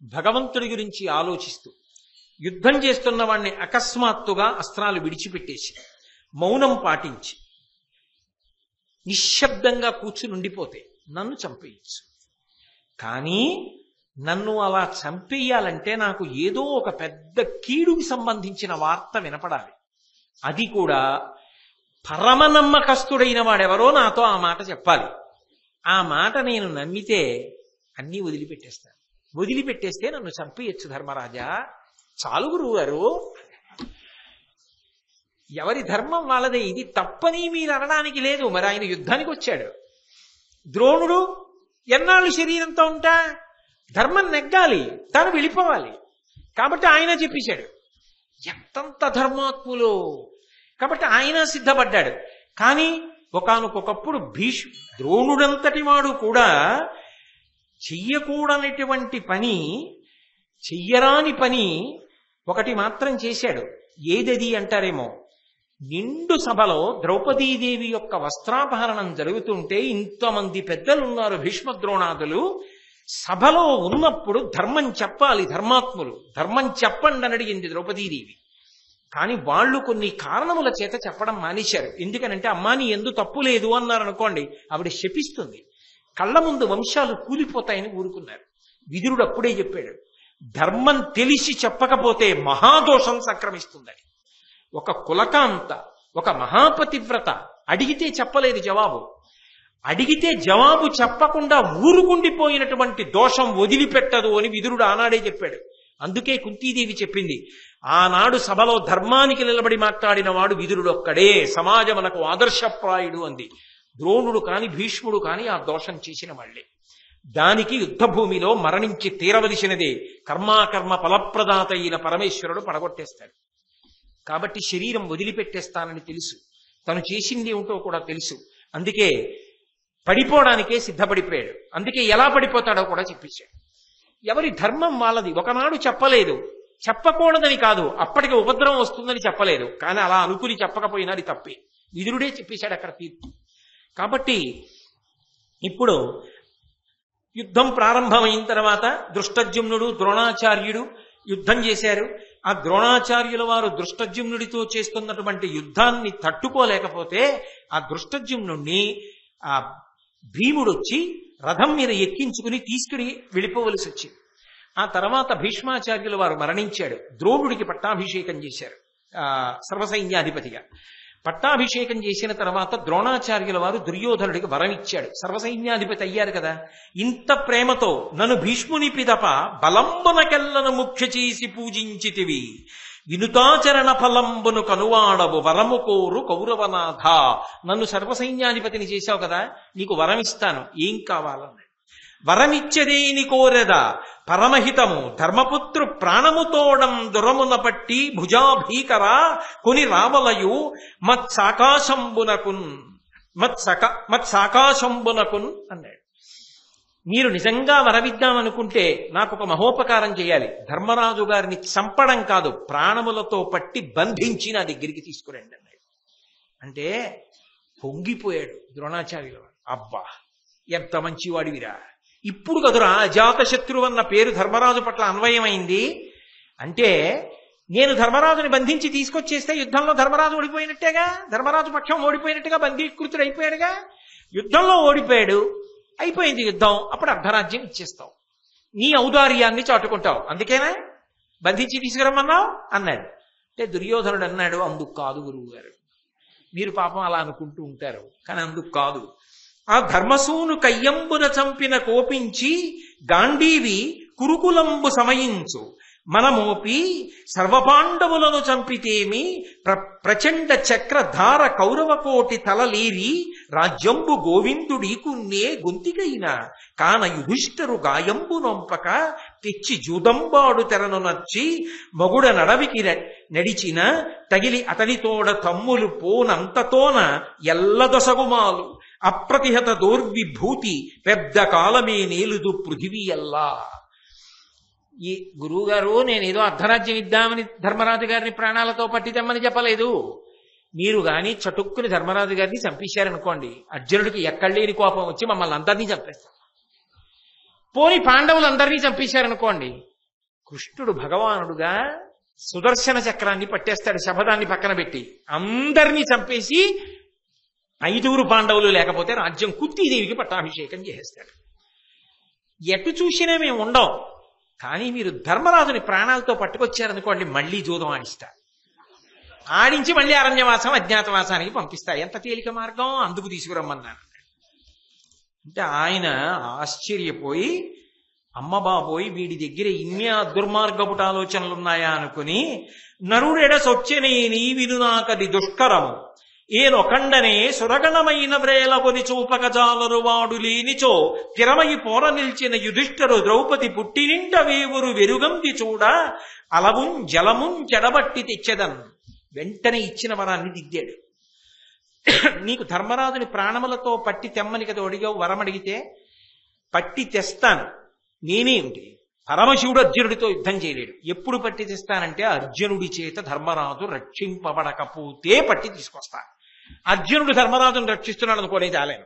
భగవంతుడి గురించి ఆలోచిస్తూ యుద్ధం చేస్తున్న వాడిని అకస్మాత్తుగా అస్త్రాలు విడిచిపెట్టేసి మౌనం పాటించి నిశ్శబ్దంగా కూర్చుని ఉండిపోతే నన్ను చంపేయచ్చు. కానీ నన్ను అలా చంపేయాలంటే నాకు ఏదో ఒక పెద్ద కీడుకి సంబంధించిన వార్త వినపడాలి. అది కూడా పరమ నమ్మకస్తుడైన వాడెవరో నాతో ఆ మాట చెప్పాలి. ఆ మాట నేను నమ్మితే అన్నీ వదిలిపెట్టేస్తాను. వదిలిపెట్టేస్తే నన్ను చంపేయచ్చు ధర్మరాజా. చాలు గురువు గారు, ఎవరి ధర్మం వాళ్ళదే. ఇది తప్పని మీరు అనడానికి లేదు. మరి ఆయన యుద్ధానికి వచ్చాడు. ద్రోణుడు ఎన్నాళ్ళు శరీరంతో ఉంటా? ధర్మం నెగ్గాలి, తాను వెళ్ళిపోవాలి. కాబట్టి ఆయన చెప్పేశాడు. ఎంతంత ధర్మాత్ములు. కాబట్టి ఆయన సిద్ధపడ్డాడు. కానీ ఒకానొకప్పుడు ద్రోణుడంతటి వాడు కూడా చెయ్యకూడనటువంటి పని, చెయ్యరాని పని ఒకటి మాత్రం చేశాడు. ఏదది అంటారేమో, నిండు సభలో ద్రౌపదీదేవి యొక్క వస్త్రాపహరణం జరుగుతుంటే ఇంతమంది పెద్దలున్నారు, భీష్మద్రోణాదులు. సభలో ఉన్నప్పుడు ధర్మం చెప్పాలి, ధర్మాత్ములు ధర్మం చెప్పండి అని అడిగింది ద్రౌపదీదేవి. కానీ వాళ్ళు కొన్ని కారణముల చేత చెప్పడం మానేశారు. ఎందుకనంటే అమ్మా నీ ఎందు తప్పు లేదు అన్నారు అనుకోండి, ఆవిడ శపిస్తుంది, కళ్ళ ముందు వంశాలు కూలిపోతాయని ఊరుకున్నారు. విదురుడు అప్పుడే చెప్పాడు, ధర్మం తెలిసి చెప్పకపోతే మహాదోషం సంక్రమిస్తుందని. ఒక కులకాంత, ఒక మహాపతివ్రత అడిగితే చెప్పలేదు జవాబు. అడిగితే జవాబు చెప్పకుండా ఊరుకుండిపోయినటువంటి దోషం వదిలిపెట్టదు అని విదురుడు ఆనాడే చెప్పాడు. అందుకే కుంతీదేవి చెప్పింది, ఆనాడు సభలో ధర్మానికి నిలబడి మాట్లాడిన వాడు విదురుడు ఒక్కడే, సమాజమునకు ఆదర్శప్రాయుడు అంది. ద్రోణుడు కాని భీష్ముడు కాని ఆ దోషం చేసిన వాళ్లే. దానికి యుద్ధభూమిలో మరణించి తీరవలసినదే. కర్మాకర్మ ఫలప్రదాత అయిన పరమేశ్వరుడు పడగొట్టేస్తాడు. కాబట్టి శరీరం వదిలిపెట్టేస్తానని తెలుసు, తను చేసింది ఏమిటో కూడా తెలుసు. అందుకే పడిపోవడానికే సిద్ధపడిపోయాడు. అందుకే ఎలా పడిపోతాడో కూడా చెప్పించాడు. ఎవరి ధర్మం వాళ్ళది. ఒకనాడు చెప్పలేదు, చెప్పకూడదని కాదు, అప్పటికి ఉపద్రవం వస్తుందని చెప్పలేదు. కానీ అలా అనుకుని చెప్పకపోయినా అది తప్పే. విదురుడే చెప్పేశాడు అక్కడ తీర్పు. కాబట్టి ఇప్పుడు యుద్ధం ప్రారంభమైన తర్వాత దృష్టద్యుమ్నుడు, ద్రోణాచార్యుడు యుద్ధం చేశారు. ఆ ద్రోణాచార్యుల వారు దృష్టద్యుమ్నుడితో చేస్తున్నటువంటి యుద్ధాన్ని తట్టుకోలేకపోతే ఆ దృష్టద్యుమ్నుడిని ఆ భీముడు వచ్చి రథం మీద ఎక్కించుకుని తీసుకుని వెళ్ళిపోవలసి వచ్చింది. ఆ తర్వాత భీష్మాచార్యుల వారు మరణించాడు. ద్రోణుడికి పట్టాభిషేకం చేశారు సర్వసైన్యాధిపతిగా. పట్టాభిషేకం చేసిన తర్వాత ద్రోణాచార్యుల వారు దుర్యోధనుడికి వరం ఇచ్చాడు. సర్వసైన్యాధిపతి అయ్యారు కదా. ఇంత ప్రేమతో నన్ను భీష్ముని పిదప బలంబునకెల్లను ముఖ్య చేసి పూజించితివి, వినుతాచరణ ఫలంబును కనువాడవు వరము కోరు కౌరవనాథ. నన్ను సర్వసైన్యాధిపతిని చేశావు కదా, నీకు వరం ఇస్తాను, ఏం కావాలన్నాడు. వరమిచ్చదేని కోరెదా పరమహితము ధర్మపుత్రు ప్రాణముతోడం దురమున పట్టి భుజాభీకర కొని రావలయు మత్సాకాశంబునకున్ అన్నాడు. మీరు నిజంగా వరవిద్దామనుకుంటే నాకు ఒక మహోపకారం చేయాలి. ధర్మరాజు గారిని చంపడం కాదు, ప్రాణములతో పట్టి బంధించి నా దగ్గరికి తీసుకురండి అన్నాడు. అంటే పొంగిపోయాడు ద్రోణాచార్యుల వారు. అబ్బా ఎంత మంచివాడివిరా, ఇప్పుడు కదురా అజాతశత్రువు అన్న పేరు ధర్మరాజు పట్ల అన్వయమైంది. అంటే నేను ధర్మరాజుని బంధించి తీసుకొచ్చేస్తే యుద్ధంలో ధర్మరాజు ఓడిపోయినట్టేగా, ధర్మరాజు పక్షం ఓడిపోయినట్టుగా, బంధీకృతుడు అయిపోయాడుగా. యుద్ధంలో ఓడిపోయాడు, అయిపోయింది యుద్ధం, అప్పుడు అర్ధరాజ్యం ఇచ్చేస్తావు, నీ ఔదార్యాన్ని చాటుకుంటావు, అందుకేనా బంధించి తీసుకురమ్మన్నావు అన్నాడు. అంటే దుర్యోధనుడు అన్నాడు, అందుకు కాదు గురువు గారు, మీరు పాపం అలా అనుకుంటూ ఉంటారు, కానీ అందుకు కాదు. ఆ ధర్మసూను కయ్యంబున చంపిన కోపించి గాంధీవి కురుకులంబు సమయించు మనమోపి సర్వపాండవులను చంపితేమి ప్రచండ చక్రధార కౌరవకోటి తలలేరి రాజ్యంబు గోవిందుడీకున్నే గొంతికైన కాన యుధిష్ఠరు గాయంబు నొంపక తెచ్చి జూదంబాడు తెరను నచ్చి మగుడ నడవికి నడిచిన తగిలి అతనితోడ తమ్ములు పోనంతతోన ఎల్లదొసగుమాలు అప్రతిహత దోర్విభూతి పెద్ద కాలమే నేలుదు పృథివీ అల్లా. ఈ గురువుగారు నేనేదో అర్ధరాజ్యం ఇద్దామని ధర్మరాజు గారిని ప్రాణాలతో పట్టి తెమ్మని చెప్పలేదు. మీరు గాని చటుక్కుని ధర్మరాజు గారిని చంపేశారనుకోండి, అర్జునుడికి ఎక్కడలేని కోపం వచ్చి మమ్మల్ని అందరినీ చంపేస్తాం. పోని పాండవులందరినీ చంపేశారనుకోండి, కృష్ణుడు భగవానుడుగా సుదర్శన చక్రాన్ని పట్టేస్తాడు, శపథాన్ని పక్కన పెట్టి అందరినీ చంపేసి 5 పాండవులు లేకపోతే రాజ్యం కుంతీదేవికి పట్టాభిషేకం చేసేస్తాడు. ఎటు చూసినా మేము ఉండం. కానీ మీరు ధర్మరాజుని ప్రాణాలతో పట్టుకొచ్చారనుకోండి, మళ్ళీ జూదం ఆడించి మళ్ళీ అరణ్యవాసం అజ్ఞాతవాసానికి పంపిస్తా. ఎంత తేలిక మార్గం, అందుకు తీసుకురమ్మన్నాను. అంటే ఆయన ఆశ్చర్యపోయి, అమ్మ బాబోయ్ వీడి దగ్గర ఇన్ని దుర్మార్గపుట ఆలోచనలున్నాయా అనుకుని, నరుడెడ సొచ్చెనేని వినునాకది దుష్కరము ఏనొకండనే సురగణమైన వ్రేలకొని చూపకజాలరు వాడు లేనిచో తిరమయి పోర నిల్చిన యుధిష్ఠరు ద్రౌపది పుట్టినింట వేవురు వెరుగంది చూడ అలవుం జలముం చెడబట్టి తెచ్చెదన్. వెంటనే ఇచ్చిన వరాన్ని దిద్దాడు. నీకు ధర్మరాజుని ప్రాణములతో పట్టి తెమ్మని కదా అడిగావు, వరం అడిగితే పట్టి తెస్తాను. నేనేమిటి, పరమశివుడు అర్జునుడితో యుద్ధం చేయలేడు. ఎప్పుడు పట్టి తెస్తానంటే అర్జునుడి చేత ధర్మరాజు రక్షింపబడకపోతే పట్టి తీసుకొస్తా. అర్జునుడు ధర్మరాజును రక్షిస్తున్నాడు అనుకోనే చాలేను,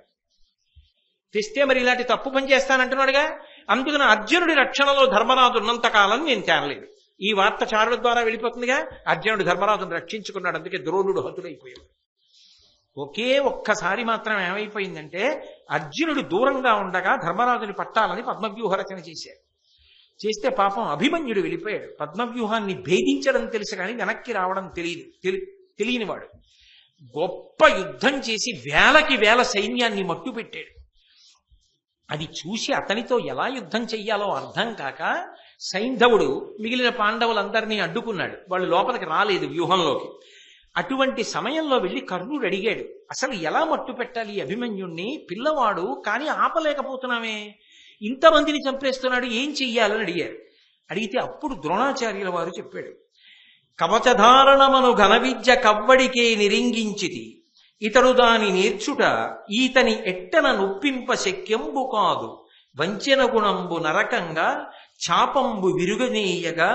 తెస్తే మరి ఇలాంటి తప్పు పని చేస్తానంటున్నాడుగా. అందుకని అర్జునుడి రక్షణలో ధర్మరాజు ఉన్నంతకాలం నేను తేరలేదు. ఈ వార్త చారుల ద్వారా వెళ్ళిపోతుందిగా, అర్జునుడు ధర్మరాజును రక్షించుకున్నాడు, అందుకే ద్రోణుడు హతుడైపోయాడు. ఒకే ఒక్కసారి మాత్రం ఏమైపోయిందంటే, అర్జునుడు దూరంగా ఉండగా ధర్మరాజుని పట్టాలని పద్మవ్యూహ రచన చేశారు. చేస్తే పాపం అభిమన్యుడు వెళ్ళిపోయాడు. పద్మవ్యూహాన్ని భేదించడం తెలుసు కానీ వెనక్కి రావడం తెలియనివాడు. గొప్ప యుద్ధం చేసి వేలకి వేల సైన్యాన్ని మట్టుపెట్టాడు. అది చూసి అతనితో ఎలా యుద్ధం చెయ్యాలో అర్థం కాక సైంధవుడు మిగిలిన పాండవులందరినీ అడ్డుకున్నాడు. వాళ్ళు లోపలికి రాలేదు వ్యూహంలోకి. అటువంటి సమయంలో వెళ్ళి కర్ణుడు అడిగాడు, అసలు ఎలా మట్టు పెట్టాలి అభిమన్యుణ్ణి, పిల్లవాడు కానీ ఆపలేకపోతున్నామే, ఇంతమందిని చంపేస్తున్నాడు, ఏం చెయ్యాలని అడిగారు. అడిగితే అప్పుడు ద్రోణాచార్యుల వారు చెప్పాడు, కవచధారణమను ఘన విద్య కవ్వడికే నిరింగించితి, ఇతడు దాని నేర్చుట ఈతని ఎట్టన నొప్పింప శక్యంబు కాదు, వంచెన గుణంబు నరకంగా చాపంబు విరుగనీయగా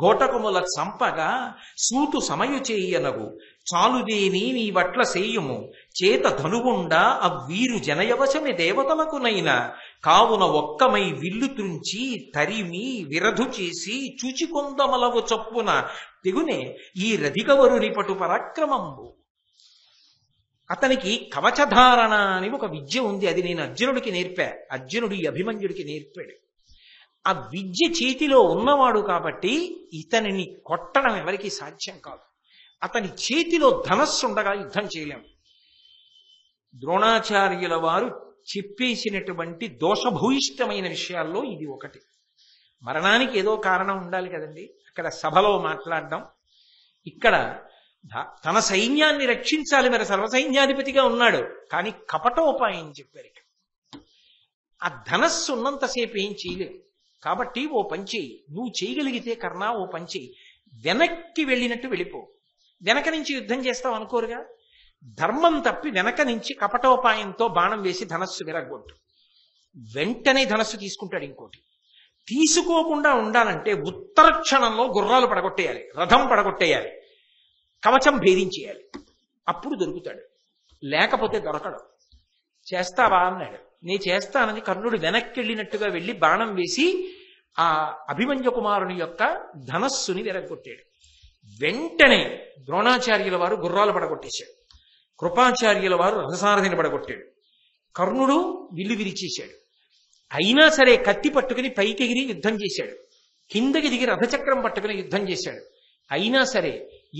ఘోటకముల చంపగా సూతు సమయు చేయనగు చాలుదేని నీ వట్ల సేయుము చేత ధనుగుండా అవ్వీరు జనయవశమి దేవతలకునైనా కావున ఒక్కమై విల్లు త్రుంచి తరిమి విరధు చేసి చూచికొందమలవు చొప్పున తెగునే ఈ రధికవరుని పటు పరాక్రమంబు. అతనికి కవచధారణ అని ఒక విద్య ఉంది, అది నేను అర్జునుడికి నేర్పా, అర్జునుడు ఈ అభిమన్యుడికి నేర్పాడు. ఆ విద్య చేతిలో ఉన్నవాడు కాబట్టి ఇతనిని కొట్టడం ఎవరికి సాధ్యం కాదు. అతని చేతిలో ధనస్సు ఉండగా యుద్ధం చేయలేం. ద్రోణాచార్యుల వారు చెప్పేసినటువంటి దోషభూయిష్టమైన విషయాల్లో ఇది ఒకటి. మరణానికి ఏదో కారణం ఉండాలి కదండి. అక్కడ సభలో మాట్లాడడం, ఇక్కడ తన సైన్యాన్ని రక్షించాలి, మరి సర్వసైన్యాధిపతిగా ఉన్నాడు, కానీ కపటోపాయం చెప్పారు. ఆ ధనస్సు ఉన్నంతసేపు ఏం చేయలేవు. కాబట్టి ఓ పని చేయి, నువ్వు చేయగలిగితే కర్ణ ఓ పని చేయి, వెనక్కి వెళ్ళినట్టు వెళ్ళిపో. వెనక నుంచి యుద్ధం చేస్తావు అనుకోరుగా, ధర్మం తప్పి వెనక నుంచి కపటోపాయంతో బాణం వేసి ధనస్సు విరగొట్టు. వెంటనే ధనస్సు తీసుకుంటాడు. ఇంకోటి తీసుకోకుండా ఉండాలంటే ఉత్తర క్షణంలో గుర్రాలు పడగొట్టేయాలి, రథం పడగొట్టేయాలి, కవచం భేదించేయాలి, అప్పుడు దొరుకుతాడు. లేకపోతే దొరకడు. చేస్తావా అన్నాడు. నే చేస్తానని కర్ణుడు వెనక్కి వెళ్ళినట్టుగా వెళ్ళి బాణం వేసి ఆ అభిమన్యు కుమారుని యొక్క ధనస్సుని విరగొట్టాడు. వెంటనే ద్రోణాచార్యుల వారు గుర్రాలు పడగొట్టేశాడు, కృపాచార్యుల వారు రథసారథిని పడగొట్టాడు, కర్ణుడు విల్లు విరిచేశాడు. అయినా సరే కత్తి పట్టుకుని పైకెగిరి యుద్ధం చేశాడు, కిందకి దిగి రథచక్రం పట్టుకుని యుద్ధం చేశాడు. అయినా సరే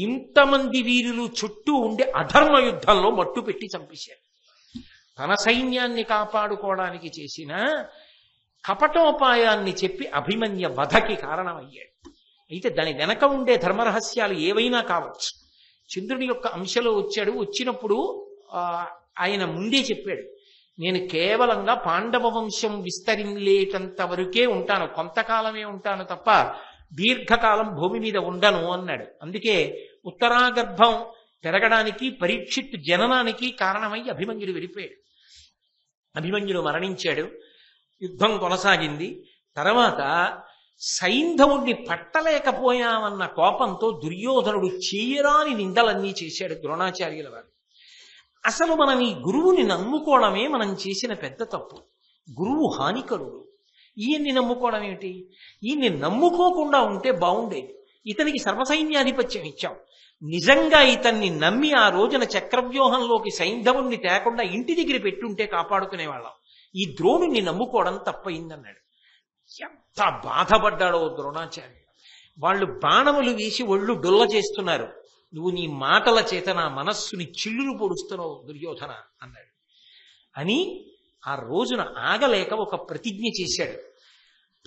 ఇంతమంది వీరులు చుట్టూ ఉండే అధర్మ యుద్ధంలో మట్టు పెట్టి చంపేశారు. తన సైన్యాన్ని కాపాడుకోవడానికి చేసిన కపటోపాయాన్ని చెప్పి అభిమన్య వధకి కారణమయ్యాడు. అయితే దాని వెనక ఉండే ధర్మరహస్యాలు ఏవైనా కావచ్చు. చంద్రుడి యొక్క అంశలో వచ్చాడు. వచ్చినప్పుడు ఆయన ముందే చెప్పాడు, నేను కేవలంగా పాండవ వంశం విస్తరించేటంత వరకే ఉంటాను, కొంతకాలమే ఉంటాను తప్ప దీర్ఘకాలం భూమి మీద ఉండను అన్నాడు. అందుకే ఉత్తరాగర్భం పెరగడానికి, పరీక్షిత్ జననానికి కారణమై అభిమన్యుడు వెళ్ళిపోయాడు. అభిమన్యుడు మరణించాడు. యుద్ధం కొనసాగింది. తర్వాత సైంధవుణ్ణి పట్టలేకపోయామన్న కోపంతో దుర్యోధనుడు చేయరాని నిందలన్నీ చేశాడు ద్రోణాచార్యుల వారు. అసలు మనం ఈ గురువుని నమ్ముకోవడమే మనం చేసిన పెద్ద తప్పు. గురువు హానికరుడు. ఈయన్ని నమ్ముకోవడం ఏమిటి? ఈయన్ని నమ్ముకోకుండా ఉంటే బాగుండేది. ఇతనికి సర్వసైన్యాధిపత్యం ఇచ్చాం. నిజంగా ఇతన్ని నమ్మి ఆ రోజున చక్రవ్యూహంలోకి సైంధవుణ్ణి తేకుండా ఇంటి దగ్గర పెట్టుంటే కాపాడుకునేవాళ్ళం. ఈ ద్రోణుణ్ణి నమ్ముకోవడం తప్పయిందన్నాడు. ఎంత బాధపడ్డాడో ద్రోణాచార్యుడు. వాళ్ళు బాణములు వేసి ఒళ్ళు డొల్ల చేస్తున్నారు, నువ్వు నీ మాటల చేత నా మనస్సుని చిల్లులు పొడుస్తున్నావు దుర్యోధన అన్నాడు. అని ఆ రోజున ఆగలేక ఒక ప్రతిజ్ఞ చేశాడు.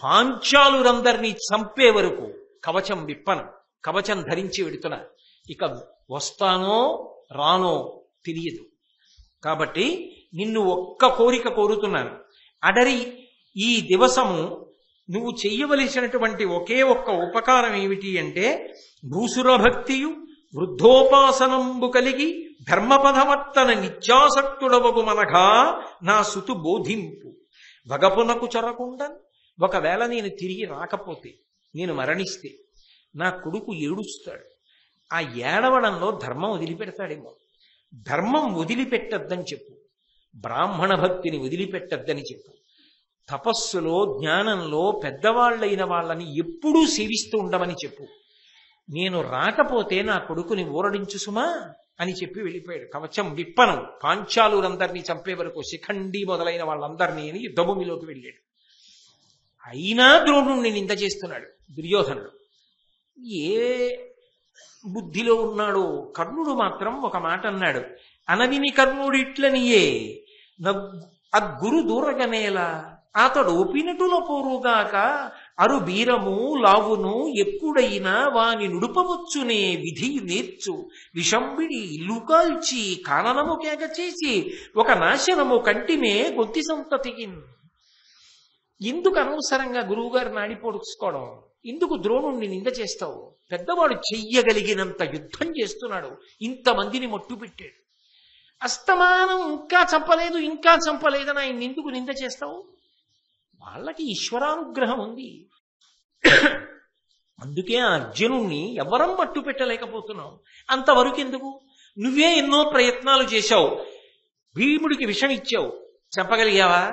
పాంచాలురందరినీ చంపే వరకు కవచం విప్పను, కవచం ధరించి వెడుతున్నా, ఇక వస్తానో రానో తెలియదు. కాబట్టి నిన్ను ఒక్క కోరిక కోరుతున్నాను. అడరి ఈ దివసము నువ్వు చెయ్యవలసినటువంటి ఒకే ఒక్క ఉపకారం ఏమిటి అంటే, భూసురభక్తియు వృద్ధోపాసనంబు కలిగి ధర్మపదవర్తన నిత్యాసక్తుడవగు మనగా నా సుతు బోధింపు. వగపునకు చొరకుండా ఒకవేళ నేను తిరిగి రాకపోతే, నేను మరణిస్తే నా కొడుకు ఏడుస్తాడు. ఆ ఏడవడంలో ధర్మం వదిలిపెడతాడేమో. ధర్మం వదిలిపెట్టద్దని చెప్పు, బ్రాహ్మణ భక్తిని వదిలిపెట్టద్దని చెప్పు, తపస్సులో జ్ఞానంలో పెద్దవాళ్ళైన వాళ్ళని ఎప్పుడూ సేవిస్తూ ఉండమని చెప్పు. నేను రాకపోతే నా కొడుకుని ఊరడించు సుమా అని చెప్పి వెళ్ళిపోయాడు. కవచం విప్పను, పాంచాలురందరినీ చంపే వరకు, శిఖండి మొదలైన వాళ్ళందరినీ అని యుద్ధభూమిలోకి వెళ్ళాడు. అయినా ద్రోణుణ్ణి నింద చేస్తున్నాడు దుర్యోధనుడు. ఏ బుద్ధిలో ఉన్నాడో. కర్ణుడు మాత్రం ఒక మాట అన్నాడు, అనవిని కర్ణుడిట్లనియే అగ్గురు దూరగనేలా అతడు ఒపినటుల పోరుగాక అరు బీరము లావును ఎప్పుడైనా వాని నుడుపవచ్చునే విధి నేర్చు విషంబిడి ఇల్లు కాల్చి కాననము కేక చేసి ఒక నాశనము కంటిమే గొంతి సంతతికి. ఎందుకు అనవసరంగా గురువుగారు నాడిపోడుచుకోవడం? ఎందుకు ద్రోణుణ్ణి నింద చేస్తావు? పెద్దవాడు చెయ్యగలిగినంత యుద్ధం చేస్తున్నాడు, ఇంతమందిని మట్టు పెట్టాడు. అస్తమానం ఇంకా చంపలేదు ఇంకా చంపలేదని ఆయన ఎందుకు నింద చేస్తావు? వాళ్ళకి ఈశ్వరానుగ్రహం ఉంది. అందుకే ఆ అర్జునుణ్ణి ఎవరం మట్టు పెట్టలేకపోతున్నావు. అంతవరకు ఎందుకు? నువ్వే ఎన్నో ప్రయత్నాలు చేశావు. భీముడికి విషం ఇచ్చావు, చంపగలిగావా?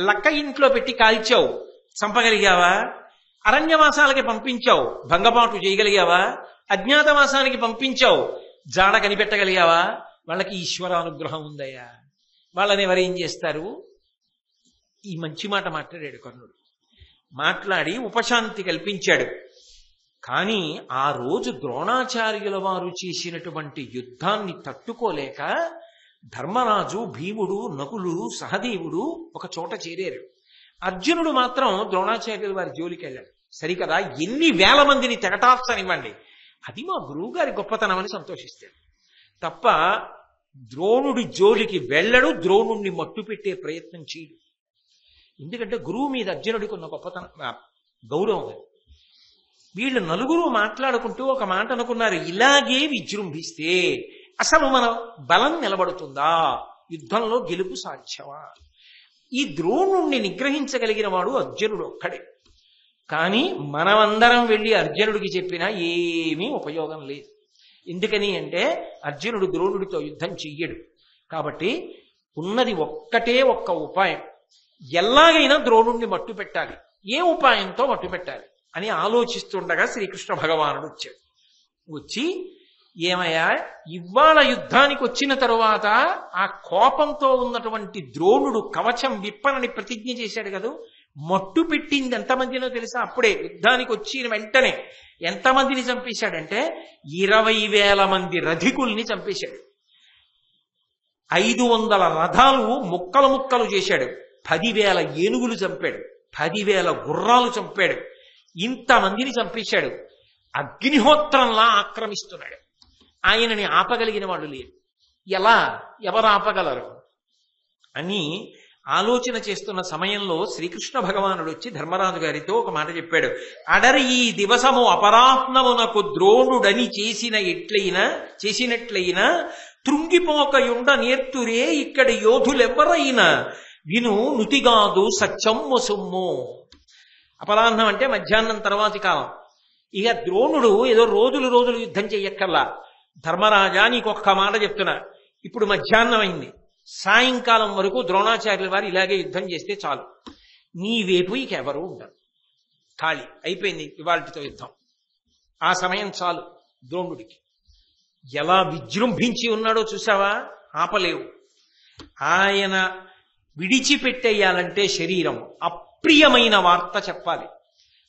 లక్క ఇంట్లో పెట్టి కాల్చావు, చంపగలిగావా? అరణ్యవాసాలకి పంపించావు, భంగపాటు చేయగలిగావా? అజ్ఞాతవాసానికి పంపించావు, జాడ కనిపెట్టగలిగావా? వాళ్ళకి ఈశ్వరానుగ్రహం ఉందయ్యా. వాళ్ళని ఎవరేం చేస్తారు? ఈ మంచి మాట మాట్లాడాడు కర్ణుడు. మాట్లాడి ఉపశాంతి కల్పించాడు. కానీ ఆ రోజు ద్రోణాచార్యుల వారు చేసినటువంటి యుద్ధాన్ని తట్టుకోలేక ధర్మరాజు, భీముడు, నకులు, సహదేవుడు ఒక చోట చేరారు. అర్జునుడు మాత్రం ద్రోణాచార్యుల వారి జోలికి వెళ్ళాడు. సరికదా, ఎన్ని వేల మందిని తెగటార్చనివ్వండి, అది మా గురువుగారి గొప్పతనం అని సంతోషిస్తాడు తప్ప ద్రోణుడి జోలికి వెళ్ళడు, ద్రోణుణ్ణి మట్టు పెట్టే ప్రయత్నం చేయడు. ఎందుకంటే గురువు మీద అర్జునుడికి ఉన్న గొప్పతనం, గౌరవం. వీళ్ళు నలుగురు మాట్లాడుకుంటూ ఒక మాట అనుకున్నారు, ఇలాగే విజృంభిస్తే అసలు మన బలం నిలబడుతుందా, యుద్ధంలో గెలుపు సాధ్యమా? ఈ ద్రోణుణ్ణి నిగ్రహించగలిగిన వాడు అర్జునుడు ఒక్కడే. కానీ మనమందరం వెళ్ళి అర్జునుడికి చెప్పినా ఏమీ ఉపయోగం లేదు. ఎందుకని అంటే అర్జునుడు ద్రోణుడితో యుద్ధం చెయ్యడు. కాబట్టి ఉన్నది ఒక్కటే ఒక్క ఉపాయం, ఎలాగైనా ద్రోణుణ్ణి మట్టు పెట్టాలి, ఏ ఉపాయంతో మట్టు పెట్టాలి అని ఆలోచిస్తుండగా శ్రీకృష్ణ భగవానుడు వచ్చాడు. వచ్చి, ఏమయ్యా, ఇవాళ యుద్ధానికి వచ్చిన తరువాత ఆ కోపంతో ఉన్నటువంటి ద్రోణుడు కవచం విప్పనని ప్రతిజ్ఞ చేశాడు కదా, మట్టు పెట్టింది ఎంతమందినో తెలుసా? అప్పుడే యుద్ధానికి వచ్చిన వెంటనే ఎంతమందిని చంపేశాడంటే 20,000 మంది రథికుల్ని చంపేశాడు. 500 రథాలు ముక్కలు ముక్కలు చేశాడు. 10,000 ఏనుగులు చంపాడు. 10,000 గుర్రాలు చంపాడు. ఇంతమందిని చంపేశాడు. అగ్నిహోత్రంలా ఆక్రమిస్తున్నాడు. ఆయనని ఆపగలిగిన వాళ్ళు లేరు. ఎవరు ఆపగలరు అని ఆలోచన చేస్తున్న సమయంలో శ్రీకృష్ణ భగవానుడు వచ్చి ధర్మరాజు గారితో ఒక మాట చెప్పాడు. అడరి ఈ దివసము అపరాహ్నమునకు ద్రోణుడని చేసినట్లయినా తృంగిపోకయుండ నేర్తురే ఇక్కడి యోధులెవ్వరైనా విను నుతిగాదు సత్యమ్ము సొమ్ము. అపరాహ్నం అంటే మధ్యాహ్నం తర్వాతి కాలం. ఇక ద్రోణుడు ఏదో రోజులు యుద్ధం చెయ్యక్కర్లా. ధర్మరాజా, నీకొక్క మాట చెప్తున్నా, ఇప్పుడు మధ్యాహ్నం అయింది, సాయంకాలం వరకు ద్రోణాచార్యుల వారు ఇలాగే యుద్ధం చేస్తే చాలు, నీ వైపు ఇక ఎవరు ఉండరు, ఖాళీ అయిపోయింది ఇవాళతో యుద్ధం. ఆ సమయం చాలు ద్రోణుడికి. ఎలా విజృంభించి ఉన్నాడో చూసావా? ఆపలేవు. ఆయన విడిచిపెట్టేయాలంటే శరీరం అప్రియమైన వార్త చెప్పాలి.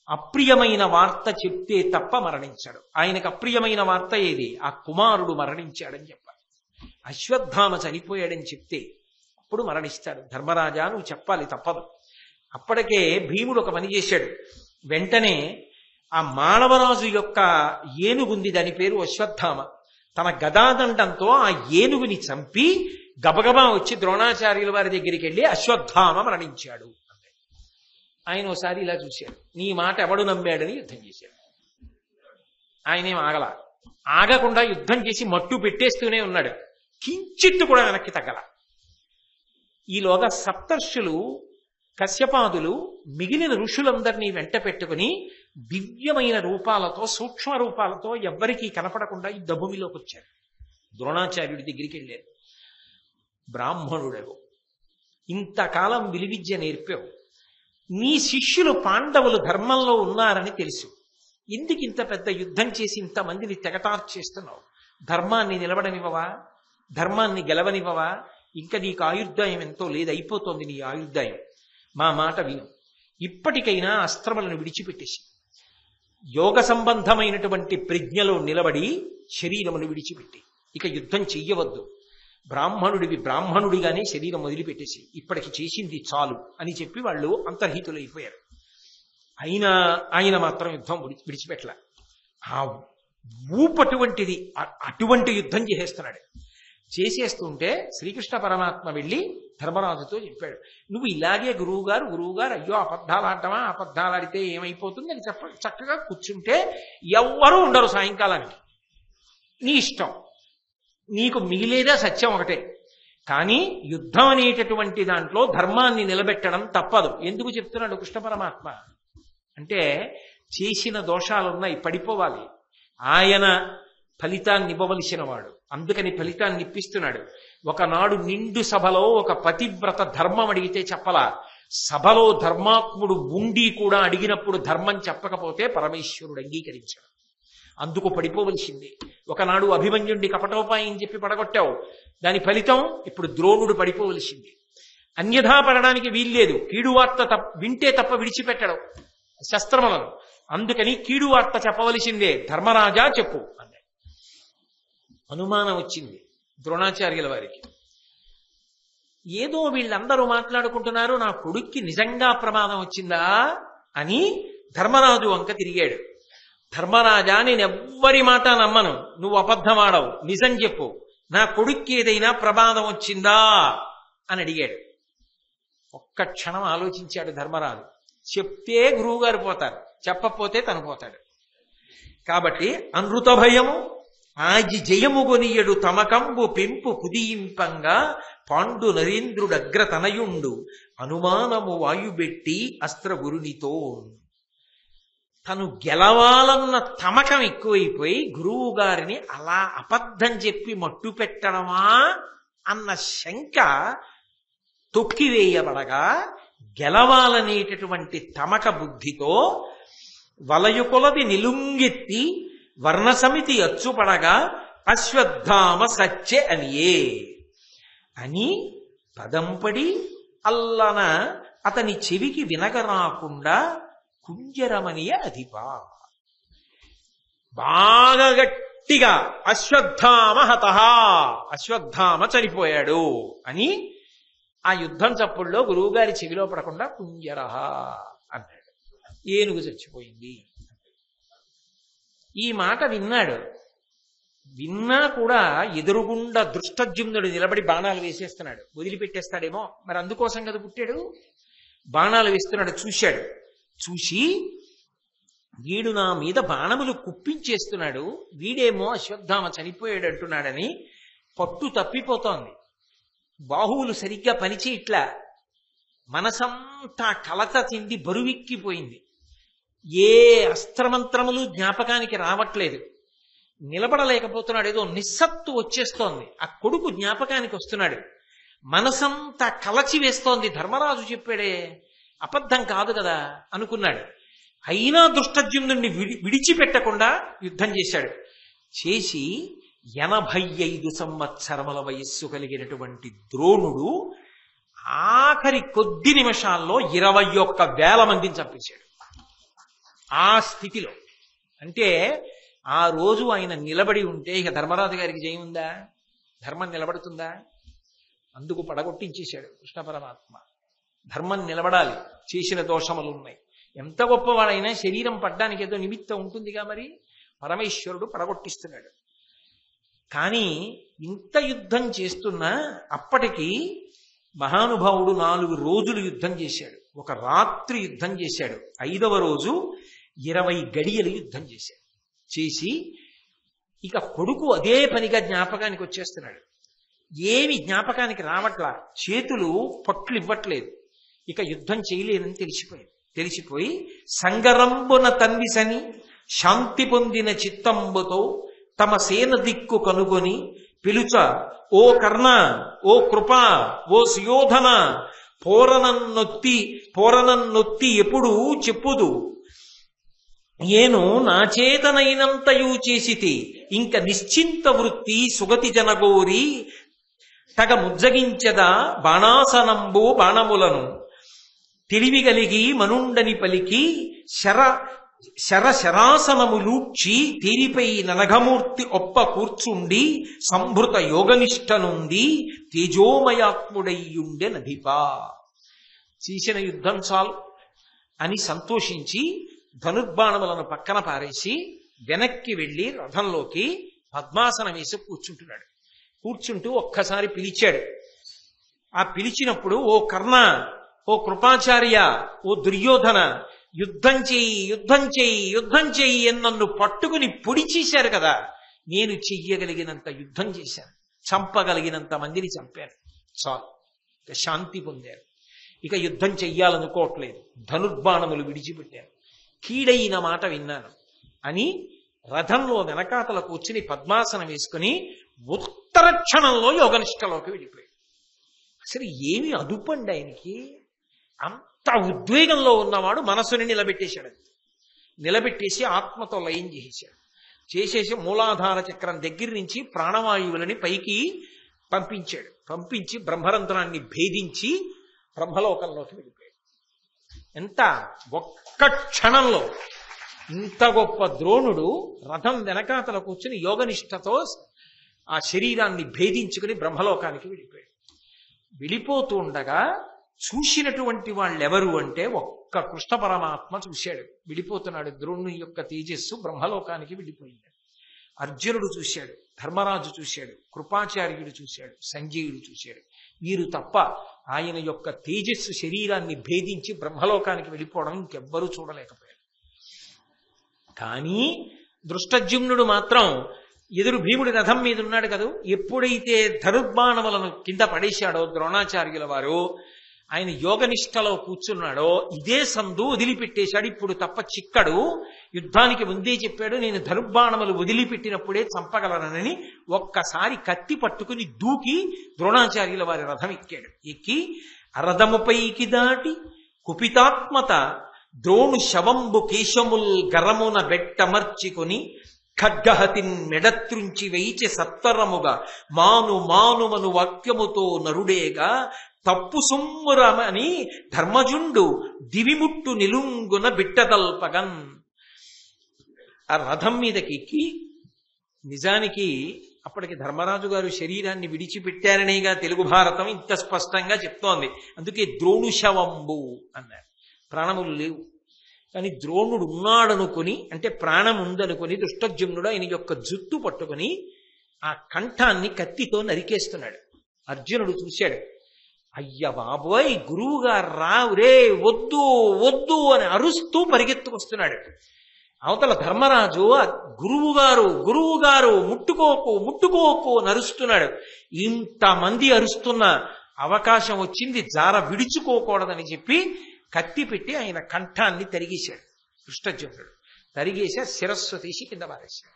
అప్రియమైన వార్త చెప్తే తప్ప మరణించాడు. ఆయనకు అప్రియమైన వార్త ఏది? ఆ కుమారుడు మరణించాడని చెప్పాలి. అశ్వత్థామ చనిపోయాడని చెప్తే అప్పుడు మరణిస్తాడు. ధర్మరాజా, నువ్వు చెప్పాలి, తప్పదు. అప్పటికే భీముడు ఒక పని చేశాడు. వెంటనే ఆ మానవరాజు యొక్క ఏనుగుంది, దాని పేరు అశ్వత్థామ. తన గదాదండంతో ఆ ఏనుగుని చంపి గబగబా వచ్చి ద్రోణాచార్యుల వారి దగ్గరికి వెళ్ళి అశ్వత్థామ మరణించాడు. ఆయన ఒకసారి ఇలా చూశాడు, నీ మాట ఎవడు నమ్మాడని యుద్ధం చేశాడు. ఆయనేం ఆగకుండా యుద్ధం చేసి మట్టు పెట్టేస్తూనే ఉన్నాడు. కించిత్తు కూడా వెనక్కి తగ్గల. ఈలోగా సప్తర్షులు, కశ్యపాదులు, మిగిలిన ఋషులందరినీ వెంట పెట్టుకుని దివ్యమైన రూపాలతో, సూక్ష్మ రూపాలతో ఎవ్వరికీ కనపడకుండా యుద్ధ భూమిలోకి వచ్చారు. ద్రోణాచార్యుడి దగ్గరికి వెళ్ళారు. బ్రాహ్మణుడవు, ఇంతకాలం విలువిద్య నేర్పావు, నీ శిష్యులు పాండవులు ధర్మంలో ఉన్నారని తెలుసు, ఎందుకు ఇంత పెద్ద యుద్ధం చేసి ఇంతమందిని తెగటార్చేస్తున్నావు? ధర్మాన్ని నిలబడనివ్వవా? ధర్మాన్ని గెలవనివ్వవా? ఇంకా నీకు ఆయుర్దాయం ఎంతో లేదు, అయిపోతోంది నీ ఆయుర్దాయం. మా మాట విను, ఇప్పటికైనా అస్త్రములను విడిచిపెట్టేసి యోగ సంబంధమైనటువంటి ప్రజ్ఞలో నిలబడి శరీరమును విడిచిపెట్టి ఇక యుద్ధం చెయ్యవద్దు. బ్రాహ్మణుడిగానే శరీరం వదిలిపెట్టేసి ఇప్పటికి చేసింది చాలు అని చెప్పి వాళ్ళు అంతర్హితులైపోయారు. ఆయన మాత్రం యుద్ధం విడిచిపెట్టల. ఆ ఊపటువంటిది, అటువంటి యుద్ధం చేసేస్తుంటే శ్రీకృష్ణ పరమాత్మ వెళ్ళి ధర్మరాజుతో చెప్పాడు, నువ్వు ఇలాగే గురువుగారు అయ్యో అబద్ధాలు ఆడటమా, అబద్ధాలు ఆడితే ఏమైపోతుంది అని చక్కగా కూర్చుంటే ఎవ్వరూ ఉండరు సాయంకాలానికి, నీ ఇష్టం, నీకు మిగిలేదా సత్యం ఒకటే. కానీ యుద్ధం అనేటటువంటి దాంట్లో ధర్మాన్ని నిలబెట్టడం తప్పదు. ఎందుకు చెప్తున్నాడు కృష్ణ పరమాత్మ అంటే, చేసిన దోషాలున్నాయి, పడిపోవాలి. ఆయన ఫలితాన్ని ఇవ్వవలసిన వాడు, అందుకని ఫలితాన్ని ఇప్పిస్తున్నాడు. ఒకనాడు నిండు సభలో ఒక పతివ్రత ధర్మం అడిగితే చెప్పలా. సభలో ధర్మాత్ముడు ఉండి కూడా అడిగినప్పుడు ధర్మం చెప్పకపోతే పరమేశ్వరుడు అంగీకరించాడు, అందుకు పడిపోవలసింది. ఒకనాడు అభిమన్యుడిని కపటోపాయం చెప్పి పడగొట్టావు, దాని ఫలితం ఇప్పుడు ద్రోణుడు పడిపోవలసింది. అన్యథా పడడానికి వీల్లేదు, కీడు వార్త వింటే తప్ప విడిచిపెట్టడం. శస్త్రములను. అందుకని కీడు వార్త చెప్పవలసిందే, ధర్మరాజా చెప్పు అన్నాడు. అనుమానం వచ్చింది ద్రోణాచార్యుల వారికి. ఏదో వీళ్ళందరూ మాట్లాడుకుంటున్నారు, నా కొడుక్కి నిజంగా ప్రమాదం వచ్చిందా అని ధర్మరాజు వంక తిరిగాడు. ధర్మరాజా, నేనెవ్వరి మాట నమ్మను, నువ్వు అబద్ధమాడవు, నిజం చెప్పు, నా కొడుక్కి ఏదైనా ప్రమాదం వచ్చిందా అని అడిగాడు. ఒక్క క్షణం ఆలోచించాడు ధర్మరాజు. చెప్తే గురువుగారు పోతారు, చెప్పకపోతే తను పోతాడు. కాబట్టి అనృత భయము ఆగి జయము కొనియడు తమకంబు పెంపు కుదియింపంగా పాండు నరేంద్రుడగ్రతనయుండు అనుమానము వాయుబెట్టి అస్త్రగురునితో. తను గెలవాలన్న తమకం ఎక్కువైపోయి గురువు గారిని అలా అబద్ధం చెప్పి మట్టు పెట్టడమా అన్న శంక తొక్కివేయబడగా, గెలవాలనేటటువంటి తమక బుద్ధితో వలయుకొలది నిలుంగెత్తి వర్ణసమితి అచ్చుపడగా అశ్వత్థామ సత్యె అనియే అని పదంపడి అల్లన అతని చెవికి వినగరాకుండా కుంజరమనియ అధిపా బాగా గట్టిగా అశ్వత్థామ హతః, అశ్వత్థామ చనిపోయాడు అని ఆ యుద్ధం చప్పుల్లో గురువుగారి చెవిలో పడకుండా కుంజరహ అన్నాడు. ఏనుగు చచ్చిపోయింది. ఈ మాట విన్నాడు. విన్నా కూడా ఎదురుగుండా దృష్టజ్యుమ్నుడు నిలబడి బాణాలు వేసేస్తున్నాడు. వదిలిపెట్టేస్తాడేమో, మరి అందుకోసం కదా పుట్టాడు. బాణాలు వేస్తున్నాడు. చూశాడు. చూసి వీడు నా మీద బాణములు కుప్పించేస్తున్నాడు, వీడేమో అశ్వత్థామ చనిపోయాడు అంటున్నాడని పట్టు తప్పిపోతోంది. బాహువులు సరిగ్గా పనిచేయట్లా, మనసంతా కలత చెంది బరువెక్కిపోయింది. ఏ అస్త్రమంత్రములు జ్ఞాపకానికి రావట్లేదు. నిలబడలేకపోతున్నాడు. ఏదో నిస్సత్తు వచ్చేస్తోంది. ఆ కొడుకు జ్ఞాపకానికి వస్తున్నాడు. మనసంతా కలచి వేస్తోంది. ధర్మరాజు చెప్పాడే, అబద్ధం కాదు కదా అనుకున్నాడు. అయినా దృష్టజ్యుమ్నుడిని విడిచిపెట్టకుండా యుద్ధం చేశాడు. చేసి 85 సంవత్సరముల వయస్సు కలిగినటువంటి ద్రోణుడు ఆఖరి కొద్ది నిమిషాల్లో 21,000 మందిని చంపేశాడు. ఆ స్థితిలో అంటే ఆ రోజు ఆయన నిలబడి ఉంటే ఇక ధర్మరాజు గారికి జయం ఉందా? ధర్మం నిలబడుతుందా? అందుకు పడగొట్టించేశాడు కృష్ణ పరమాత్మ. ధర్మం నిలబడాలి, చేసిన దోషములు ఉన్నాయి. ఎంత గొప్పవాడైనా శరీరం పడ్డానికి ఏదో నిమిత్తం ఉంటుందిగా, మరి పరమేశ్వరుడు పడగొట్టిస్తున్నాడు. కానీ ఇంత యుద్ధం చేస్తున్నా అప్పటికి మహానుభావుడు 4 రోజులు యుద్ధం చేశాడు. ఒక రాత్రి యుద్ధం చేశాడు. 5వ రోజు 20 గడియలు యుద్ధం చేశాడు. చేసి ఇక కొడుకు అదే పనిగా జ్ఞాపకానికి వచ్చేస్తున్నాడు. ఏమి జ్ఞాపకానికి రావట్లా, చేతులు పట్లు ఇవ్వట్లేదు. ఇక యుద్ధం చేయలేనని తెలిసిపోయి సంగరంబున తన్విసని శాంతి పొందిన చిత్తంబుతో తమ సేన దిక్కు కనుగొని పిలుచ, ఓ కర్ణ, ఓ కృప, ఓ సుయోధన, పోరనన్నొత్తి ఎప్పుడు చెప్పుదు, ఏను నా చేతనైనంతయు చేసితి, ఇంక నిశ్చింత వృత్తి సుగతి జనగోరి తగ ముజ్జగించదా బాణాసనంబు బాణములను తెలివిగలిగి మనుండని పలికి శరాసనములూడ్చి తీరిపై ననఘమూర్తి ఒప్ప కూర్చుండి సంభృత యోగనిష్ట నుండి తేజోమయాత్ముడయ్యుండె నధిపా. చేసిన యుద్ధం చాలు అని సంతోషించి ధనుర్బాణములను పక్కన పారేసి వెనక్కి వెళ్లి రథంలోకి పద్మాసనం వేసి కూర్చుంటున్నాడు. కూర్చుంటూ ఒక్కసారి పిలిచాడు. ఆ పిలిచినప్పుడు, ఓ కర్ణ, ఓ కృపాచార్య, ఓ దుర్యోధన, యుద్ధం చెయ్యి, యుద్ధం చెయ్యి, యుద్ధం చెయ్యి అని నన్ను పట్టుకుని పొడి చేశారు కదా, నేను చెయ్యగలిగినంత యుద్ధం చేశాను, చంపగలిగినంత మందిని చంపాను, చాలు, ఇక శాంతి పొందారు, ఇక యుద్ధం చెయ్యాలనుకోవట్లేదు, ధనుర్బాణములు విడిచిపెట్టారు, కీడైన మాట విన్నాను అని రథంలో వెనకాతల కూర్చుని పద్మాసనం వేసుకుని ఉత్తర క్షణంలో యోగనిష్టలోకి వెళ్ళిపోయాడు. అసలు ఏమి అదుపండి ఆయనకి. అంత ఉద్వేగంలో ఉన్నవాడు మనసుని నిలబెట్టేశాడు. నిలబెట్టేసి ఆత్మతో లయం చేసేసి మూలాధార చక్రం దగ్గర నుంచి ప్రాణవాయువులని పైకి పంపించాడు. పంపించి బ్రహ్మరంధ్రాన్ని భేదించి బ్రహ్మలోకంలోకి వెళ్ళిపోయాడు. ఎంత ఒక్క క్షణంలో ఇంత గొప్ప ద్రోణుడు రథం వెనకాతల కూర్చుని యోగనిష్టతో ఆ శరీరాన్ని భేదించుకుని బ్రహ్మలోకానికి వెళ్ళిపోయాడు. వెళ్ళిపోతూ ఉండగా చూసినటువంటి వాళ్ళెవరు అంటే ఒక్క కృష్ణ పరమాత్మ చూశాడు. వెళ్ళిపోతున్నాడు ద్రోణుని యొక్క తేజస్సు బ్రహ్మలోకానికి వెళ్ళిపోయింది. అర్జునుడు చూశాడు, ధర్మరాజు చూశాడు, కృపాచార్యుడు చూశాడు, సంజయుడు చూశాడు. వీరు తప్ప ఆయన యొక్క తేజస్సు శరీరాన్ని భేదించి బ్రహ్మలోకానికి వెళ్ళిపోవడం ఇంకెవ్వరూ చూడలేకపోయారు. కానీ దృష్టజ్యుమ్నుడు మాత్రం ఎదురు భీముడి రథం మీద ఉన్నాడు కదా, ఎప్పుడైతే ధనుర్బాణములను కింద పడేశాడో ద్రోణాచార్యుల వారు, ఆయన యోగనిష్టలో కూర్చున్నాడో ఇదే సందు వదిలిపెట్టేశాడు. ఇప్పుడు తప్ప చిక్కడు. యుద్ధానికి ముందే చెప్పాడు, నేను ధనుర్బాణములు వదిలిపెట్టినప్పుడే చంపగలనని. ఒక్కసారి కత్తి పట్టుకుని దూకి ద్రోణాచార్యుల వారి రథం ఎక్కాడు. ఎక్కి అరదముపైకి దాటి కుపితాత్మత ద్రోణు శవంబు కేశముల్ గరమున బెట్టమర్చికొని ఖడ్గహతిన్ మెడత్రుంచి వేయిచి సత్వరముగా మాను మానుమను వాక్యముతో నరుడేగా తప్పు సుమ్మురమని ధర్మజుండు దివిముట్టు నిలుంగున బిట్టదల్పగన్. ఆ రథం మీదకి నిజానికి అప్పటికి ధర్మరాజు గారు శరీరాన్ని విడిచిపెట్టారనేగా తెలుగు భారతం ఇంత స్పష్టంగా చెప్తోంది. అందుకే ద్రోణు శవంబు అన్నారు. ప్రాణములు లేవు, కానీ ద్రోణుడు ఉన్నాడనుకుని, అంటే ప్రాణం ఉందనుకుని దృష్టజ్యుమ్నుడు ఆయన యొక్క జుట్టు పట్టుకుని ఆ కంఠాన్ని కత్తితో నరికేస్తున్నాడు. అర్జునుడు చూశాడు. అయ్య బాబోయ్, గురువుగారు రావురే, వద్దు వద్దు అని అరుస్తూ పరిగెత్తుకొస్తున్నాడు. అవతల ధర్మరాజు గురువుగారు గురువుగారు ముట్టుకోకు ముట్టుకోకు అని అరుస్తున్నాడు. ఇంతమంది అరుస్తున్న అవకాశం వచ్చింది, జార విడుచుకోకూడదని చెప్పి కత్తి పెట్టి ఆయన కంఠాన్ని తరిగేశాడు. దృష్టజ్యుమ్నుడు తరిగేసి శిరస్సు తీసి కింద పారేశాడు.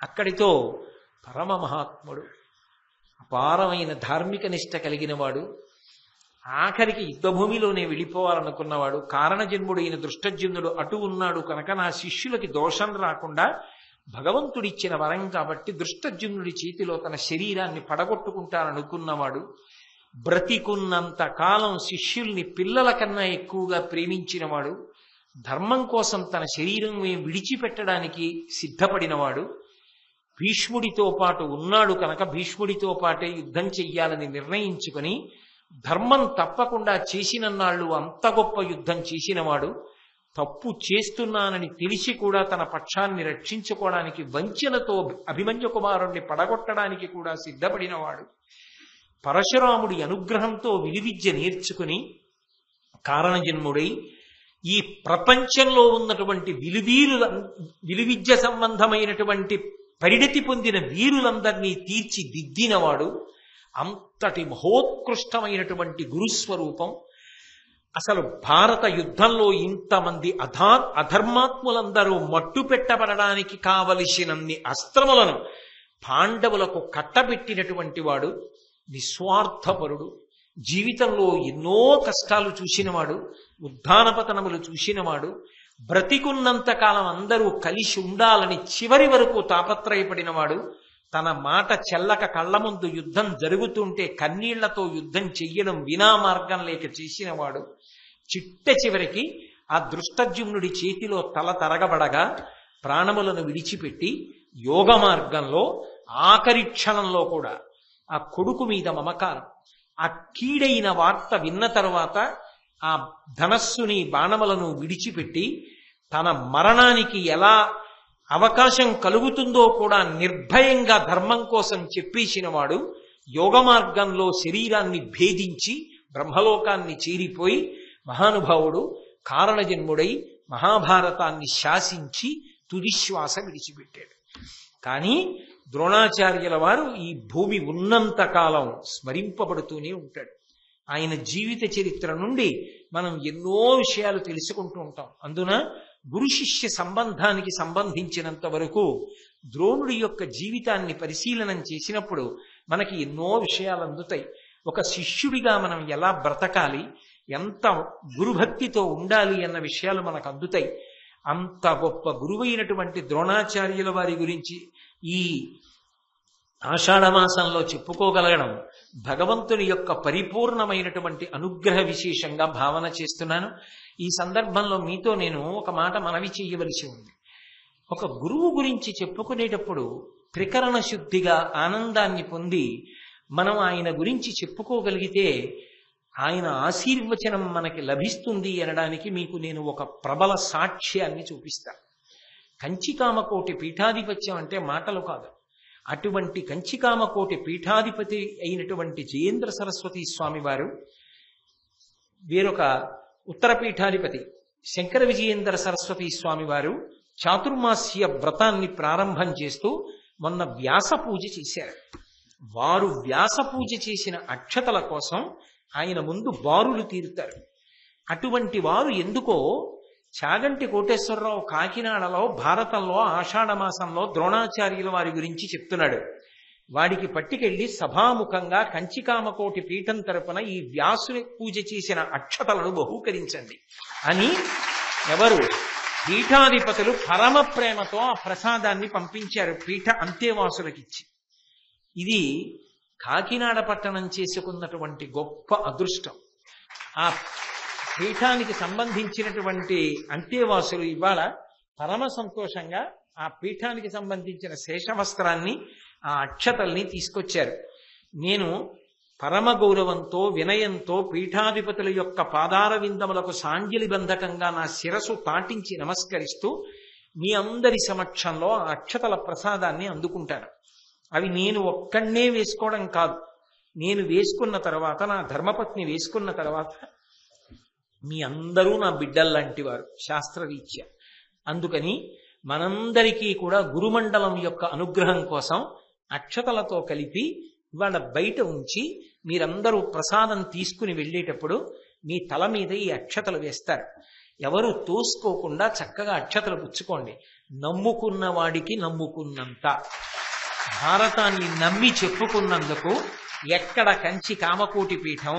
అక్కడితో పరమ మహాత్ముడు, అపారమైన ధార్మిక నిష్ట కలిగిన వాడు, ఆఖరికి యుద్ధభూమిలోనే వెళ్ళిపోవాలనుకున్నవాడు, కారణజన్ముడైన దృష్టజ్యుమ్నుడు అటు ఉన్నాడు కనుక నా శిష్యులకి దోషం రాకుండా భగవంతుడిచ్చిన వరం కాబట్టి దృష్టజ్యుమ్నుడి చేతిలో తన శరీరాన్ని పడగొట్టుకుంటాననుకున్నవాడు, బ్రతికున్నంత కాలం శిష్యుల్ని పిల్లల కన్నా ఎక్కువగా ప్రేమించినవాడు, ధర్మం కోసం తన శరీరం విడిచిపెట్టడానికి సిద్ధపడినవాడు, భీష్ముడితో పాటు ఉన్నాడు కనుక భీష్ముడితో పాటే యుద్ధం చెయ్యాలని నిర్ణయించుకొని ధర్మం తప్పకుండా చేసినన్నాళ్ళు అంత గొప్ప యుద్ధం చేసినవాడు, తప్పు చేస్తున్నానని తెలిసి కూడా తన పక్షాన్ని రక్షించుకోవడానికి వంచనతో అభిమన్యు కుమారుణ్ణి పడగొట్టడానికి కూడా సిద్ధపడినవాడు, పరశురాముడి అనుగ్రహంతో విలువిద్య నేర్చుకుని కారణజన్ముడై ఈ ప్రపంచంలో ఉన్నటువంటి విలువిద్య సంబంధమైనటువంటి పరిణతి పొందిన వీరులందరినీ తీర్చిదిద్దినవాడు, అంతటి మహోత్కృష్టమైనటువంటి గురుస్వరూపం. అసలు భారత యుద్ధంలో ఇంతమంది అధర్మాత్ములందరూ మట్టు పెట్టబడడానికి కావలసినన్ని అస్త్రములను పాండవులకు కట్టబెట్టినటువంటి వాడు, నిస్వార్థపరుడు, జీవితంలో ఎన్నో కష్టాలు చూసినవాడు, ఉద్ధానపతనములు చూసినవాడు, బ్రతికున్నంత కాలం అందరూ కలిసి ఉండాలని చివరి వరకు తాపత్రయపడినవాడు, తన మాట చెల్లక కళ్ళ ముందు యుద్ధం జరుగుతుంటే కన్నీళ్లతో యుద్ధం చెయ్యడం వినా మార్గం లేక చేసినవాడు, చిట్ట చివరికి ఆ దృష్టజ్యుమ్నుడి చేతిలో తల తరగబడగా ప్రాణములను విడిచిపెట్టి యోగ మార్గంలో ఆఖరి క్షణంలో కూడా ఆ కొడుకు మీద మమకారం, ఆ కీడైన వార్త విన్న తరువాత ఆ ధనస్సుని బాణములను విడిచిపెట్టి తన మరణానికి ఎలా అవకాశం కలుగుతుందో కూడా నిర్భయంగా ధర్మం కోసం చెప్పేసినవాడు, యోగ మార్గంలో శరీరాన్ని భేదించి బ్రహ్మలోకాన్ని చేరిపోయి మహానుభావుడు కారణజన్ముడై మహాభారతాన్ని శాసించి తుదిశ్వాస విడిచిపెట్టాడు. కానీ ద్రోణాచార్యుల వారు ఈ భూమి ఉన్నంత కాలం స్మరింపబడుతూనే ఉంటాడు. ఆయన జీవిత చరిత్ర నుండి మనం ఎన్నో విషయాలు తెలుసుకుంటూ ఉంటాం. అందున గురు శిష్య సంబంధానికి సంబంధించినంత వరకు ద్రోణుడి యొక్క జీవితాన్ని పరిశీలనం చేసినప్పుడు మనకి ఎన్నో విషయాలు అందుతాయి. ఒక శిష్యుడిగా మనం ఎలా బ్రతకాలి, ఎంత గురుభక్తితో ఉండాలి అన్న విషయాలు మనకు అందుతాయి. అంత గొప్ప గురువైనటువంటి ద్రోణాచార్యుల వారి గురించి ఈ ఆషాఢమాసంలో చెప్పుకోగలగడం భగవంతుని యొక్క పరిపూర్ణమైనటువంటి అనుగ్రహ విశేషంగా భావన చేస్తున్నాను. ఈ సందర్భంలో మీతో నేను ఒక మాట మనవి చేయవలసి ఉంది. ఒక గురువు గురించి చెప్పుకునేటప్పుడు త్రికరణ శుద్ధిగా ఆనందాన్ని పొంది మనం ఆయన గురించి చెప్పుకోగలిగితే ఆయన ఆశీర్వచనం మనకి లభిస్తుంది అనడానికి మీకు నేను ఒక ప్రబల సాక్ష్యాన్ని చూపిస్తా. కంచికామకోటి పీఠాధిపత్యం అంటే మాటలు కాదు. అటువంటి కంచికామకోటి పీఠాధిపతి అయినటువంటి జయేంద్ర సరస్వతి స్వామి వారు, వేరొక ఉత్తర పీఠాధిపతి శంకర విజయేంద్ర సరస్వతి స్వామి వారు చాతుర్మాస్య వ్రతాన్ని ప్రారంభం చేస్తూ మొన్న వ్యాస పూజ చేశారు. వారు వ్యాస పూజ చేసిన అక్షతల కోసం ఆయన ముందు బారులు తీరుతారు. అటువంటి వారు ఎందుకో చాగంటి కోటేశ్వరరావు కాకినాడలో భారతంలో ఆషాఢమాసంలో ద్రోణాచార్యుల వారి గురించి చెప్తున్నాడు. వాడికి పట్టుకెళ్లి సభాముఖంగా కంచికామకోటి పీఠం తరపున ఈ వ్యాసుని పూజ చేసిన అక్షతలను బహూకరించండి అని ఎవరు పీఠాధిపతులు పరమ ప్రేమతో ఆ ప్రసాదాన్ని పంపించారు పీఠ అంతేవాసులకిచ్చి. ఇది కాకినాడ పట్టణం చేసుకున్నటువంటి గొప్ప అదృష్టం. ఆ పీఠానికి సంబంధించినటువంటి అంతేవాసులు ఇవాళ పరమ సంతోషంగా ఆ పీఠానికి సంబంధించిన శేషవస్త్రాన్ని, ఆ అక్షతల్ని తీసుకొచ్చారు. నేను పరమ గౌరవంతో వినయంతో పీఠాధిపతుల యొక్క పాదార విందములకు సాంజలి బంధకంగా నా శిరసు తాటించి నమస్కరిస్తూ మీ అందరి సమక్షంలో ఆ అక్షతల ప్రసాదాన్ని అందుకుంటాను. అవి నేను ఒక్కడే వేసుకోవడం కాదు, నేను వేసుకున్న తర్వాత నా ధర్మపత్ని వేసుకున్న తర్వాత మీ అందరూ నా బిడ్డల్లాంటి వారు శాస్త్రరీత్యా. అందుకని మనందరికీ కూడా గురుమండలం యొక్క అనుగ్రహం కోసం అక్షతలతో కలిపి ఇవాళ బయట ఉంచి మీరందరూ ప్రసాదం తీసుకుని వెళ్ళేటప్పుడు మీ తల మీద ఈ అక్షతలు వేస్తారు. ఎవరు తోసుకోకుండా చక్కగా అక్షతలు పుచ్చుకోండి. నమ్ముకున్న వాడికి నమ్ముకున్నంత, భారతాన్ని నమ్మి చెప్పుకున్నందుకు ఎక్కడ కంచి కామకోటి పీఠం.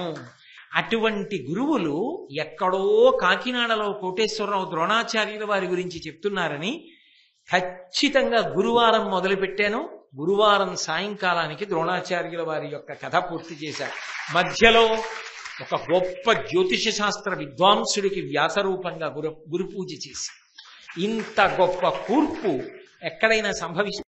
అటువంటి గురువులు ఎక్కడో కాకినాడలో కోటేశ్వరరావు ద్రోణాచార్యుల వారి గురించి చెప్తున్నారని ఖచ్చితంగా గురువారం మొదలుపెట్టాను. గురువారం సాయంకాలానికి ద్రోణాచార్యుల వారి యొక్క కథ పూర్తి చేశారు. మధ్యలో ఒక గొప్ప జ్యోతిష శాస్త్ర విద్వాంసుడికి వ్యాసరూపంగా గురు పూజ చేసి ఇంత గొప్ప కూర్పు ఎక్కడైనా సంభవిస్తుంది?